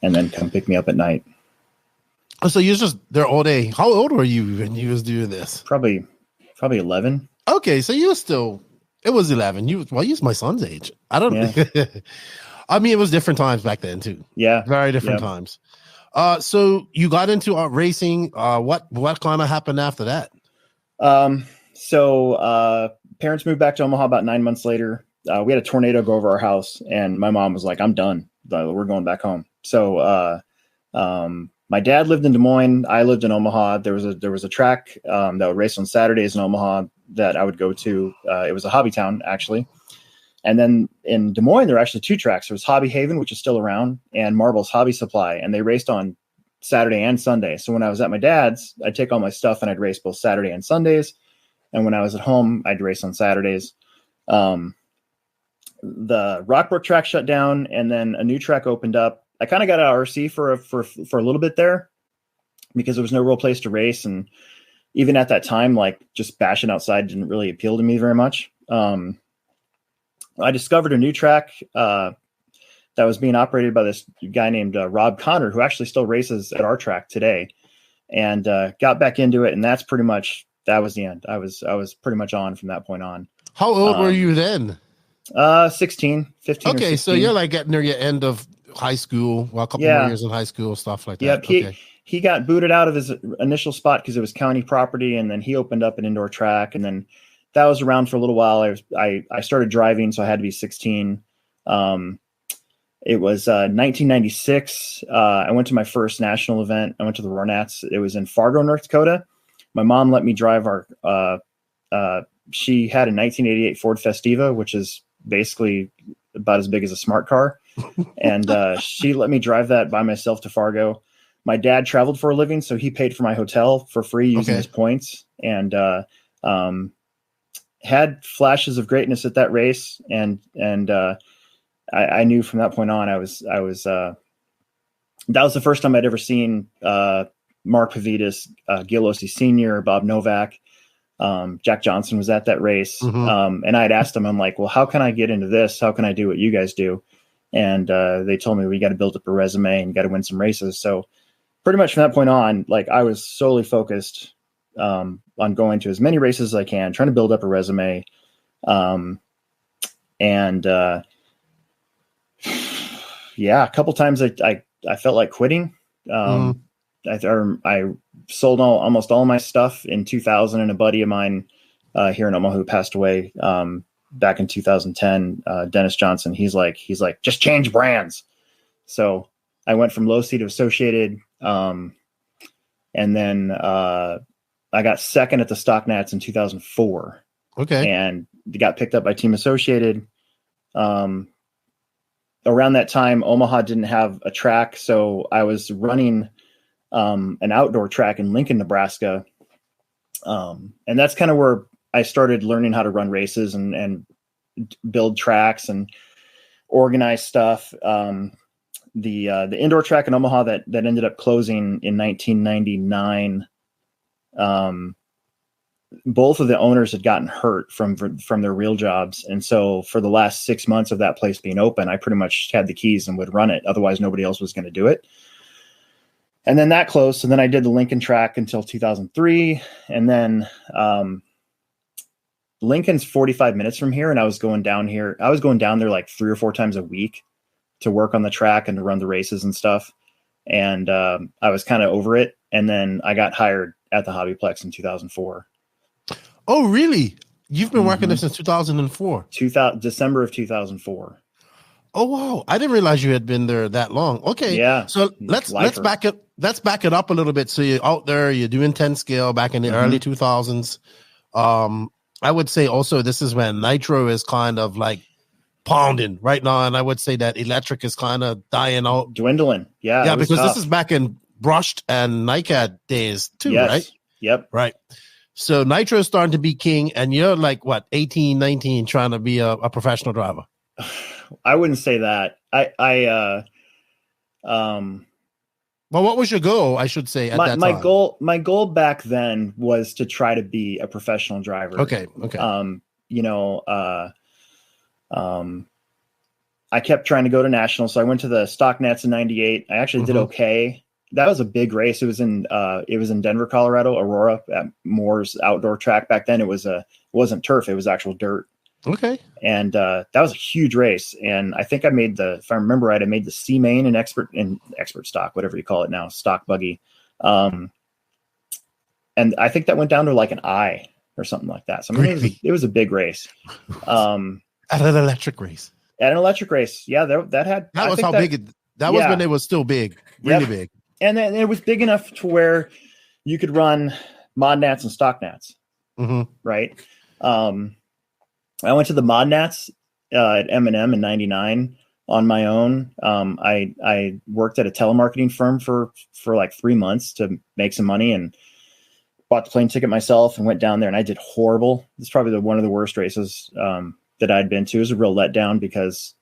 F: and then come pick me up at night.
A: Oh, so you was just there all day. How old were you when you was doing this?
F: Probably 11.
A: Okay. So you were still, it was 11. You was my son's age. I don't know. Yeah. I mean, it was different times back then too.
F: Yeah.
A: Very different times. So you got into racing. What kind of happened after that?
F: So parents moved back to Omaha about 9 months later. We had a tornado go over our house and my mom was like, I'm done. We're going back home. So my dad lived in Des Moines. I lived in Omaha. There was a track that would race on Saturdays in Omaha that I would go to. It was a Hobbytown, actually. And then in Des Moines, there were actually 2 tracks. There was Hobby Haven, which is still around, and Marble's Hobby Supply. And they raced on Saturday and Sunday. So when I was at my dad's, I'd take all my stuff and I'd race both Saturday and Sundays. And when I was at home, I'd race on Saturdays. The Rockbrook track shut down, and then a new track opened up. I kind of got out of RC for a little bit there because there was no real place to race. And even at that time, like just bashing outside didn't really appeal to me very much. I discovered a new track that was being operated by this guy named Rob Connor, who actually still races at our track today, and got back into it. And that was the end. I was pretty much on from that point on.
A: How old were you then?
F: 16, 15.
A: Okay. So you're like getting near your end of high school. Well, a couple more years in high school, stuff like that.
F: Yep. He got booted out of his initial spot because it was county property. And then he opened up an indoor track, and then that was around for a little while. I started driving, so I had to be 16. It was 1996. I went to my first national event. I went to the Nats. It was in Fargo, North Dakota. My mom let me drive she had a 1988 Ford Festiva, which is basically about as big as a smart car. And she let me drive that by myself to Fargo. My dad traveled for a living, so he paid for my hotel for free using his points, and had flashes of greatness at that race. And I knew from that point on, that was the first time I'd ever seen Mark Pavidis, Gil Ossie Sr., Bob Novak, Jack Johnson was at that race. And I had asked him, I'm like, well, how can I get into this? How can I do what you guys do? And they told me, we got to build up a resume and got to win some races. So pretty much from that point on, like I was solely focused on going to as many races as I can, trying to build up a resume. A couple times I felt like quitting. I sold almost all my stuff in 2000, and a buddy of mine here in Omaha who passed away back in 2010, Dennis Johnson. He's like, just change brands. So I went from Losi to Associated, and then I got second at the Stock Nats in 2004.
A: Okay, and
F: got picked up by Team Associated. Around that time, Omaha didn't have a track, so I was running an outdoor track in Lincoln, Nebraska. And that's kind of where I started learning how to run races and build tracks and organize stuff. The indoor track in Omaha that ended up closing in 1999. Both of the owners had gotten hurt from their real jobs. And so for the last 6 months of that place being open, I pretty much had the keys and would run it. Otherwise, nobody else was going to do it. And then that closed. And then I did the Lincoln track until 2003. And then Lincoln's 45 minutes from here. And I was going down there like 3 or 4 times a week to work on the track and to run the races and stuff. And I was kind of over it. And then I got hired at the Hobbyplex in 2004.
A: Oh, really? You've been working there since 2004?
F: December of 2004.
A: Oh, wow. I didn't realize you had been there that long. Okay.
F: Yeah.
A: So let's back it up a little bit. So you're out there, you're doing 10 scale back in the early 2000s. I would say also this is when nitro is kind of like pounding right now. And I would say that electric is kind of dying out.
F: Dwindling. Yeah.
A: Yeah, because this is back in brushed and NICAD days too, right?
F: Yep.
A: Right. So nitro is starting to be king, and you're like, what, 18, 19, trying to be a professional driver? Well, what was your goal? I should say at that
F: my
A: time.
F: My goal back then was to try to be a professional driver.
A: Okay.
F: I kept trying to go to nationals, so I went to the Stock Nats in '98. I actually did okay. That was a big race. It was in Denver, Colorado, Aurora, at Moore's outdoor track. Back then, it wasn't turf; it was actual dirt.
A: Okay.
F: And that was a huge race. And I think I made if I remember right, I made the C main and expert stock, whatever you call it now, stock buggy. And I think that went down to like an I or something like that. So I mean, it was a big race.
A: At an electric race.
F: At an electric race. Yeah. That was how
A: big that was when it was still big, really big.
F: And then it was big enough to where you could run mod nats and stock nats. Right. I went to the mod nats at M&M in '99 on my own. I worked at a telemarketing firm for like 3 months to make some money and bought the plane ticket myself and went down there, and I did horrible. It's probably one of the worst races that I'd been to. It was a real letdown because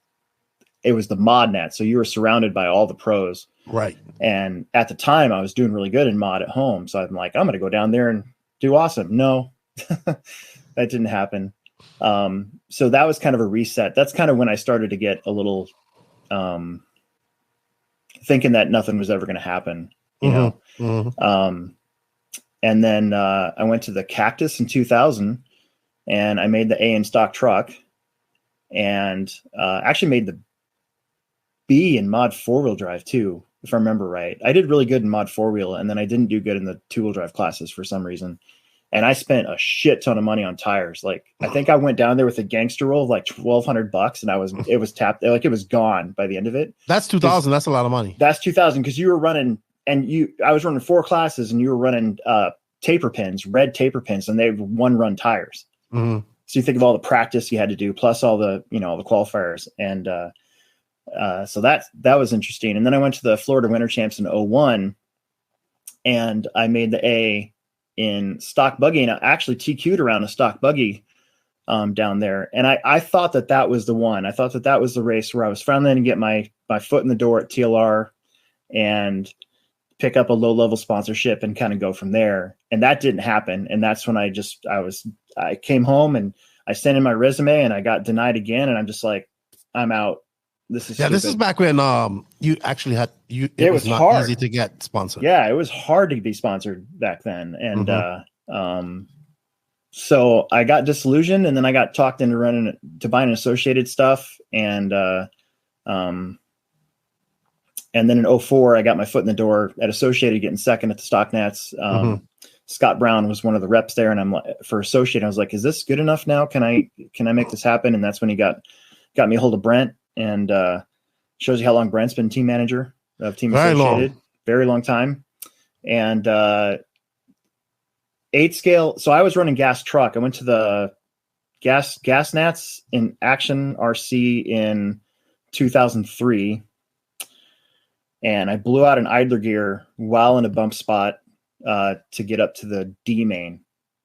F: it was the mod net. So you were surrounded by all the pros.
A: Right.
F: And at the time I was doing really good in mod at home. So I'm like, I'm going to go down there and do awesome. No, that didn't happen. So that was kind of a reset. That's kind of when I started to get a little, thinking that nothing was ever going to happen, you know? And then, I went to the Cactus in 2000 and I made the A in stock truck and, actually made the B in mod 4-wheel drive too, if I remember right. I did really good in mod 4-wheel and then I didn't do good in the 2-wheel drive classes for some reason. And I spent a shit ton of money on tires. Like I think I went down there with a gangster roll of like $1,200 and it was tapped. Like it was gone by the end of it.
A: That's 2000. That's a lot of money.
F: That's 2000. Cause you were running I was running 4 classes and you were running, taper pins, red taper pins, and they were 1-run tires. So you think of all the practice you had to do, plus all the, all the qualifiers. And, so that was interesting. And then I went to the Florida Winter Champs in 2001 and I made the A in stock buggy, and I actually TQ'd around a stock buggy down there. And I thought that was the one. I thought that was the race where I was finally going to get my foot in the door at TLR and pick up a low level sponsorship and kind of go from there. And that didn't happen. And that's when I came home and I sent in my resume and I got denied again. And I'm just like, I'm out. This is stupid.
A: This is back when you actually had it was not
F: hard.
A: Easy to get sponsored.
F: Yeah, it was hard to be sponsored back then. And so I got disillusioned and then I got talked into buying Associated stuff. And then in 2004 I got my foot in the door at Associated, getting second at the Stock Nats. Scott Brown was one of the reps there, and I'm like, for Associated, I was like, is this good enough now? Can I make this happen? And that's when he got me a hold of Brent. And shows you how long Brent's been team manager of Team Associated. Very long time. And 8 scale. So I was running gas truck. I went to the gas nats in Action RC in 2003. And I blew out an idler gear while in a bump spot to get up to the D main.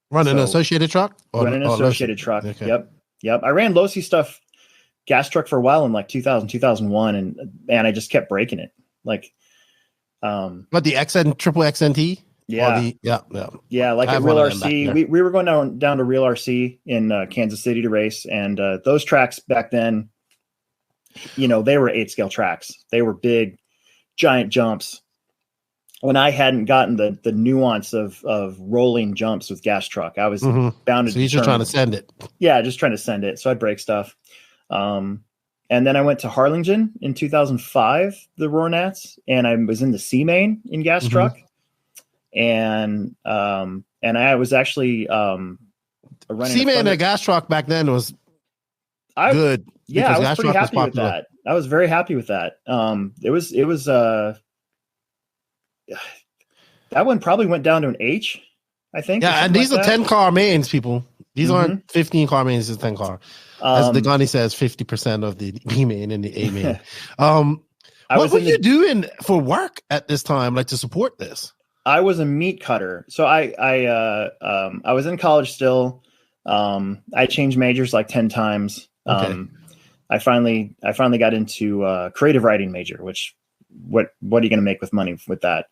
A: Running an Associated truck?
F: Running an Associated truck.
A: Okay.
F: Yep. I ran Losi stuff, gas truck for a while in like 2001, and I just kept breaking it. Like,
A: but the triple XNT?
F: Yeah. Yeah. Like at Real RC, we were going down to Real RC in Kansas City to race. And those tracks back then, they were 8 scale tracks. They were big, giant jumps. When I hadn't gotten the nuance of rolling jumps with gas truck, I was bound to.
A: So you're just trying to send it.
F: Yeah, just trying to send it. So I'd break stuff. And then I went to Harlingen in 2005, the Roar Nats, and I was in the C main in gas truck. And I was actually running
A: C main in a gas truck back then was good.
F: Yeah, I was pretty happy with that. I was very happy with that. It was that one probably went down to an H, I think.
A: Yeah, and these are 10-car mains, people. These aren't 15-car mains, it's 10-car. As the Gunny says, 50% of the B main and the A main. What were you doing for work at this time, like to support this?
F: I was a meat cutter. So I was in college still. I changed majors like 10 times. Okay. I finally got into creative writing major, which what are you going to make with money with that?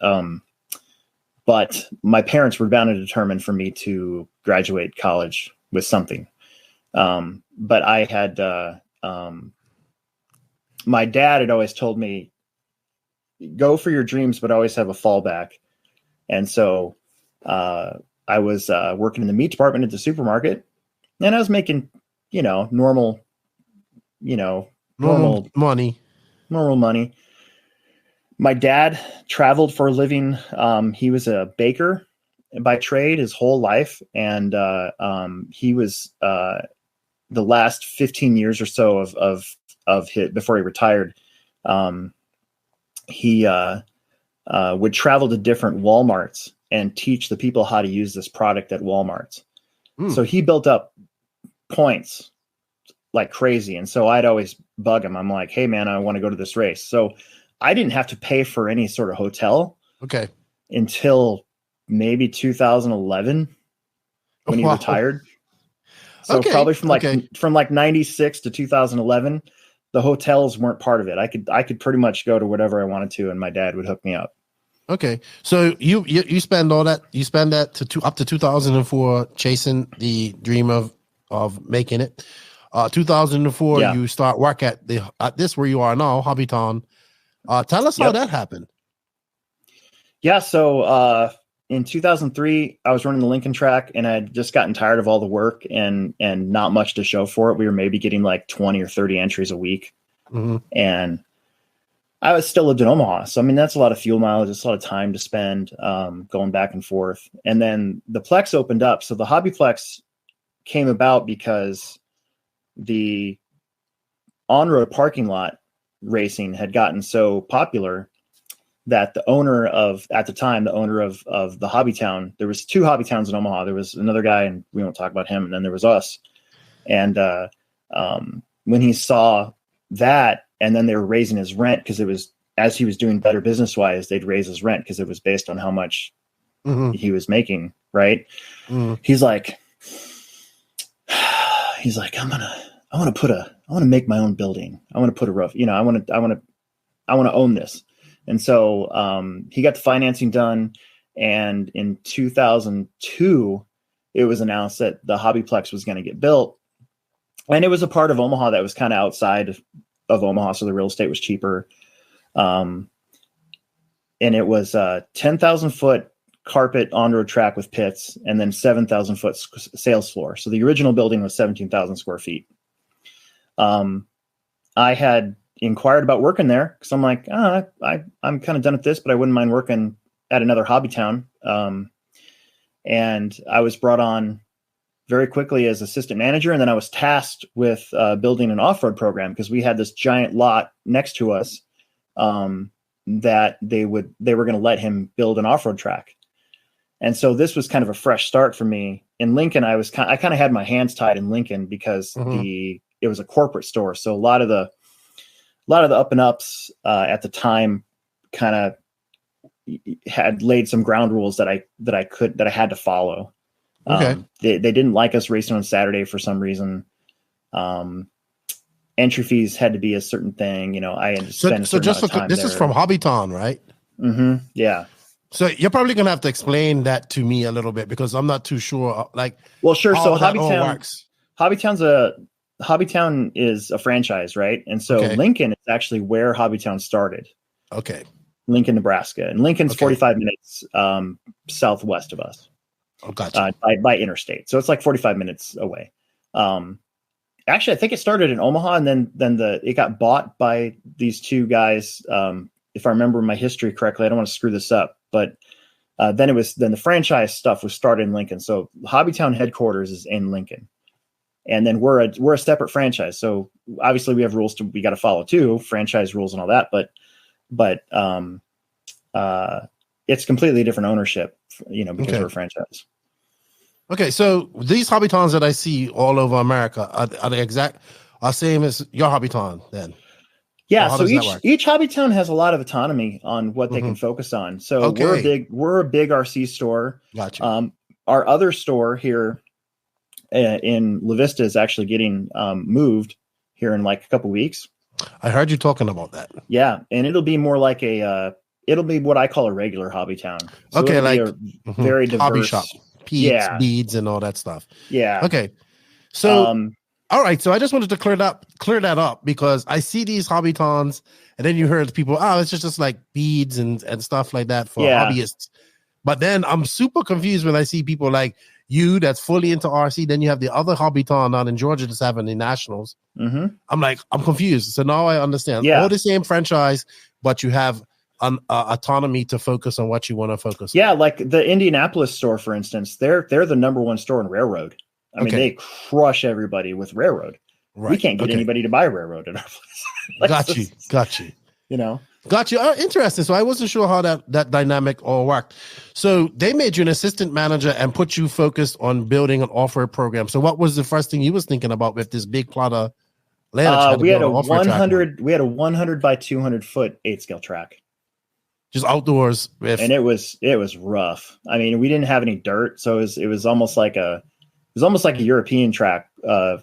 F: But my parents were bound and determined for me to graduate college with something. But I had, my dad had always told me, go for your dreams, but always have a fallback. And so I was working in the meat department at the supermarket, and I was making, normal
A: money.
F: My dad traveled for a living. He was a baker by trade his whole life. And he was the last 15 years or so of his, before he retired, he would travel to different Walmarts and teach the people how to use this product at Walmarts. So he built up points like crazy. And so I'd always bug him. I'm like, hey man, I want to go to this race. So I didn't have to pay for any sort of hotel.
A: Okay.
F: Until maybe 2011 when he retired. So probably from like 96 to 2011, the hotels weren't part of it. I could pretty much go to whatever I wanted to, and my dad would hook me up.
A: Okay. So you spend all that, you spend that up to 2004 chasing the dream of making it. 2004, you start work at this where you are now, Hobbytown. Tell us how that happened.
F: Yeah. So in 2003, I was running the Lincoln track, and I'd just gotten tired of all the work and not much to show for it. We were maybe getting like 20 or 30 entries a week. And I was still lived in Omaha. So, I mean, that's a lot of fuel mileage. It's a lot of time to spend going back and forth. And then the Plex opened up. So the Hobbyplex came about because the on-road parking lot racing had gotten so popular that the owner of the Hobbytown, there was 2 Hobbytowns in Omaha. There was another guy, and we won't talk about him. And then there was us. And when he saw that, and then they were raising his rent, because it was, as he was doing better business wise, they'd raise his rent because it was based on how much he was making. Right. He's like, I want to make my own building. I want to put a roof, I want to own this. And so he got the financing done. And in 2002, it was announced that the Hobbyplex was going to get built. And it was a part of Omaha that was kind of outside of Omaha. So the real estate was cheaper. And it was a 10,000 foot carpet on-road track with pits, and then 7,000 foot sales floor. So the original building was 17,000 square feet. I had inquired about working there because I'm like, I'm kind of done with this, but I wouldn't mind working at another Hobbytown. And I was brought on very quickly as assistant manager. And then I was tasked with building an off-road program, because we had this giant lot next to us that they were going to let him build an off-road track. And so this was kind of a fresh start for me. In Lincoln, I kind of had my hands tied in Lincoln because it was a corporate store. So a lot of the up and ups at the time kind of had laid some ground rules that I had to follow. They didn't like us racing on Saturday for some reason. Entry fees had to be a certain thing. I had to spend a certain amount of time
A: this
F: there.
A: is from Hobbytown, right?
F: Yeah.
A: So you're probably going to have to explain that to me a little bit, because I'm not too sure.
F: Well, sure.
A: How
F: So
A: that all works.
F: Hobbytown is a franchise, right? And so Lincoln is actually where Hobbytown started.
A: Okay.
F: Lincoln, Nebraska. And Lincoln's 45 minutes southwest of us.
A: Oh, gotcha.
F: By interstate. So it's like 45 minutes away. Actually, I think it started in Omaha, and then it got bought by these 2 guys. If I remember my history correctly, I don't want to screw this up, but then the franchise stuff was started in Lincoln. So Hobbytown headquarters is in Lincoln, and then we're a separate franchise. So obviously we have rules we got to follow too, franchise rules and all that. But it's completely different ownership, because we're a franchise.
A: Okay, so these Hobbytowns that I see all over America are the same as your Hobbytown then?
F: Yeah, so each Hobbytown has a lot of autonomy on what they can focus on. So we're a big RC store.
A: Gotcha.
F: Our other store here in La Vista is actually getting moved here in like a couple weeks.
A: I heard you talking about that.
F: Yeah, and it'll be more like it'll be what I call a regular hobby town. So
A: Okay, like
F: a very diverse
A: hobby shop, beads, and all that stuff.
F: Yeah.
A: Okay. So, all right. So I just wanted to clear that up because I see these hobbytons, and then you heard people, it's just like beads and stuff like that for hobbyists. But then I'm super confused when I see people like you that's fully into RC. Then you have the other hobbyton down in Georgia that's having the nationals.
F: Mm-hmm.
A: I'm confused. So now I understand.
F: Yeah.
A: All the same franchise, but you have autonomy to focus on what you want to focus on.
F: Yeah, like the Indianapolis store, for instance, they're the number one store in Railroad. I mean, they crush everybody with Railroad. Right. We can't get anybody to buy Railroad at our place.
A: Got you.
F: You know,
A: got you. Interesting. So I wasn't sure how that dynamic all worked. So they made you an assistant manager and put you focused on building an off-road program. So what was the first thing you was thinking about with this big plot of land?
F: We had a 100 by 200 foot 8-scale track.
A: Just outdoors
F: and it was rough. I mean, we didn't have any dirt, so it was almost like a European track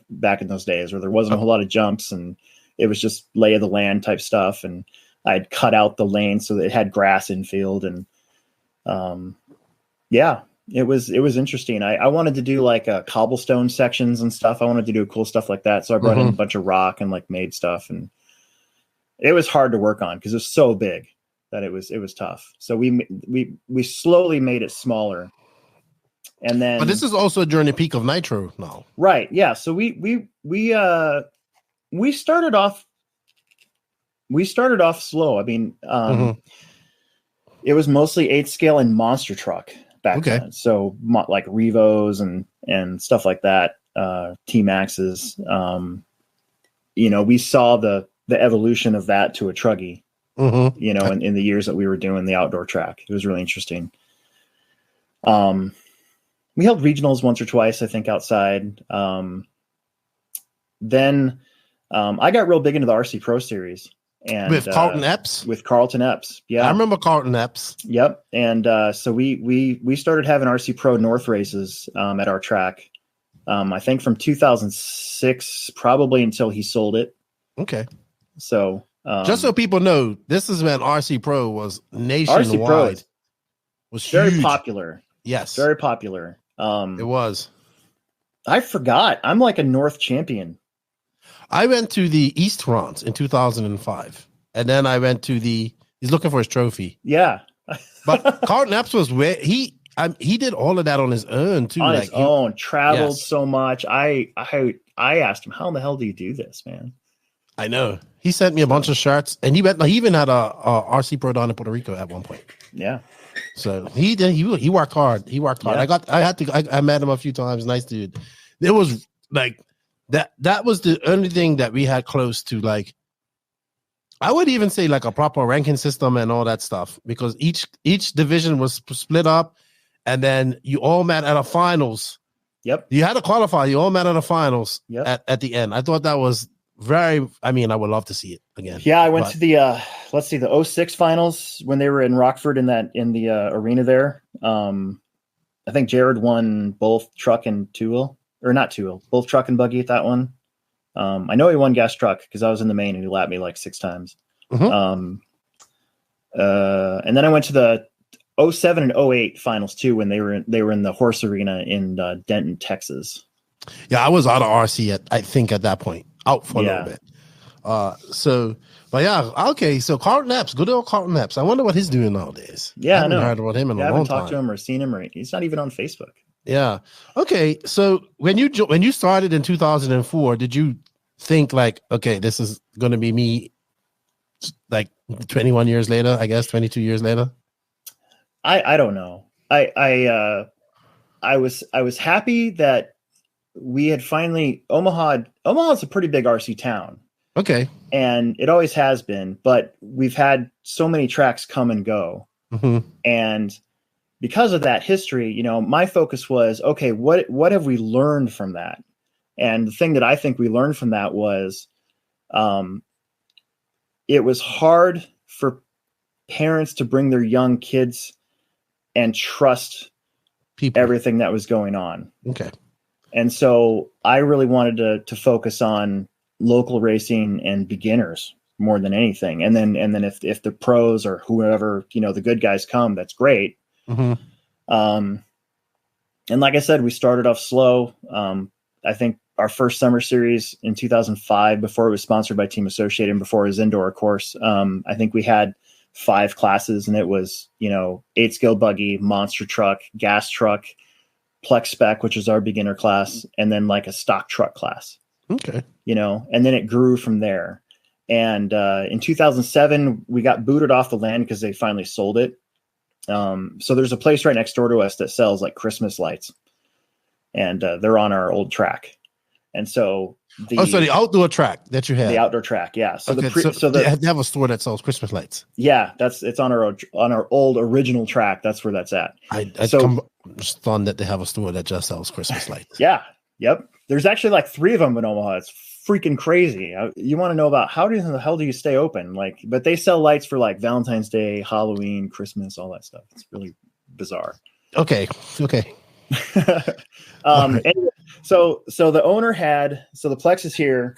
F: back in those days where there wasn't a whole lot of jumps and it was just lay of the land type stuff. And I'd cut out the lane so that it had grass infield. And it was interesting. I wanted to do like cobblestone sections and stuff. I wanted to do cool stuff like that. So I brought in a bunch of rock and like made stuff, and it was hard to work on because it was so big that it was tough. So we slowly made it smaller. And then,
A: but this is also during the peak of Nitro now,
F: right? Yeah. So we started off slow. I mean, it was mostly 8-scale and monster truck back then. So like Revos and stuff like that, T-Maxes. We saw the evolution of that to a truggy. In the years that we were doing the outdoor track. It was really interesting. We held regionals once or twice, I think, outside. Then I got real big into the RC Pro Series. And
A: with Carlton Epps?
F: With Carlton Epps, yeah.
A: I remember Carlton Epps.
F: Yep. And so we started having RC Pro North races at our track, I think from 2006, probably until he sold it.
A: Okay.
F: So...
A: just so people know, this is when RC Pro was nationwide.
F: RC Pro
A: was
F: very
A: huge.
F: popular.
A: Yes,
F: very popular.
A: It was.
F: I forgot. I'm like a North champion.
A: I went to the East runs in 2005, and then I went to he's looking for his trophy.
F: Yeah,
A: but Carlton Epps was where he did all of that on his own too.
F: On his own, traveled so much. I asked him, how in the hell do you do this, man?
A: I know. He sent me a bunch of shirts, and he even had a RC Pro down in Puerto Rico at one point.
F: Yeah.
A: So he did. He worked hard. He worked hard. Yeah. I met him a few times. Nice dude. It was like that. That was the only thing that we had close to, like, I would even say like a proper ranking system and all that stuff, because each division was split up, and then you all met at a finals.
F: Yep.
A: You had to qualify. You all met at a finals.
F: Yep.
A: At the end. I thought that was I would love to see it again.
F: Yeah, I went to the the 06 finals when they were in Rockford in the arena there. I think Jared won both truck and both truck and buggy at that one. I know he won gas truck because I was in the main and he lapped me like 6 times. And then I went to the 07 and 08 finals too when they were in the horse arena in Denton, Texas.
A: Yeah, I was out of RC at that point. Out for a little bit. But yeah, okay. So Carlton Epps, good old Carlton Epps. I wonder what he's doing nowadays.
F: Yeah, I
A: haven't
F: know.
A: heard about him in a long time.
F: I haven't talked to him or seen him, or he's not even on Facebook.
A: Yeah. Okay. So when you started in 2004, did you think like, okay, this is going to be me, like 21 years later? I guess 22 years later.
F: I don't know. I was happy that we had finally Omaha's a pretty big RC town.
A: Okay.
F: And it always has been, but we've had so many tracks come and go. And because of that history, my focus was, okay, what have we learned from that? And the thing that I think we learned from that was, it was hard for parents to bring their young kids and trust everything that was going on.
A: Okay.
F: And so I really wanted to focus on local racing and beginners more than anything. And then if the pros or whoever, the good guys come, that's great.
A: Mm-hmm.
F: And like I said, we started off slow. I think our first summer series in 2005, before it was sponsored by Team Associated and before it was indoor, of course, I think we had 5 classes, and it was, 8-scale buggy, monster truck, gas truck, Plex spec, which is our beginner class, and then like a stock truck class.
A: Okay.
F: And then it grew from there. And in 2007, we got booted off the land because they finally sold it. So there's a place right next door to us that sells like Christmas lights, and they're on our old track. And so
A: the outdoor track that you had,
F: the outdoor track. Yeah. So
A: okay, they have a store that sells Christmas lights.
F: Yeah. It's on our old original track. That's where that's at.
A: I stunned that they have a store that just sells Christmas lights.
F: Yeah. Yep. There's actually like 3 of them in Omaha. It's freaking crazy. You want to know about how the hell do you stay open? But they sell lights for like Valentine's Day, Halloween, Christmas, all that stuff. It's really bizarre.
A: Okay.
F: Anyway, so the owner had, the Plex is here.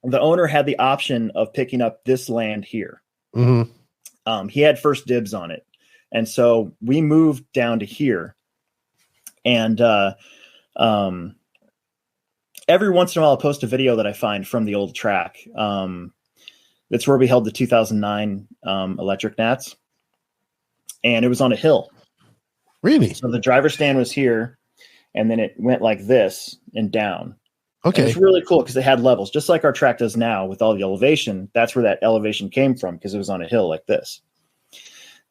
F: The owner had the option of picking up this land here.
A: Mm-hmm.
F: He had first dibs on it. And so we moved down to here, and, every once in a while, I'll post a video that I find from the old track. That's where we held the 2009 electric Nats, and it was on a hill.
A: Really?
F: So the driver stand was here, and then it went like this and down.
A: Okay.
F: And it's really cool because it had levels, just like our track does now with all the elevation. That's where that elevation came from, because it was on a hill like this.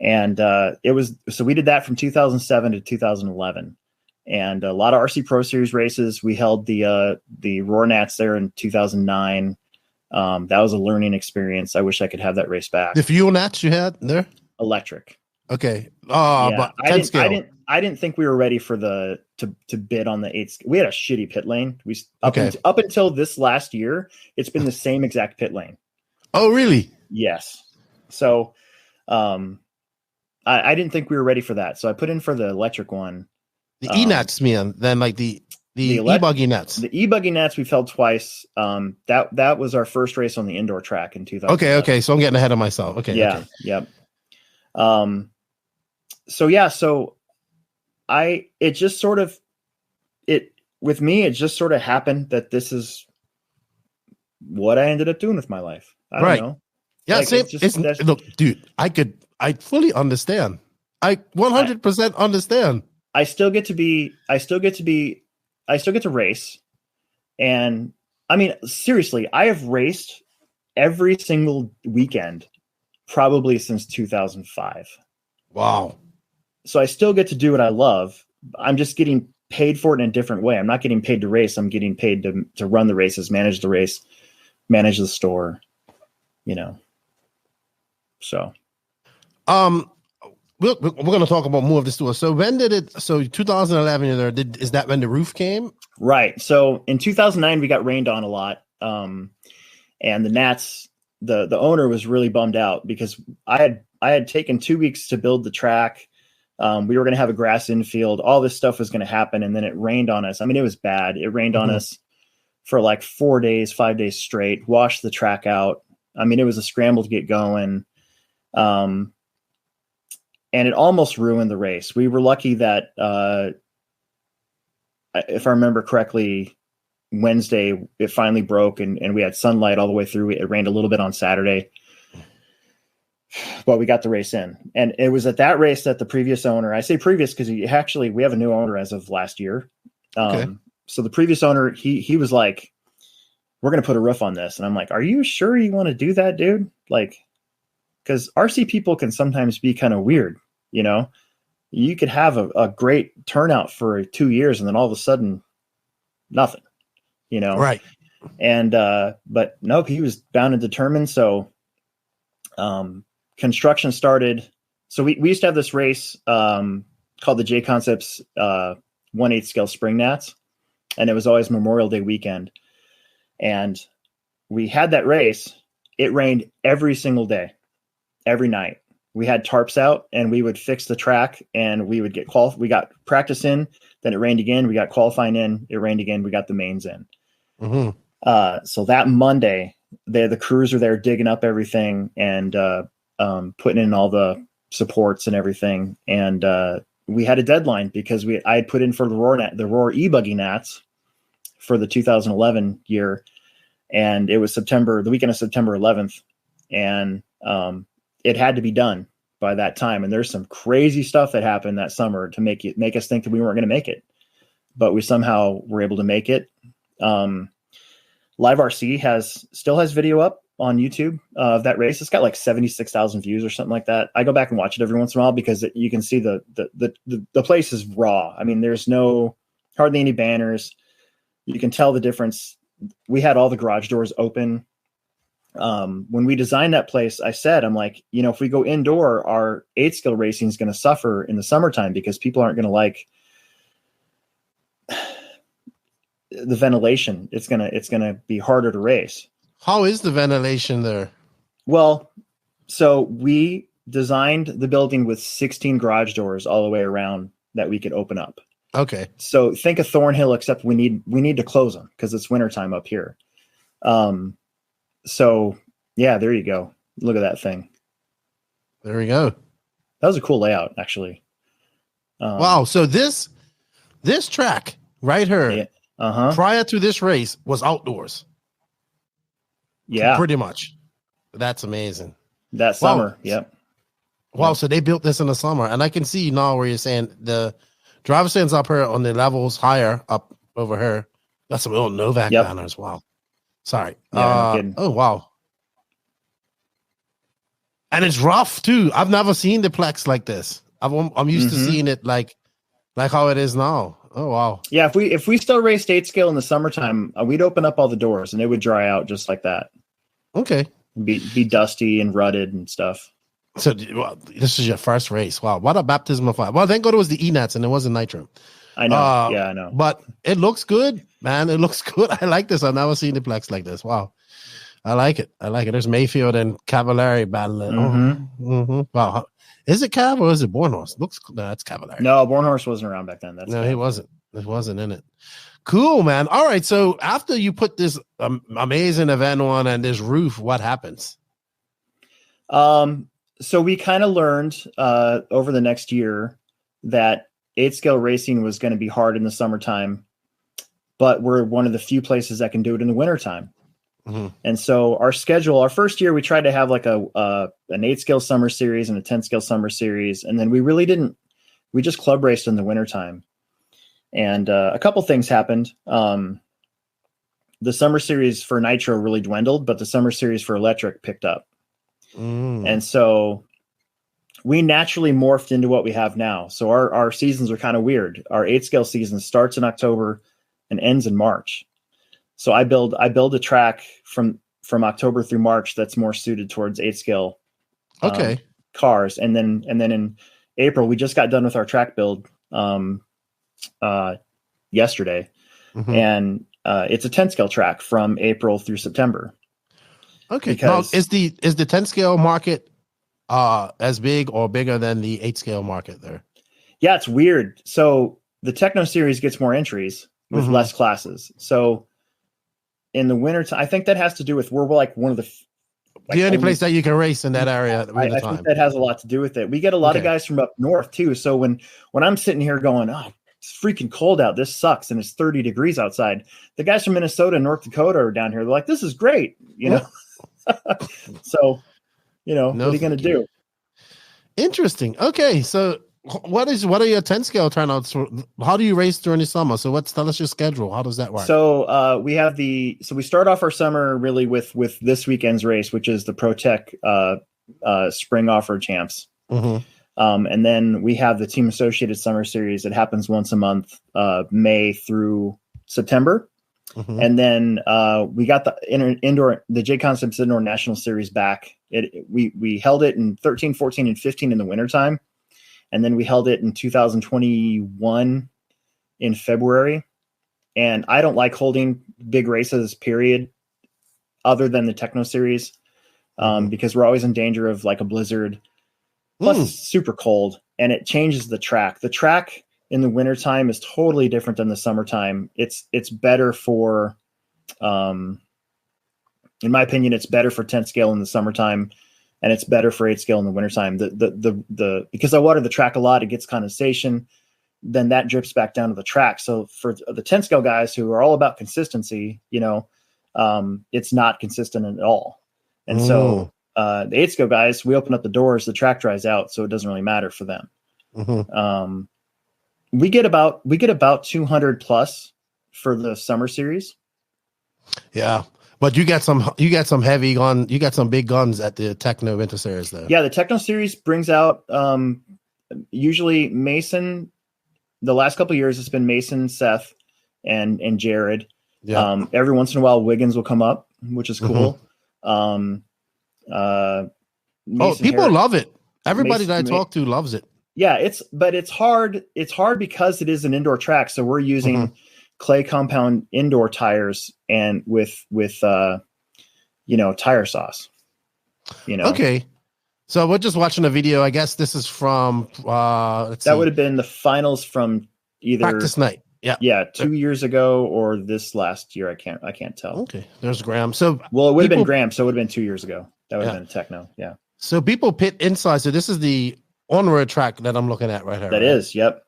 F: And so we did that from 2007 to 2011. And a lot of RC Pro Series races. We held the Roar Nats there in 2009. That was a learning experience. I wish I could have that race back.
A: The fuel Nats you had there?
F: Electric.
A: Okay.
F: But I didn't think we were ready for to bid on the 8. We had a shitty pit lane. Up until this last year, it's been the same exact pit lane.
A: Oh, really?
F: Yes. So, I didn't think we were ready for that. So I put in for the electric one.
A: The E-Nats, man. Then like the E-Buggy Nats.
F: The E-Buggy Nats we've held twice. That was our first race on the indoor track in 2000.
A: Okay. So I'm getting ahead of myself. Okay.
F: Yeah.
A: Okay.
F: Yep. So it just sort of happened that this is what I ended up doing with my life. I don't know.
A: Yeah. Same. Look, dude, I fully understand. I 100% understand.
F: I still get to race. And I mean, seriously, I have raced every single weekend, probably since 2005.
A: Wow.
F: So I still get to do what I love. I'm just getting paid for it in a different way. I'm not getting paid to race. I'm getting paid to run the races, manage the race, manage the store, so.
A: We're going to talk about more of this tour. So when did it? So 2011, is that when the roof came?
F: Right. So in 2009, we got rained on a lot, and the Nats, the owner was really bummed out because I had taken 2 weeks to build the track. We were going to have a grass infield. All this stuff was going to happen, and then it rained on us. I mean, it was bad. It rained on us for like 5 days straight. Washed the track out. I mean, it was a scramble to get going. And it almost ruined the race. We were lucky that, if I remember correctly, Wednesday, it finally broke and we had sunlight all the way through. It rained a little bit on Saturday, but we got the race in. And it was at that race that the previous owner, I say previous because we have a new owner as of last year. So the previous owner, he was like, we're going to put a roof on this. And I'm like, are you sure you want to do that, dude? Like, because RC people can sometimes be kind of weird, You could have a great turnout for 2 years and then all of a sudden, nothing,
A: Right.
F: And but nope, he was bound and determined. So construction started. So we used to have this race called the J Concepts 1/8 scale Spring Nats, and it was always Memorial Day weekend. And we had that race. It rained every single day. Every night we had tarps out and we would fix the track and we would we got practice in, then it rained again. We got qualifying in, it rained again. We got the mains in. So that Monday, the crews are there digging up everything and putting in all the supports and everything. And we had a deadline because I had put in for the Roar e-buggy Nats for the 2011 year, and it was the weekend of September 11th, and it had to be done by that time. And there's some crazy stuff that happened that summer to make us think that we weren't going to make it, but we somehow were able to make it. Live RC still has video up on YouTube of that race. It's got like 76,000 views or something like that. I go back and watch it every once in a while because you can see the place is raw. I mean, there's hardly any banners. You can tell the difference. We had all the garage doors open. When we designed that place, I'm like, if we go indoor, our 8-scale racing is going to suffer in the summertime because people aren't going to like the ventilation. It's gonna be harder to race.
A: How is the ventilation there?
F: Well, so we designed the building with 16 garage doors all the way around that we could open up.
A: Okay.
F: So think of Thornhill, except we need to close them because it's wintertime up here. So yeah, there you go. Look at that thing.
A: There we go.
F: That was a cool layout, actually.
A: Wow. So this track right here,
F: yeah,
A: prior to this race, was outdoors.
F: Yeah,
A: pretty much. That's amazing.
F: That summer, yep.
A: Wow. So they built this in the summer, and I can see now where you're saying the driver stands up here on the levels higher up over here. That's some old Novak banners. Wow. Sorry.
F: Yeah, no kidding.
A: Oh wow. And it's rough too. I've never seen the Plex like this. I'm used to seeing it like how it is now. Oh wow.
F: Yeah, if we still raced 8-scale in the summertime, we'd open up all the doors and it would dry out just like that.
A: Okay.
F: Be dusty and rutted and stuff.
A: So this is your first race. Wow. What a baptism of fire. Well, thank God it was the E-Nats and it wasn't Nitro.
F: I know. Yeah, I know.
A: But it looks good, man. It looks good. I like this. I've never seen the Plex like this. Wow. I like it. There's Mayfield and Cavallari battling. Wow. Is it Cav or is it Bornhorst? That's Cavallari.
F: No, Bornhorst wasn't around back then.
A: He wasn't. It wasn't in it. Cool, man. All right. So after you put this amazing event on and this roof, what happens?
F: So we kind of learned over the next year that 8-scale racing was going to be hard in the summertime, but we're one of the few places that can do it in the wintertime. And so our first year, we tried to have like an 8-scale summer series and a 10-scale summer series. And then we just club raced in the wintertime. And a couple things happened. The summer series for Nitro really dwindled, but the summer series for electric picked up. And so we naturally morphed into what we have now. So our seasons are kind of weird. Our 8-scale season starts in October and ends in March. So I build a track from October through March that's more suited towards 8-scale cars. And then in April, we just got done with our track build yesterday. And it's a 10-scale track from April through September.
A: Okay. Now, is the 10-scale market as big or bigger than the 8-scale market there?
F: Yeah, it's weird. So the Techno series gets more entries with less classes. So in the winter, I think that has to do with we're like one of the
A: only place that you can race in that area.
F: I think that has a lot to do with it. We get a lot of guys from up north too. So when I'm sitting here going, oh, it's freaking cold out, this sucks, and it's 30 degrees outside, the guys from Minnesota and North Dakota are down here. They're like, this is great, So, what are you going to do?
A: Interesting. Okay, so what are your 10-scale turnouts? How do you race during the summer? So tell us your schedule. How does that work?
F: So we start off our summer really with this weekend's race, which is the ProTech Spring Offer Champs. And then we have the Team Associated Summer Series. It happens once a month, May through September. And then we got the J Concepts Indoor National Series back. We held it in 13, 14, and 15 in the wintertime. And then we held it in 2021 in February. And I don't like holding big races, period, other than the Techno series, because we're always in danger of like a blizzard. Plus, it's super cold, and it changes the track. The track in the wintertime is totally different than the summertime. It's better for In my opinion, it's better for 10 scale in the summertime, and it's better for 8 scale in the wintertime. Because I water the track a lot, it gets condensation, then that drips back down to the track. So for the 10 scale guys who are all about consistency, it's not consistent at all. And so the 8 scale guys, we open up the doors, the track dries out, so it doesn't really matter for them. We get about 200 plus for the summer series.
A: Yeah. But you got some heavy gun, you got some big guns at the Techno Winter Series though.
F: Yeah, the Techno series brings out usually Mason. The last couple of years it's been Mason, Seth, and Jared. Yeah. Every once in a while Wiggins will come up, which is cool.
A: People love it. Everybody that I talk to loves it.
F: Yeah, it's hard. It's hard because it is an indoor track, so we're using clay compound indoor tires and with tire sauce.
A: Okay. So we're just watching a video. I guess this is from
F: that would have been the finals from either
A: practice night. Yeah.
F: 2 years ago or this last year. I can't tell.
A: Okay. There's Graham. So
F: it would have been Graham, so it would have been 2 years ago. That would have been a Techno. Yeah.
A: So people pit inside. So this is the on-road track that I'm looking at right here.
F: That is. Yep.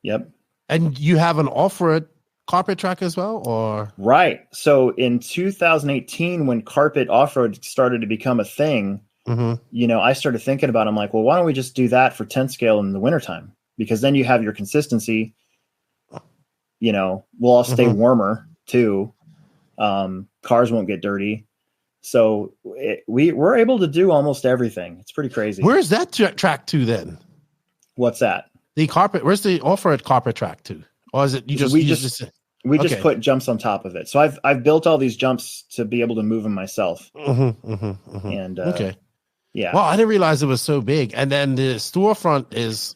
A: And you have an off-road carpet track as well, or?
F: Right. So in 2018, when carpet off-road started to become a thing, I started thinking about, I'm like, well, why don't we just do that for 10 scale in the wintertime? Because then you have your consistency, we'll all stay warmer too. Cars won't get dirty. So we're able to do almost everything. It's pretty crazy.
A: Where's that track to then?
F: What's that?
A: The carpet. Where's the off-road carpet track to? Or is it
F: we just put jumps on top of it. So I've built all these jumps to be able to move them myself. And
A: okay.
F: Yeah.
A: Well, I didn't realize it was so big. And then the storefront is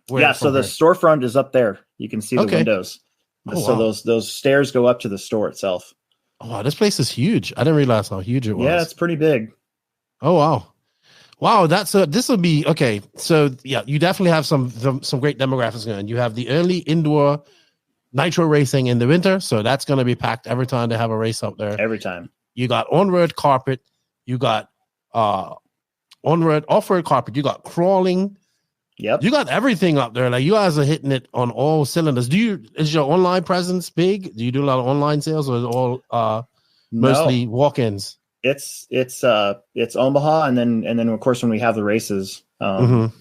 F: so the storefront is up there. You can see the windows. So those stairs go up to the store itself.
A: Oh, wow, this place is huge. I didn't realize how huge it was.
F: Yeah, it's pretty big.
A: Oh, wow. Wow, this will be okay. So yeah, you definitely have some great demographics going. You have the early indoor nitro racing in the winter, so that's going to be packed every time they have a race up there.
F: Every time.
A: You got on-road carpet, you got on-road, off-road carpet, you got crawling.
F: Yep.
A: You got everything up there. Like you guys are hitting it on all cylinders. Is your online presence big? Do you do a lot of online sales, or is it all mostly walk-ins?
F: It's Omaha, and then of course when we have the races, you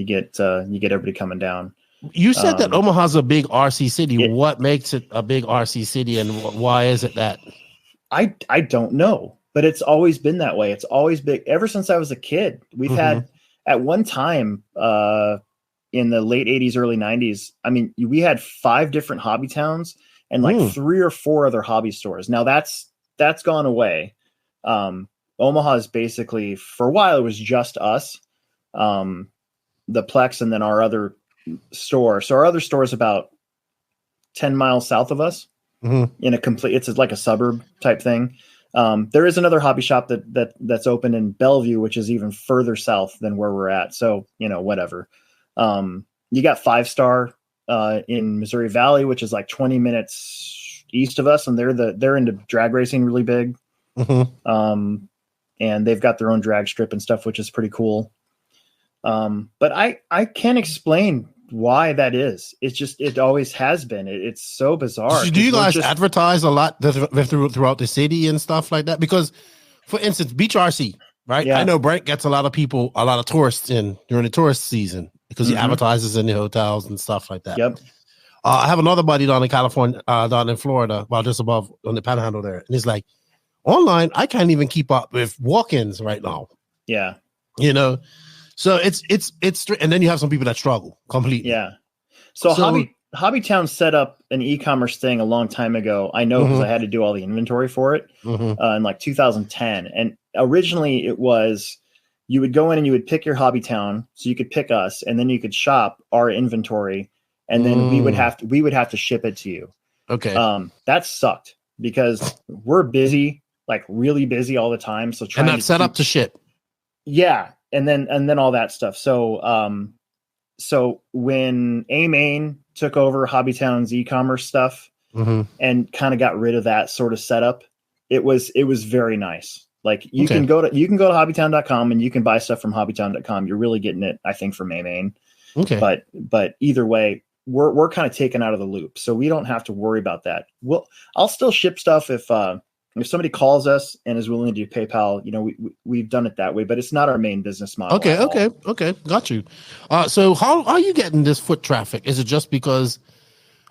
F: get everybody coming down.
A: You said that Omaha's a big RC city. What makes it a big RC city, and why is it that?
F: I don't know, but it's always been that way. It's always big ever since I was a kid. We've had at one time in the late 80s, early 90s. I mean, we had 5 different hobby towns and like 3 or 4 other hobby stores. Now that's gone away. Omaha is basically, for a while, it was just us, the Plex, and then our other store. So our other store is about 10 miles south of us in it's like a suburb type thing. There is another hobby shop that's open in Bellevue, which is even further south than where we're at. So, whatever. You got 5 Star in Missouri Valley, which is like 20 minutes east of us, and they're into drag racing really big. And they've got their own drag strip and stuff, which is pretty cool. But I can't explain why that is. It's just, it always has been. It's so bizarre.
A: Do you guys advertise a lot throughout the city and stuff like that? Because, for instance, Beach RC, right? Yeah. I know Brent gets a lot of tourists in during the tourist season because he advertises in the hotels and stuff like that.
F: Yep.
A: I have another buddy down in California, down in Florida, well, just above on the Panhandle there. And he's like, online, I can't even keep up with walk-ins right now.
F: Yeah.
A: So it's, and then you have some people that struggle completely.
F: Yeah. So Hobbytown set up an e-commerce thing a long time ago. I know because I had to do all the inventory for it in like 2010. And originally it was, you would go in and you would pick your Hobbytown, so you could pick us, and then you could shop our inventory, and then we would have to ship it to you.
A: Okay.
F: That sucked because we're busy, like really busy all the time. So
A: and that's set up to ship.
F: Yeah. And then all that stuff. So when A-Main took over Hobbytown's e-commerce stuff, and kind of got rid of that sort of setup. It was very nice. Like you can go to hobbytown.com and you can buy stuff from hobbytown.com. You're really getting it, I think, from Maine.
A: Okay.
F: But either way, we're kind of taken out of the loop, so we don't have to worry about that. I'll still ship stuff if somebody calls us and is willing to do PayPal. You know, we've done it that way, but it's not our main business model.
A: Okay, got you. So how are you getting this foot traffic? Is it just because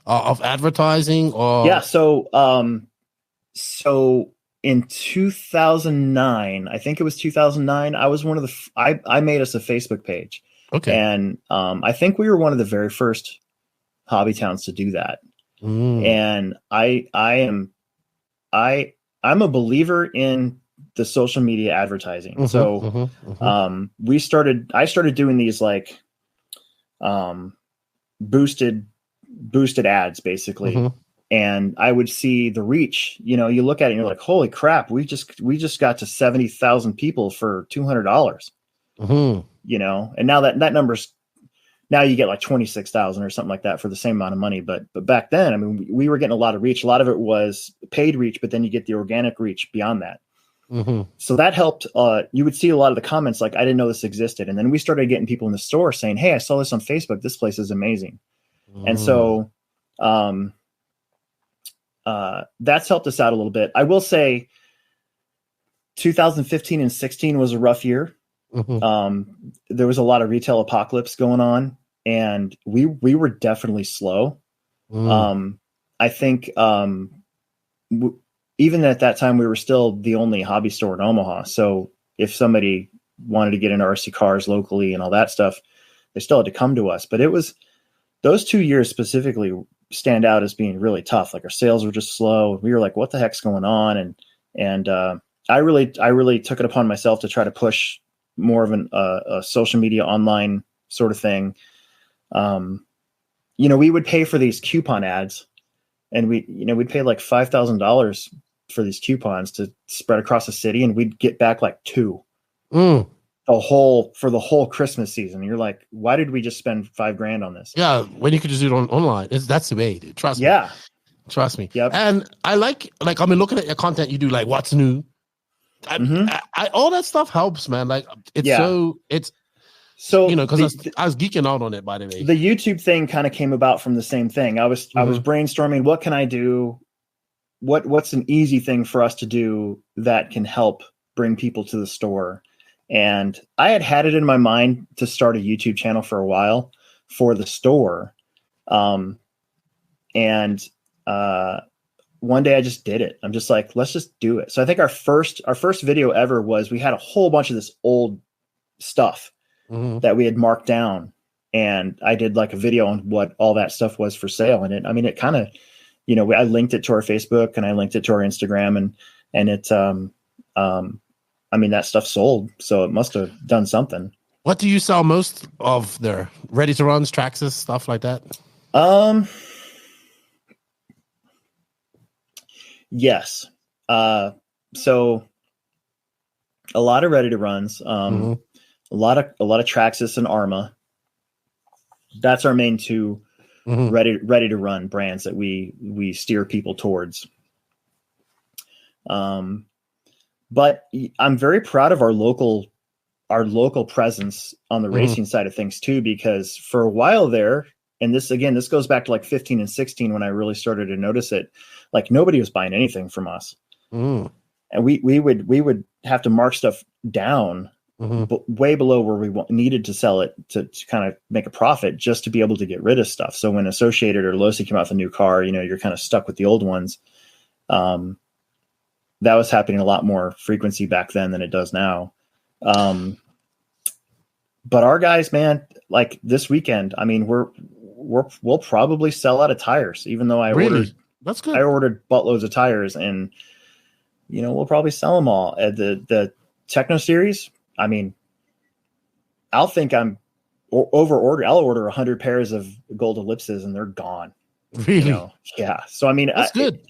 A: of advertising, or
F: so in 2009, I think it was 2009, I was one of I made us a Facebook page.
A: Okay.
F: And I think we were one of the very first hobby towns to do that. And I'm a believer in the social media advertising. I started doing these like boosted ads basically. And I would see the reach, you know, you look at it and you're like, holy crap, we just got to 70,000 people for $200. You know, and now that number's, now you get like 26,000 or something like that for the same amount of money. But back then, I mean, we were getting a lot of reach. A lot of it was paid reach, but then you get the organic reach beyond that. So that helped. You would see a lot of the comments like, I didn't know this existed. And then we started getting people in the store saying, hey, I saw this on Facebook. This place is amazing. And so that's helped us out a little bit. I will say 2015 and 16 was a rough year. There was a lot of retail apocalypse going on, and we were definitely slow. I think even at that time, we were still the only hobby store in Omaha. So if somebody wanted to get into RC cars locally and all that stuff, they still had to come to us. But it was those 2 years specifically stand out as being really tough. Like our sales were just slow. We were like, what the heck's going on? And I really took it upon myself to try to push more of a social media online sort of thing. You know, we would pay for these coupon ads, and we'd pay like $5,000 for these coupons to spread across the city, and we'd get back like $2 for the whole Christmas season. You're like, why did we just spend $5,000 on this?
A: Yeah, when you could just do it online. That's the way. Trust me.
F: Yeah,
A: trust me.
F: Yep.
A: And I like I mean, looking at your content, you do like what's new. I all that stuff helps, man. Like it's so you know, because I was geeking out on it, by the way.
F: The YouTube thing kind of came about from the same thing. I was brainstorming, what can I do? What's an easy thing for us to do that can help bring people to the store? And I had it in my mind to start a YouTube channel for a while for the store. One day I just did it. I'm just like, let's just do it. So I think our first video ever was, we had a whole bunch of this old stuff that we had marked down. And I did like a video on what all that stuff was for sale. And it kind of, you know, I linked it to our Facebook and I linked it to our Instagram, and it, I mean, that stuff sold. So it must've done something.
A: What do you sell most of there? Ready to runs, Traxxas, stuff like that?
F: Yes. So a lot of ready to runs, a lot of Traxxas and Arma. That's our main two ready to run brands that we steer people towards. But I'm very proud of our local presence on the racing side of things too, because for a while there, and this goes back to like 15 and 16 when I really started to notice it, like nobody was buying anything from us. And we would have to mark stuff down way below where we needed to sell it to kind of make a profit, just to be able to get rid of stuff. So when Associated or Losi came out with a new car, you know, you're kind of stuck with the old ones. That was happening a lot more frequency back then than it does now. But our guys, man, like this weekend, I mean, we'll probably sell out of tires, even though
A: That's good.
F: I ordered buttloads of tires, and you know, we'll probably sell them all at the Techno series. I mean, I'll order 100 pairs of gold ellipses and they're gone.
A: Really?
F: You know? Yeah. So, I mean,
A: that's good.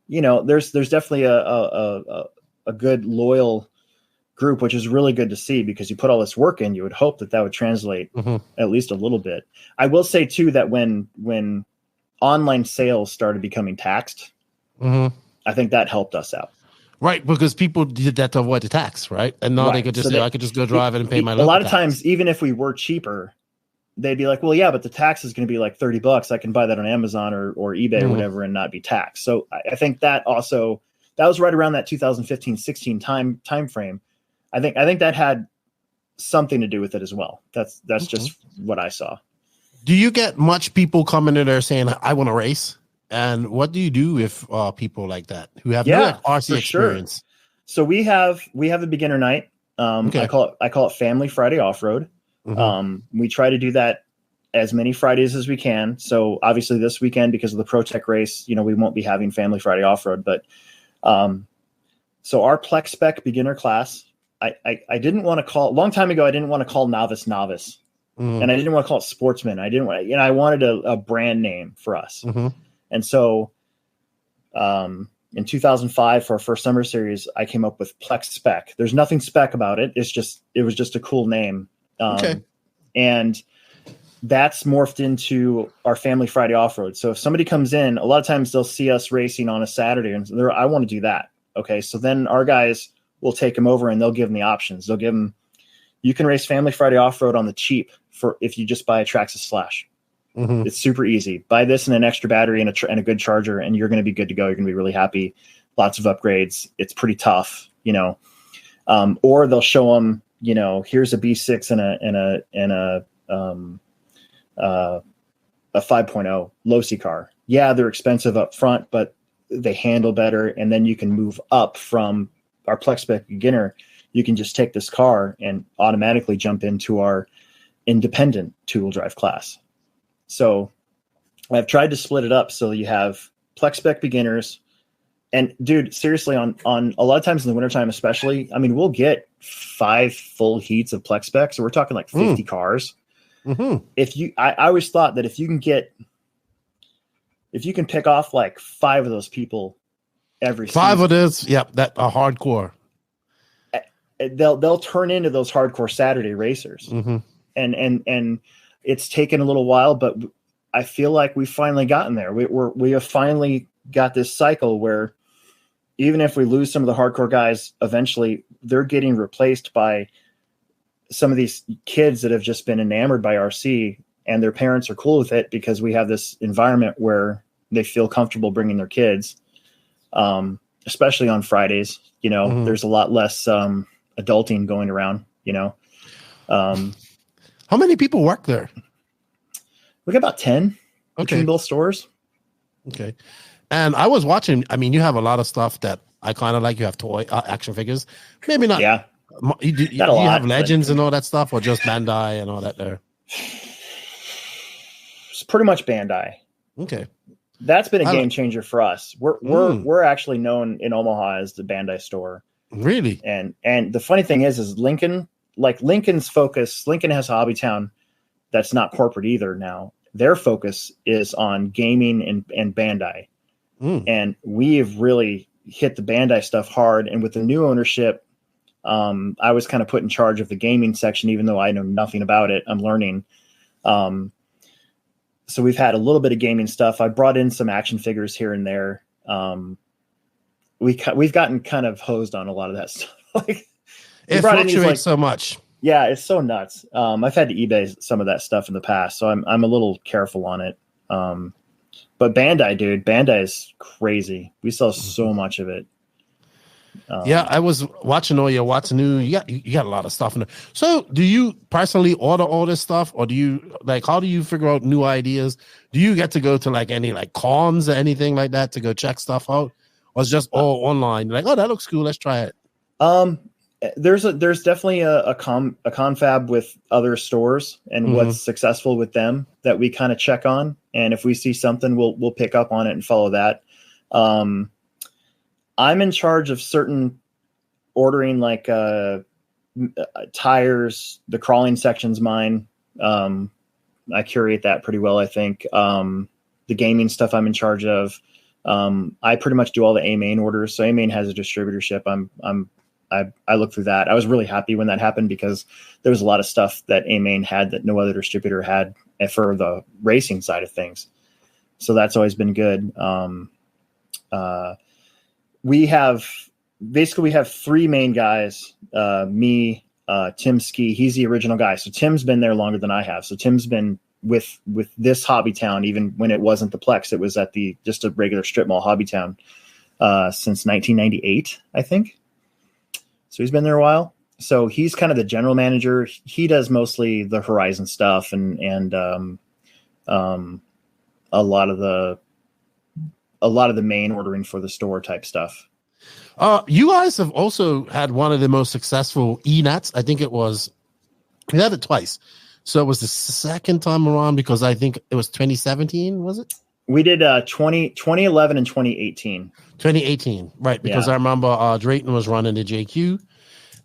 F: You know, there's definitely a good loyal group, which is really good to see, because you put all this work in. You would hope that would translate at least a little bit. I will say too, that when online sales started becoming taxed, I think that helped us out.
A: Right, because people did that to avoid the tax, right? And now they could just say, I could just go drive it and pay my local
F: A lot of
A: tax.
F: times, even if we were cheaper, they'd be like, well, yeah, but the tax is going to be like $30. I can buy that on Amazon or eBay or whatever and not be taxed. So I think that also, that was right around that 2015-16 time frame. I think that had something to do with it as well. That's just what I saw.
A: Do you get much people coming in there saying, I want to race? And what do you do with people like that who have no RC experience?
F: Sure. So we have a beginner night. I call it Family Friday Off-Road. We try to do that as many Fridays as we can. So obviously this weekend, because of the Pro Tech race, we won't be having Family Friday Off-Road, but so our Plex spec beginner class, I didn't want to call, a long time ago, I didn't want to call novice, and I didn't want to call it sportsman. I didn't want, I wanted a brand name for us. And so in 2005, for our first summer series, I came up with Plex spec. There's nothing spec about it. It was just a cool name. And that's morphed into our Family Friday Off-Road. So if somebody comes in, a lot of times they'll see us racing on a Saturday and I want to do that. Okay. So then our guys will take them over and they'll give them the options. They'll give them, you can race Family Friday Off-Road on the cheap for if you just buy a Traxxas Slash. It's super easy. Buy this and an extra battery and a good charger, and you're going to be good to go. You're going to be really happy. Lots of upgrades. It's pretty tough, or they'll show them, here's a B6 and a 5.0 low-C car. Yeah, they're expensive up front, but they handle better. And then you can move up from our Plex spec beginner. You can just take this car and automatically jump into our independent two-wheel drive class. So I've tried to split it up so you have Plex spec beginners. And dude, seriously, on a lot of times in the wintertime, especially, we'll get 5 full heats of Plex spec. So we're talking like 50 cars. I always thought that if you can pick off like 5 of those people every
A: 5
F: season,
A: of this, that are hardcore.
F: They'll turn into those hardcore Saturday racers. And it's taken a little while, but I feel like we've finally gotten there. We have finally got this cycle where even if we lose some of the hardcore guys, eventually they're getting replaced by some of these kids that have just been enamored by RC, and their parents are cool with it because we have this environment where they feel comfortable bringing their kids, especially on Fridays. There's a lot less adulting going around,
A: How many people work there?
F: We got about 10 between both stores. Okay.
A: And I was watching, you have a lot of stuff that I kind of like. You have toy action figures. Maybe not. Yeah. You have Legends and all that stuff, or just Bandai and all that there?
F: It's pretty much Bandai.
A: Okay.
F: That's been a game changer for us. We're actually known in Omaha as the Bandai store.
A: Really?
F: And the funny thing is Lincoln, Lincoln's focus, Lincoln has a Hobbytown that's not corporate either now. Their focus is on gaming and Bandai. And we have really hit the Bandai stuff hard. And with the new ownership, I was kind of put in charge of the gaming section, even though I know nothing about it. I'm learning. So we've had a little bit of gaming stuff. I brought in some action figures here and there. We've gotten kind of hosed on a lot of that stuff.
A: It fluctuates so much.
F: Yeah, it's so nuts. I've had to eBay some of that stuff in the past, so I'm a little careful on it. But Bandai, dude, Bandai is crazy. We sell so much of it.
A: I was watching all your what's new. You got a lot of stuff in there. So do you personally order all this stuff, or do you how do you figure out new ideas? Do you get to go to any cons or anything like that to go check stuff out? Or it's just all online? Oh, that looks cool. Let's try it.
F: There's definitely a confab with other stores and what's successful with them that we kind of check on. And if we see something, we'll pick up on it and follow that. I'm in charge of certain ordering, tires. The crawling section's mine. I curate that pretty well, I think. The gaming stuff I'm in charge of. I pretty much do all the A-Main orders. So A-Main has a distributorship. I look through that. I was really happy when that happened because there was a lot of stuff that A-Main had that no other distributor had for the racing side of things. So that's always been good. We have 3 main guys. Me, Tim Ski, he's the original guy. So Tim's been there longer than I have. So Tim's been with this Hobbytown, even when it wasn't the Plex, it was at just a regular strip mall Hobbytown, since 1998, I think. So he's been there a while. So he's kind of the general manager. He does mostly the Horizon stuff and a lot of the main ordering for the store type stuff.
A: You guys have also had one of the most successful E-Nats. I think we had it twice. So it was the second time around because I think it was 2017, was it?
F: We did 2011 and 2018.
A: 2018, right. Because I remember Drayton was running the JQ.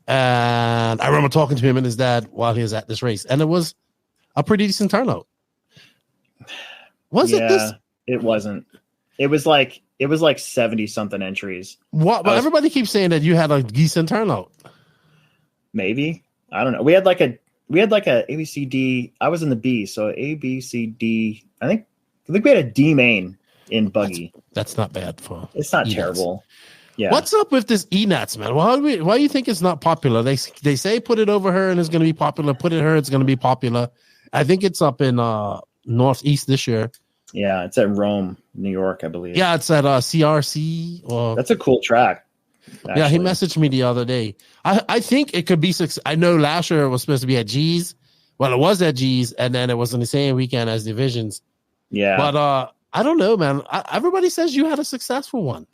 A: And I remember talking to him and his dad while he was at this race. And it was a pretty decent turnout. Was it this?
F: It wasn't. It was like 70 something entries.
A: What? But everybody keeps saying that you had a decent turnout.
F: Maybe. I don't know. We had like a ABCD. I was in the B, so ABCD. I think we had a D main in buggy.
A: That's not bad for.
F: It's not
A: E-Nats.
F: terrible. Yeah.
A: What's up with this E-Nats, man? Why do you think it's not popular? They say put it over her and it's going to be popular. Put it her, it's going to be popular. I think it's up in Northeast this year.
F: Yeah, it's at Rome, New York, I believe.
A: Yeah, it's at CRC.
F: That's a cool track. Actually.
A: Yeah, he messaged me the other day. I think it could be success. I know last year it was supposed to be at G's. Well, it was at G's, and then it was on the same weekend as Divisions.
F: Yeah.
A: But I don't know, man. Everybody says you had a successful one.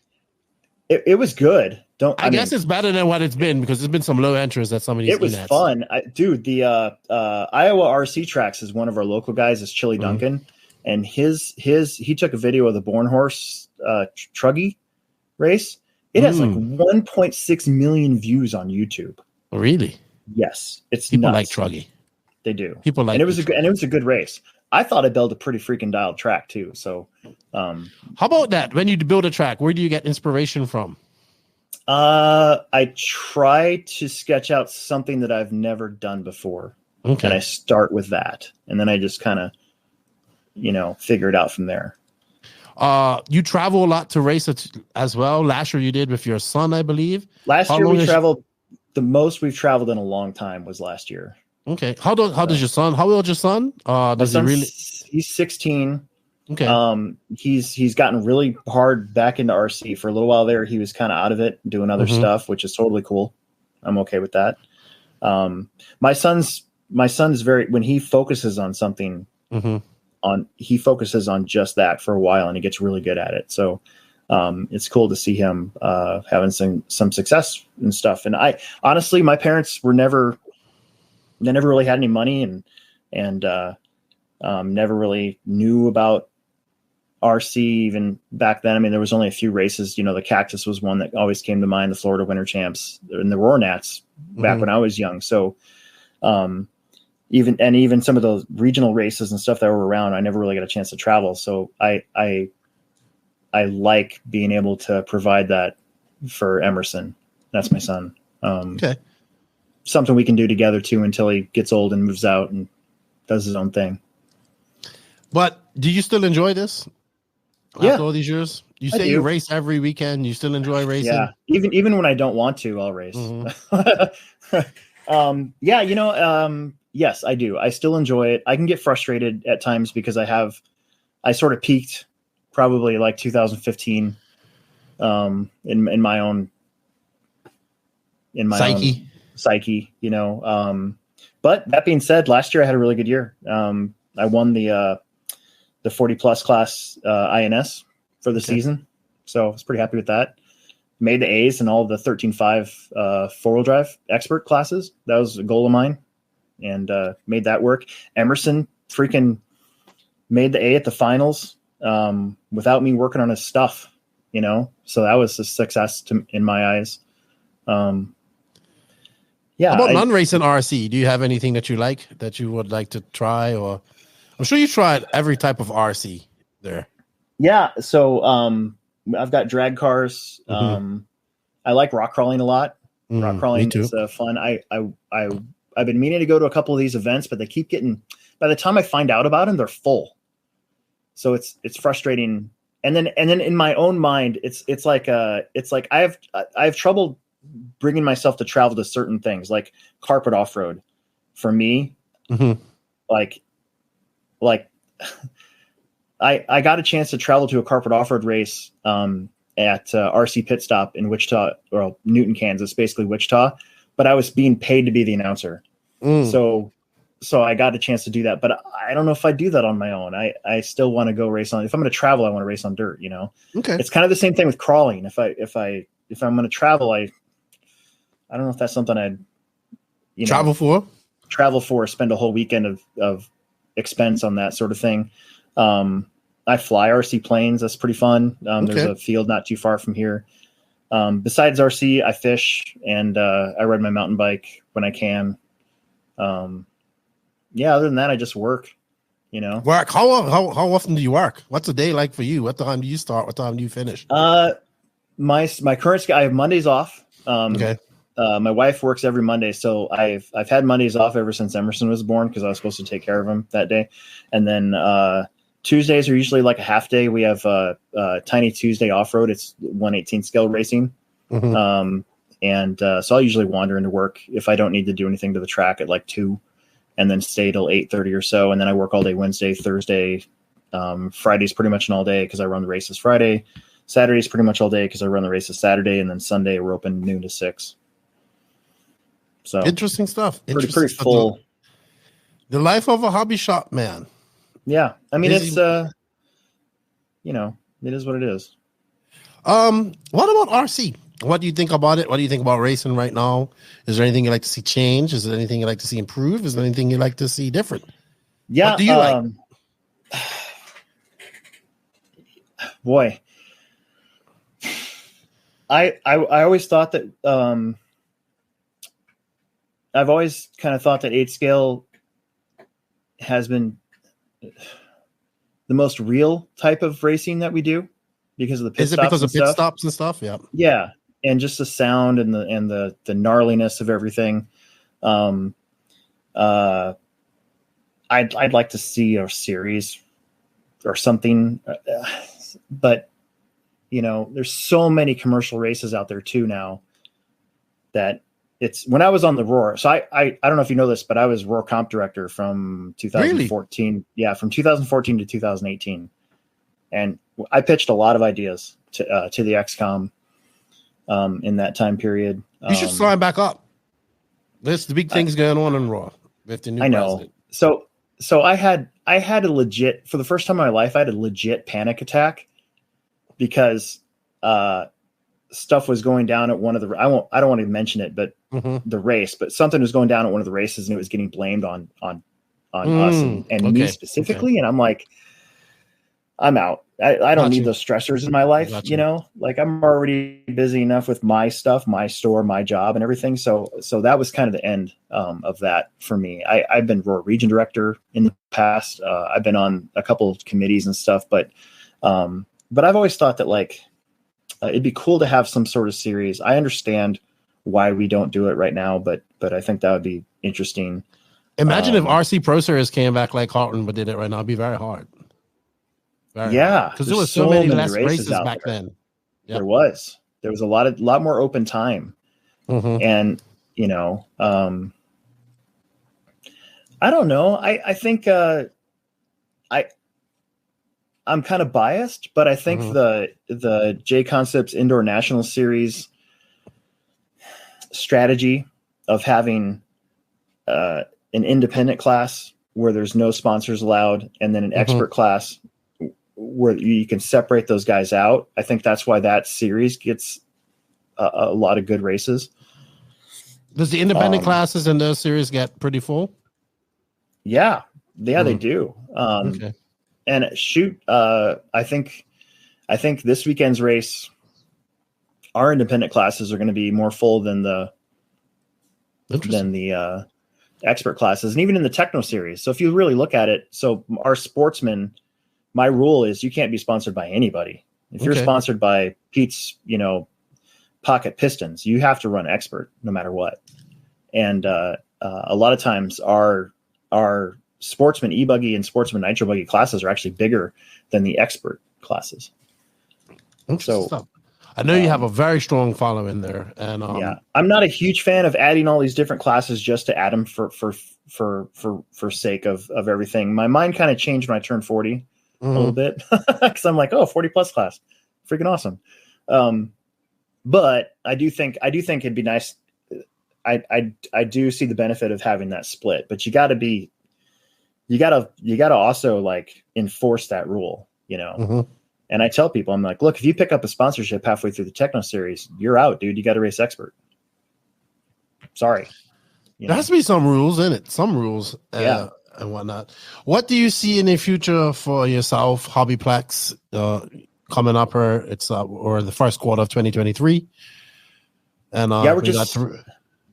F: It was good.
A: I guess it's better than what it's been because there's been some low entries at some of these.
F: It was fun. Dude, the Iowa RC Tracks is one of our local guys, is Chili Duncan. And he took a video of the Born Horse Truggy race. It has like 1.6 million views on YouTube.
A: Really?
F: Yes, it's
A: people
F: nuts.
A: like Truggy.
F: They do.
A: People like,
F: and it was a good race. I thought I built a pretty freaking dialed track too. So,
A: how about that? When you build a track, where do you get inspiration from?
F: I try to sketch out something that I've never done before, and I start with that, and then I just kind of, figure it out from there.
A: You travel a lot to race as well. Last year you did with your son, I believe.
F: Last year we traveled. The most we've traveled in a long time was last year.
A: Okay. How does your son? How old is your son? Does he really?
F: He's 16.
A: Okay.
F: He's gotten really hard back into RC. For a little while there, he was kind of out of it, doing other stuff, which is totally cool. I'm okay with that. My son's very, when he focuses on something, he focuses on just that for a while, and he gets really good at it. So it's cool to see him having some success and stuff. And I honestly, my parents never really had any money, and never really knew about RC even back then. I mean, there was only a few races. The Cactus was one that always came to mind, the Florida Winter Champs and the Roar Nats back when I was young. So even some of those regional races and stuff that were around, I never really got a chance to travel. So I like being able to provide that for Emerson. That's my son. Something we can do together too until he gets old and moves out and does his own thing. But
A: do you still enjoy this?
F: Yeah.
A: After all these years, you say you race every weekend. You still enjoy racing?
F: Yeah. Even when I don't want to, I'll race. Yes, I do. I still enjoy it. I can get frustrated at times because I sort of peaked probably like 2015 in my own psyche. But that being said, last year I had a really good year. I won the 40 plus class INS for the season. So I was pretty happy with that. Made the A's in all the 13.5 four-wheel drive expert classes. That was a goal of mine, and made that work. Emerson freaking made the A at the finals without me working on his stuff, So that was a success in my eyes. How
A: about non-racing RC? Do you have anything that you like that you would like to try? Or I'm sure you tried every type of RC there.
F: Yeah. So I've got drag cars. I like rock crawling a lot. Rock crawling is fun. I've been meaning to go to a couple of these events, but they keep getting, by the time I find out about them, they're full. So it's frustrating. And then in my own mind, it's like I have trouble bringing myself to travel to certain things like carpet off-road for me.
A: Mm-hmm.
F: Like I got a chance to travel to a carpet off-road race at RC Pit Stop in Wichita, or Newton, Kansas, basically Wichita, but I was being paid to be the announcer. So I got a chance to do that, but I don't know if I do that on my own. I still want to go race on, if I'm going to travel, I want to race on dirt,
A: Okay.
F: It's kind of the same thing with crawling. If I'm going to travel, I don't know if that's something I'd,
A: travel for, spend a whole weekend of expense on that sort of thing. I fly RC planes. That's pretty fun. There's a field not too far from here. Besides RC, I fish and I ride my mountain bike when I can. Other than that, I just work, Work. How often do you work? What's a day like for you? What time do you start? What time do you finish?
F: My current, I have Mondays off.
A: Okay.
F: My wife works every Monday, so I've had Mondays off ever since Emerson was born because I was supposed to take care of him that day. And then Tuesdays are usually like a half day. We have Tiny Tuesday off-road. It's 1/18 scale racing. Mm-hmm. So I'll usually wander into work if I don't need to do anything to the track at like 2, and then stay till 8:30 or so. And then I work all day Wednesday, Thursday. Friday's pretty much an all day because I run the races Friday. Saturday's pretty much all day because I run the races Saturday. And then Sunday we're open noon to 6. So
A: interesting stuff.
F: Pretty full.
A: The life of a hobby shop man.
F: Yeah. I mean, it's, it is what it is.
A: What about RC? What do you think about it? What do you think about racing right now? Is there anything you'd like to see change? Is there anything you'd like to see improve? Is there anything you'd like to see different?
F: Yeah.
A: What do you like?
F: Boy, I always thought that, I've always kind of thought that 8 scale has been the most real type of racing that we do because of the pit stops. Is it because of pit
A: stops and stuff? Yeah.
F: Yeah. And just the sound and the gnarliness of everything. I'd like to see a series or something, but there's so many commercial races out there too now that it's, when I was on the Roar. So I don't know if you know this, but I was Roar comp director from 2014. Really? Yeah. From 2014 to 2018. And I pitched a lot of ideas to the XCOM in that time period.
A: You should slide back up. There's the big things going on in Raw with the new president.
F: So I had a legit, for the first time in my life, I had a legit panic attack because stuff was going down at one of the, I don't want to mention it, but the race, but something was going down at one of the races and it was getting blamed on us and me specifically. Okay. And I'm like, I'm out. I don't need those stressors in my life, like I'm already busy enough with my stuff, my store, my job and everything. So that was kind of the end of that for me. I've been Roar region director in the past. I've been on a couple of committees and stuff, but I've always thought that it'd be cool to have some sort of series. I understand why we don't do it right now, but I think that would be interesting.
A: Imagine if RC Pro Series came back like Hartman, but did it right now. It'd be very hard.
F: Because
A: there was so many less races back then.
F: Yep. There was a lot more open time, and I don't know. I think I'm kind of biased, but I think the J Concepts Indoor National Series strategy of having an independent class where there's no sponsors allowed, and then an expert class where you can separate those guys out. I think that's why that series gets a lot of good races.
A: Does the independent classes in those series get pretty full?
F: Yeah, they do. And shoot, I think this weekend's race, our independent classes are going to be more full than the expert classes, and even in the Techno series. So if you really look at it, so our sportsmen, my rule is you can't be sponsored by anybody. If you're sponsored by Pete's, Pocket Pistons, you have to run expert no matter what. And a lot of times our sportsman e-buggy and sportsman nitro buggy classes are actually bigger than the expert classes. So
A: I know you have a very strong following there, and
F: yeah, I'm not a huge fan of adding all these different classes just to add them for sake of everything. My mind kind of changed when I turned 40 a little bit, because I'm like, oh, 40 plus class, freaking awesome. But I do think it'd be nice. I do see the benefit of having that split, but you gotta also like enforce that rule, you know. And I tell people, I'm like, look, if you pick up a sponsorship halfway through the Techno series, you're out, dude. You got to race expert. Sorry.
A: There has to be some rules in it, some rules, and whatnot. What do you see in the future for yourself, Hobbyplex, coming up or the first quarter of 2023? And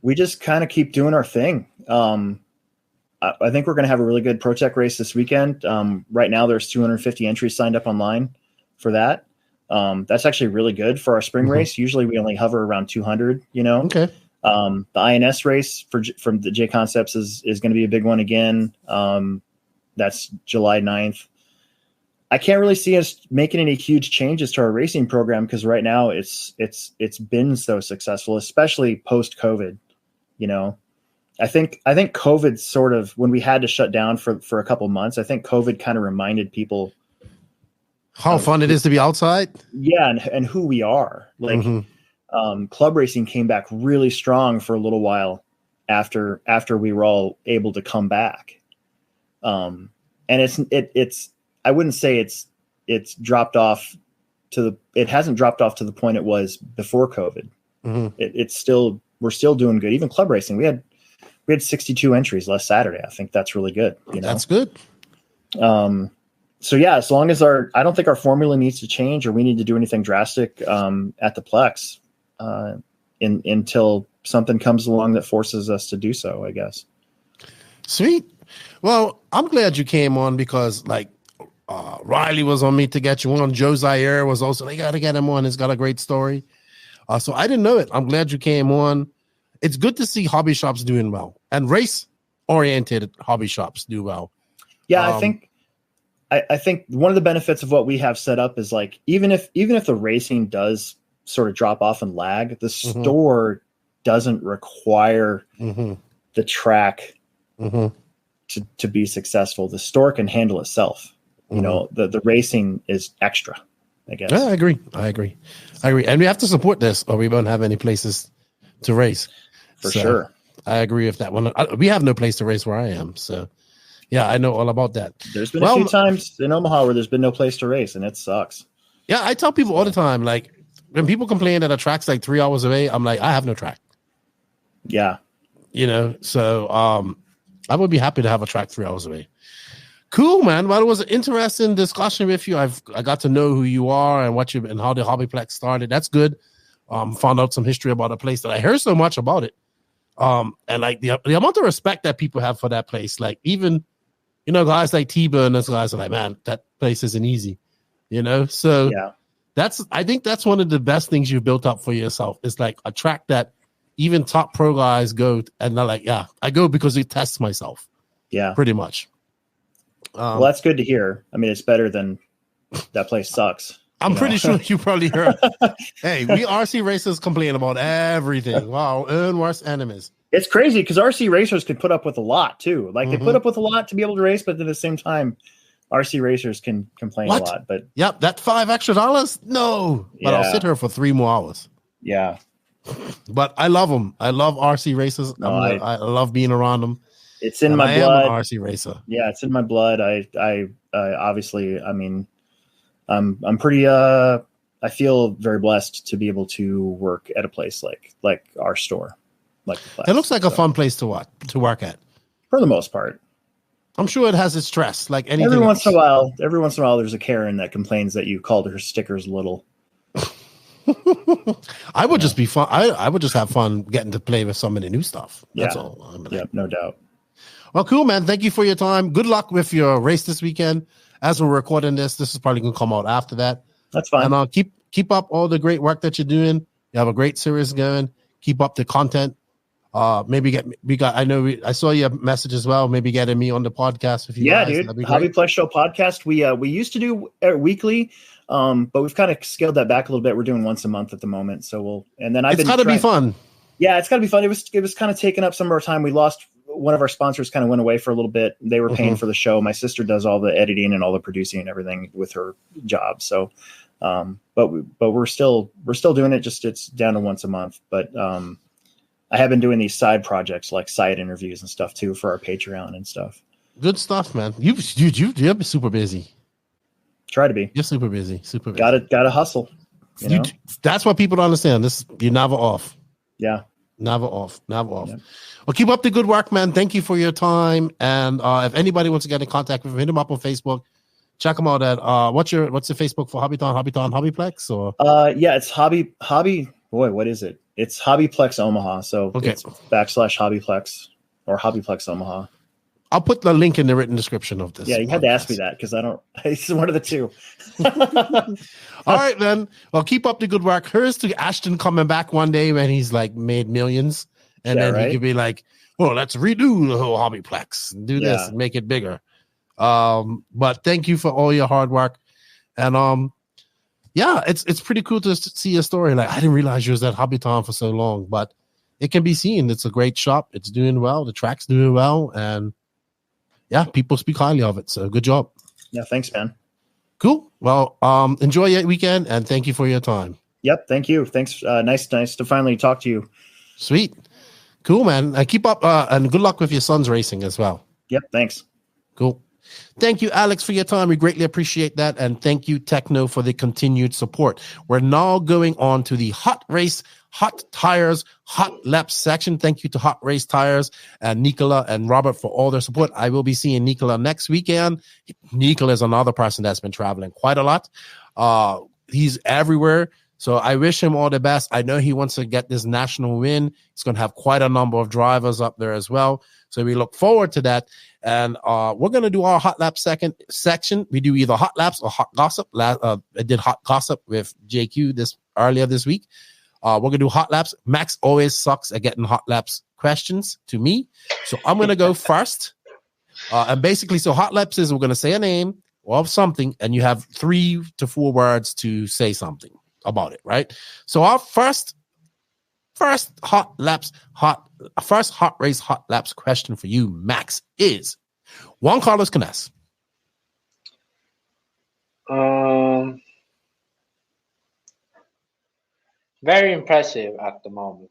F: we just kind of keep doing our thing. I think we're going to have a really good Pro Tech race this weekend. Right now, there's 250 entries signed up online for that. That's actually really good for our spring race. Usually we only hover around 200, you know.
A: Okay.
F: The INS race from the J Concepts is going to be a big one again. That's July 9th. I can't really see us making any huge changes to our racing program because right now it's been so successful, especially post COVID. You know, I think COVID sort of, when we had to shut down for a couple months, I think COVID kind of reminded people
A: how fun it is to be outside.
F: Yeah. And who we are. Like, club racing came back really strong for a little while after we were all able to come back. And it's, I wouldn't say it's dropped off it hasn't dropped off to the point it was before COVID. We're still doing good. Even club racing, we had 62 entries last Saturday. I think that's really good. You know? That's
A: good.
F: So yeah, as long as I don't think our formula needs to change or we need to do anything drastic at the Plex until something comes along that forces us to do so, I guess.
A: Sweet. Well, I'm glad you came on because Riley was on me to get you on. Joe Zaire was also, they got to get him on. He's got a great story. So I didn't know it. I'm glad you came on. It's good to see hobby shops doing well and race-oriented hobby shops do well.
F: Yeah, I think one of the benefits of what we have set up is like even if the racing does sort of drop off and lag, the store doesn't require the track to be successful. The store can handle itself. You know, the racing is extra, I guess.
A: Yeah, I agree. And we have to support this or we won't have any places to race.
F: For sure.
A: I agree with that one. We have no place to race where I am. So, yeah, I know all about that.
F: There's been a few times in Omaha where there's been no place to race, and it sucks.
A: Yeah, I tell people all the time, like, when people complain that a track's like 3 hours away, I'm like, I have no track.
F: Yeah.
A: You know, so I would be happy to have a track 3 hours away. Cool, man. Well, it was an interesting discussion with you. I got to know who you are and and how the Hobbyplex started. That's good. Found out some history about a place that I heard so much about it. And like the amount of respect that people have for that place, like even, you know, guys like T-Burn, those guys are like, man, that place isn't easy, you know? So
F: yeah,
A: I think that's one of the best things you've built up for yourself. It's like a track that even top pro guys go and they're like, yeah, I go because it tests myself.
F: Yeah,
A: pretty much.
F: Well, that's good to hear. I mean, it's better than that place sucks.
A: I'm pretty sure you probably heard. Hey, we RC racers complain about everything. Wow, own worst enemies.
F: It's crazy because RC racers can put up with a lot too. Like they put up with a lot to be able to race, but at the same time, RC racers can complain a lot. But
A: yep, that $5 extra. No, but I'll sit here for 3 more hours.
F: Yeah,
A: but I love them. I love RC racers.
F: No,
A: I love being around them.
F: It's in my blood.
A: I am an RC racer.
F: Yeah, it's in my blood. I obviously, I mean, I'm pretty. I feel very blessed to be able to work at a place like our store. Like the Plex.
A: It looks like a fun place to work at.
F: For the most part.
A: I'm sure it has its stress, like anything.
F: Every once in a while, there's a Karen that complains that you called her stickers little.
A: I would just be fun. I would just have fun getting to play with so many new stuff. That's all.
F: Yeah, no doubt.
A: Well, cool, man. Thank you for your time. Good luck with your race this weekend. As we're recording this is probably going to come out after that.
F: That's fine.
A: And keep up all the great work that you're doing. You have a great series going. Keep up the content. I saw your message as well. Maybe getting me on the podcast with you.
F: Yeah,
A: guys.
F: dude.
A: That'd be great.
F: Hobbyplex Show podcast. We used to do weekly, but we've kind of scaled that back a little bit. We're doing once a month at the moment. So it's
A: gotta be fun.
F: Yeah, it's gotta be fun. It was kind of taking up some of our time. We lost one of our sponsors, kind of went away for a little bit. They were paying for the show. My sister does all the editing and all the producing and everything with her job. So, but we're still doing it. Just it's down to once a month. But I have been doing these side projects like side interviews and stuff too for our Patreon and stuff.
A: Good stuff, man. You're super busy.
F: Try to be.
A: You're super busy. Super busy.
F: Gotta hustle. You know?
A: That's what people don't understand. You're never off.
F: Yeah.
A: Never off.
F: Yeah.
A: Well, keep up the good work, man. Thank you for your time. And if anybody wants to get in contact with him, hit him up on Facebook. Check him out at what's the Facebook for Hobbytown Hobbyplex or
F: yeah, it's hobby. Boy, what is it? It's Hobbyplex Omaha. So it's /Hobbyplex or Hobbyplex Omaha.
A: I'll put the link in the written description of this.
F: Yeah, you had to ask me that because I don't. It's one of the two.
A: All right, then. Well, keep up the good work. Here's to Ashton coming back one day when he's like made millions, and then he could be like, "Well, let's redo the whole Hobbyplex, and do this, and make it bigger." But thank you for all your hard work, and yeah, it's pretty cool to see your story. Like I didn't realize you was at Hobbytown for so long, but it can be seen. It's a great shop. It's doing well. The track's doing well, and yeah, people speak highly of it. So good job.
F: Yeah, thanks, man.
A: Cool. Well, enjoy your weekend, and thank you for your time.
F: Yep, thank you. Thanks. Nice to finally talk to you.
A: Sweet. Cool, man. Keep up, and good luck with your son's racing as well.
F: Yep, thanks.
A: Cool. Thank you, Alex, for your time. We greatly appreciate that. And thank you, Techno, for the continued support. We're now going on to the Hot Race, Hot Tires, Hot Laps section. Thank you to Hot Race Tires and Nicola and Robert for all their support. I will be seeing Nicola next weekend. Nicola is another person that's been traveling quite a lot. He's everywhere. So I wish him all the best. I know he wants to get this national win. He's going to have quite a number of drivers up there as well. So we look forward to that. And we're going to do our Hot Lap section. We do either Hot Laps or Hot Gossip. I did Hot Gossip with JQ earlier this week. We're going to do Hot Laps. Max always sucks at getting Hot Laps questions to me. So I'm going to go first. And basically, so Hot Laps is we're going to say a name or something, and you have 3 to 4 words to say something about it, right? So our first Hot Laps, first Hot Race Hot Laps question for you, Max, is Juan Carlos Canes.
B: Very impressive at the moment.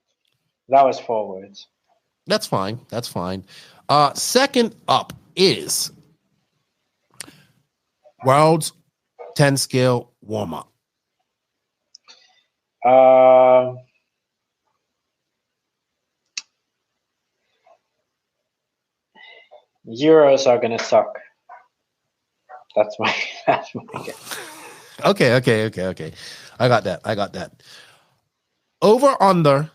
B: That was 4 words.
A: That's fine. That's fine. Second up is World's 10 scale warm up.
B: Euros are gonna suck. That's my guess.
A: Okay. I got that. Over under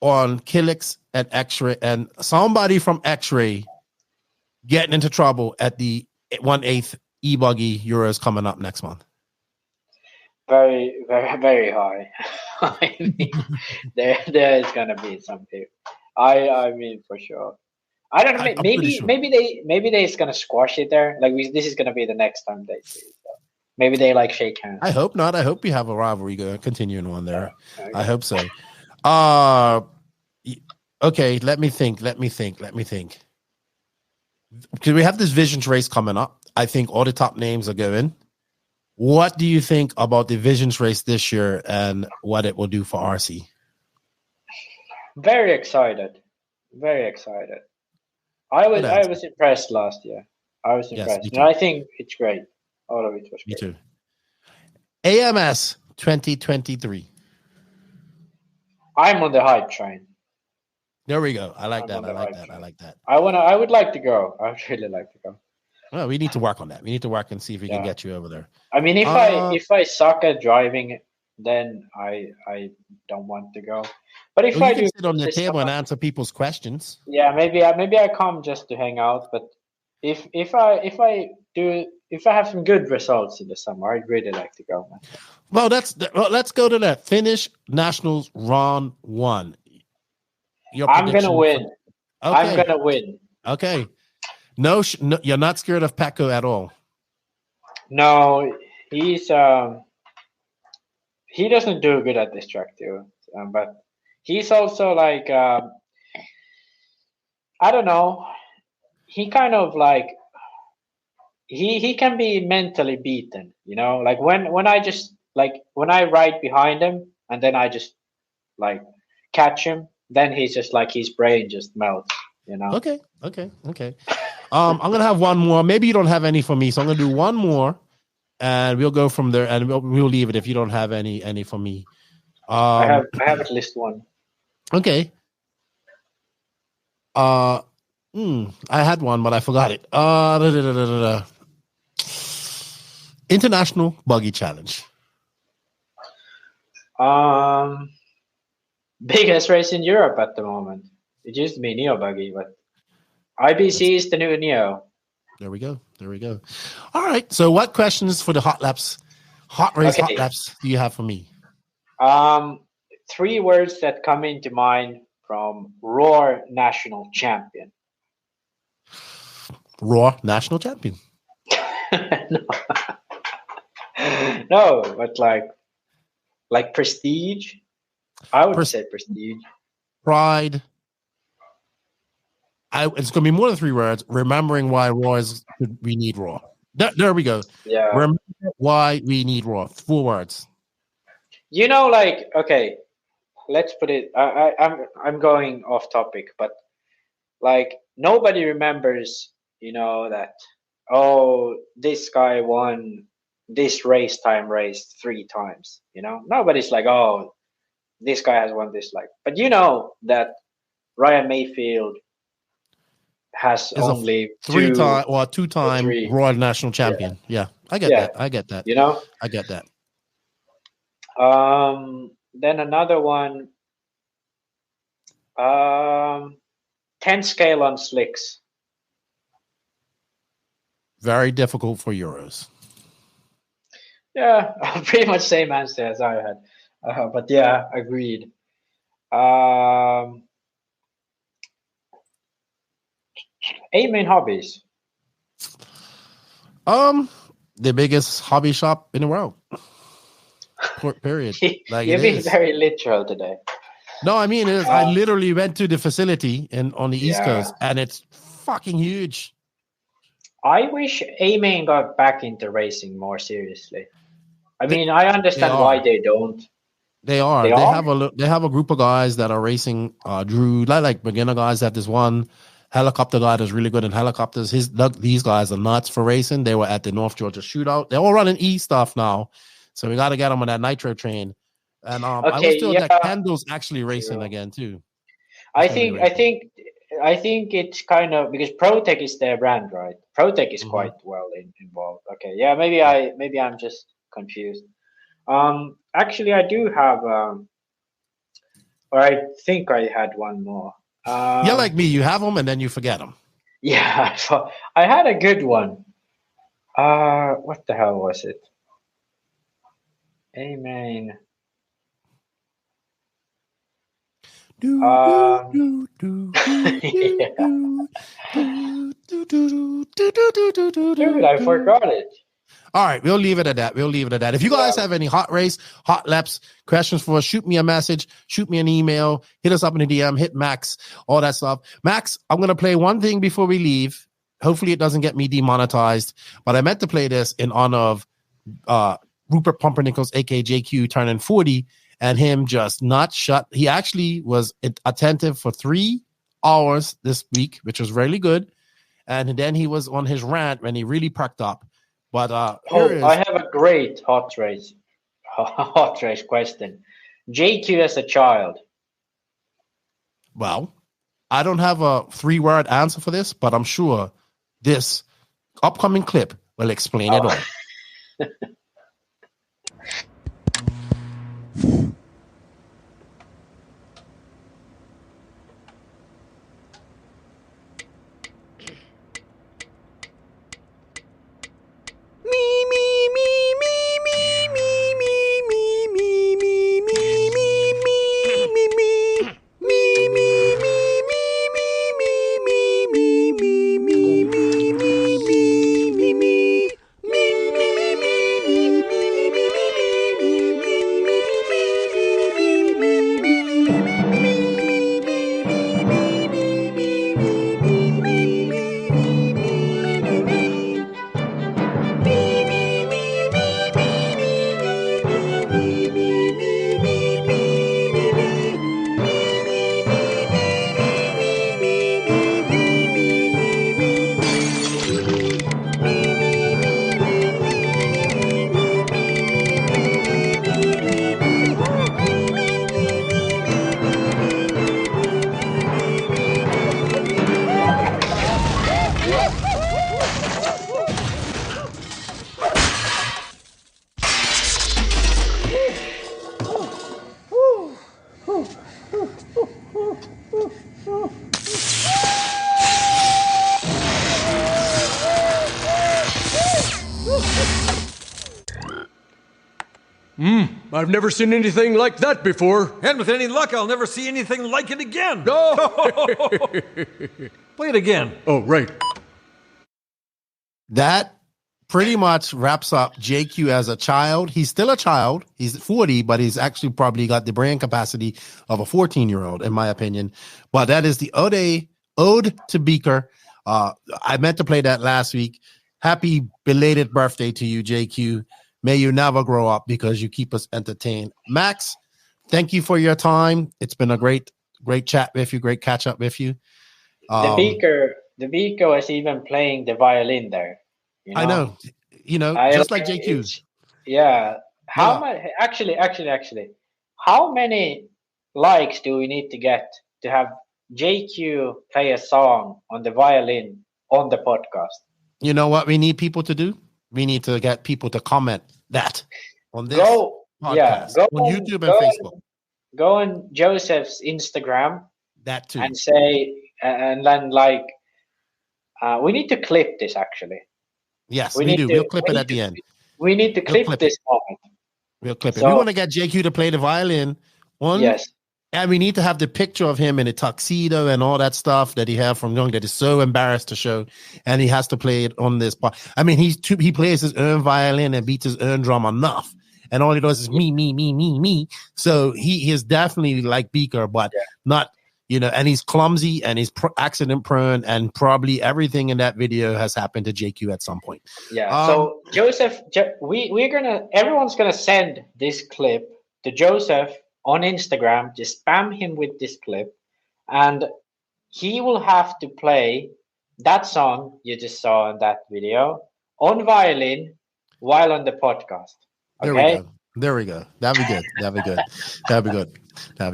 A: on Killix and X-Ray, and somebody from X-Ray getting into trouble at the 1/8 e-buggy Euros coming up next month.
B: Very, very, very high. I mean, there is gonna be some people. I mean, for sure. I don't know. Maybe they is gonna squash it there. Like this is gonna be the next time they see it. So maybe they like shake hands.
A: I hope not. I hope we have a rivalry continuing on there. Yeah, okay. I hope so. Okay. Let me think. Because we have this Visions race coming up. I think all the top names are going. What do you think about the Visions race this year and what it will do for RC?
B: Very excited. Very excited. I was impressed last year. I was impressed.
A: Yes,
B: and I think it's great. All of it was great.
A: Me too. AMS 2023.
B: I'm on the hype train.
A: There we go. I like that.
B: I would like to go. I would really like to go.
A: Well, we need to work on that. We need to work and see if we can get you over there.
B: I mean, if I suck at driving, then I don't want to go. But if I
A: can sit on the table and answer people's questions.
B: Yeah, maybe I come just to hang out. But if I have some good results in the summer, I'd really like to go, man.
A: Well, let's go to that. Finnish Nationals Round 1. your
B: I'm
A: prediction?
B: gonna win.
A: Okay.
B: I'm gonna win.
A: Okay. No, you're not scared of Paco at all.
B: No, he's he doesn't do good at this track too. But he's also like I don't know. He kind of like he can be mentally beaten, you know. Like when I just like when I ride behind him and then I just like catch him, then he's just like his brain just melts, you know.
A: Okay. I'm gonna have one more. Maybe you don't have any for me, so I'm gonna do one more, and we'll go from there. And we'll leave it if you don't have any for me.
B: I have at least one.
A: Okay. I had one, but I forgot it. International Buggy Challenge.
B: Biggest race in Europe at the moment. It used to be Neo Buggy, but IBC is the new Neo.
A: There we go. All right. So what questions for the hot laps, hot race, hot laps do you have for me?
B: 3 words that come into mind from Roar National Champion.
A: Raw National Champion.
B: No, but like prestige. I would say prestige.
A: Pride. It's going to be more than 3 words. Remembering why we need Raw. There we go.
B: Yeah.
A: Remember why we need Raw. 4 words.
B: You know, like, okay, let's put it. I'm going off topic, but like nobody remembers, you know, that this guy won this race 3 times. You know, nobody's like, this guy has won this. Like, but you know that Ryan Mayfield has only
A: 2-time Royal National Champion. Yeah, I get that.
B: You know,
A: I get that.
B: Then another one. 10 scale on slicks.
A: Very difficult for Euros.
B: Yeah, pretty much same answer as I had. But yeah, agreed. Main hobbies.
A: The biggest hobby shop in the world. Period. Like
B: You're being very literal today.
A: No, I mean, I literally went to the facility on the East Coast, and it's fucking huge.
B: I wish A-Main got back into racing more seriously. I mean, I understand why they don't.
A: They are. They have a group of guys that are racing. Drew, like beginner guys. Have this one helicopter guy that's really good in helicopters. These guys are nuts for racing. They were at the North Georgia shootout. They're all running E stuff now, so we got to get them on that nitro train. And I was still that Kendall's actually racing again too.
B: I think it's kind of because ProTech is their brand, right? ProTech is quite well involved. Okay, yeah, maybe I'm just confused. Actually, I do have, or I think I had one more.
A: You're like me. You have them and then you forget them.
B: Yeah, I had a good one. What the hell was it? A-Main. Dude, I forgot it.
A: All right, we'll leave it at that. If you guys have any hot race, hot laps questions for us, shoot me a message, shoot me an email, hit us up in the DM, hit Max, all that stuff. Max, I'm going to play one thing before we leave. Hopefully it doesn't get me demonetized, but I meant to play this in honor of Rupert Pumpernickel's, aka JQ, turning 40, and him just not shut. He actually was attentive for 3 hours this week, which was really good. And then he was on his rant when he really perked up. But
B: I have a great hot race question. JQ as a child.
A: Well, I don't have a 3-word answer for this, but I'm sure this upcoming clip will explain it all.
I: I've never seen anything like that before. And with any luck, I'll never see anything like it again. Oh. Play it again. Oh, right.
A: That pretty much wraps up JQ as a child. He's still a child. He's 40, but he's actually probably got the brain capacity of a 14-year-old, in my opinion. But that is the Ode to Beaker. I meant to play that last week. Happy belated birthday to you, JQ. May you never grow up because you keep us entertained. Max, thank you for your time. It's been a great chat with you, great catch up with you.
B: The Beaker was even playing the violin there. You know?
A: I know. Just like JQ's.
B: Yeah. How much? Actually, how many likes do we need to get to have JQ play a song on the violin on the podcast?
A: You know what we need people to do? We need to get people to comment that on this podcast, on YouTube and Facebook.
B: Go on Joseph's Instagram.
A: That too.
B: And say, and then we need to clip this actually.
A: Yes, we do. We'll clip it at the end.
B: We need to clip this moment.
A: We'll clip it. We want to get JQ to play the violin on.
B: Yes.
A: And we need to have the picture of him in a tuxedo and all that stuff that he had from young that is so embarrassed to show. And he has to play it on this part. I mean, he plays his own violin and beats his own drum enough. And all he does is me. So he is definitely like Beaker, but not, and he's clumsy and he's accident prone. And probably everything in that video has happened to JQ at some point.
B: Yeah. So Joseph, everyone's going to send this clip to Joseph on Instagram. Just spam him with this clip and he will have to play that song you just saw in that video on violin while on the podcast. Okay?
A: There we go. That'd be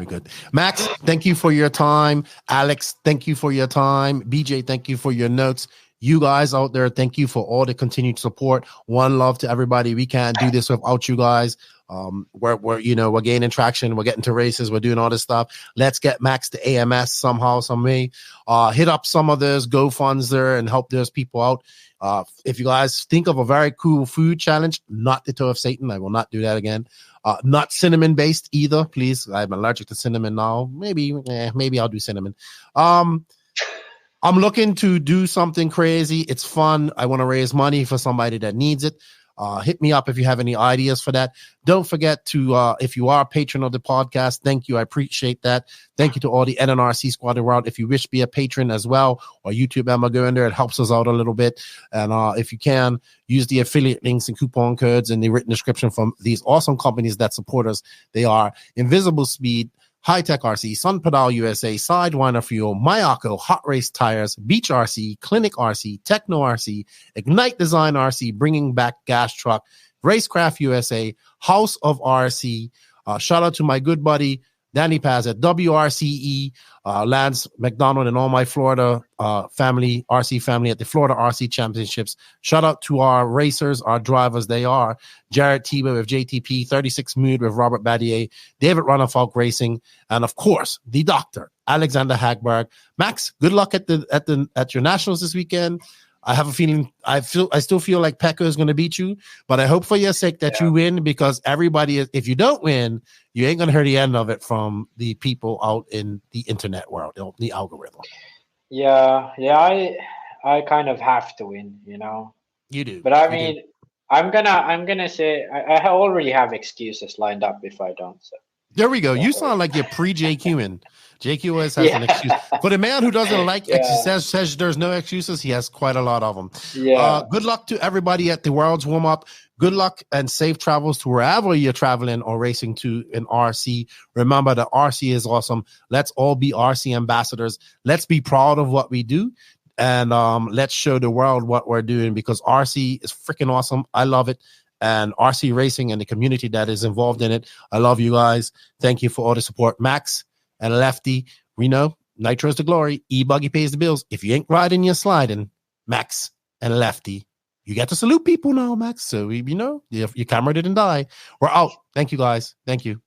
A: good. Max, thank you for your time. Alex, thank you for your time. BJ, thank you for your notes. You guys out there, thank you for all the continued support. One love to everybody. We can't do this without you guys. We're gaining traction. We're getting to races. We're doing all this stuff. Let's get Max to AMS somehow, some way. Hit up some of those GoFunds there and help those people out. If you guys think of a very cool food challenge, not the toe of Satan. I will not do that again. Not cinnamon based either, please. I'm allergic to cinnamon now. Maybe I'll do cinnamon. I'm looking to do something crazy. It's fun. I want to raise money for somebody that needs it. Hit me up if you have any ideas for that. Don't forget to, if you are a patron of the podcast, thank you. I appreciate that. Thank you to all the NNRC squad in the world. If you wish to be a patron as well, or YouTube member, go in there. It helps us out a little bit. And if you can, use the affiliate links and coupon codes in the written description from these awesome companies that support us. They are Invisible Speed, High Tech RC, Sun Pedal USA, Sidewinder Fuel, Mayako, Hot Race Tires, Beach RC, Clinic RC, Techno RC, Ignite Design RC, Bringing Back Gas Truck, Racecraft USA, House of RC. Shout out to my good buddy Danny Paz at WRCE, Lance McDonald and all my Florida RC family at the Florida RC Championships. Shout out to our racers, our drivers. They are Jared Tebow with JTP, 36 Mood with Robert Badier, David Runnerfalk Racing, and of course the Doctor Alexander Hagberg. Max, good luck at your nationals this weekend. I have a feeling I still feel like Pekka is going to beat you, but I hope for your sake that you win, because if you don't win, you ain't going to hear the end of it from the people out in the internet world, the algorithm.
B: Yeah, I kind of have to win,
A: You do.
B: But I mean, I'm gonna say I already have excuses lined up if I don't. So
A: there we go. You sound like you're pre-JQing. JQ always has an excuse. For the man who doesn't like excuses, says there's no excuses, he has quite a lot of them.
B: Yeah.
A: Good luck to everybody at the World's Warm-Up. Good luck and safe travels to wherever you're traveling or racing to in RC. Remember that RC is awesome. Let's all be RC ambassadors. Let's be proud of what we do. And let's show the world what we're doing, because RC is freaking awesome. I love it. And RC racing and the community that is involved in it. I love you guys. Thank you for all the support. Max and Lefty, we know Nitro's the glory. E-Buggy pays the bills. If you ain't riding, you're sliding. Max and Lefty, you get to salute people now, Max. So, your camera didn't die. We're out. Thank you, guys. Thank you.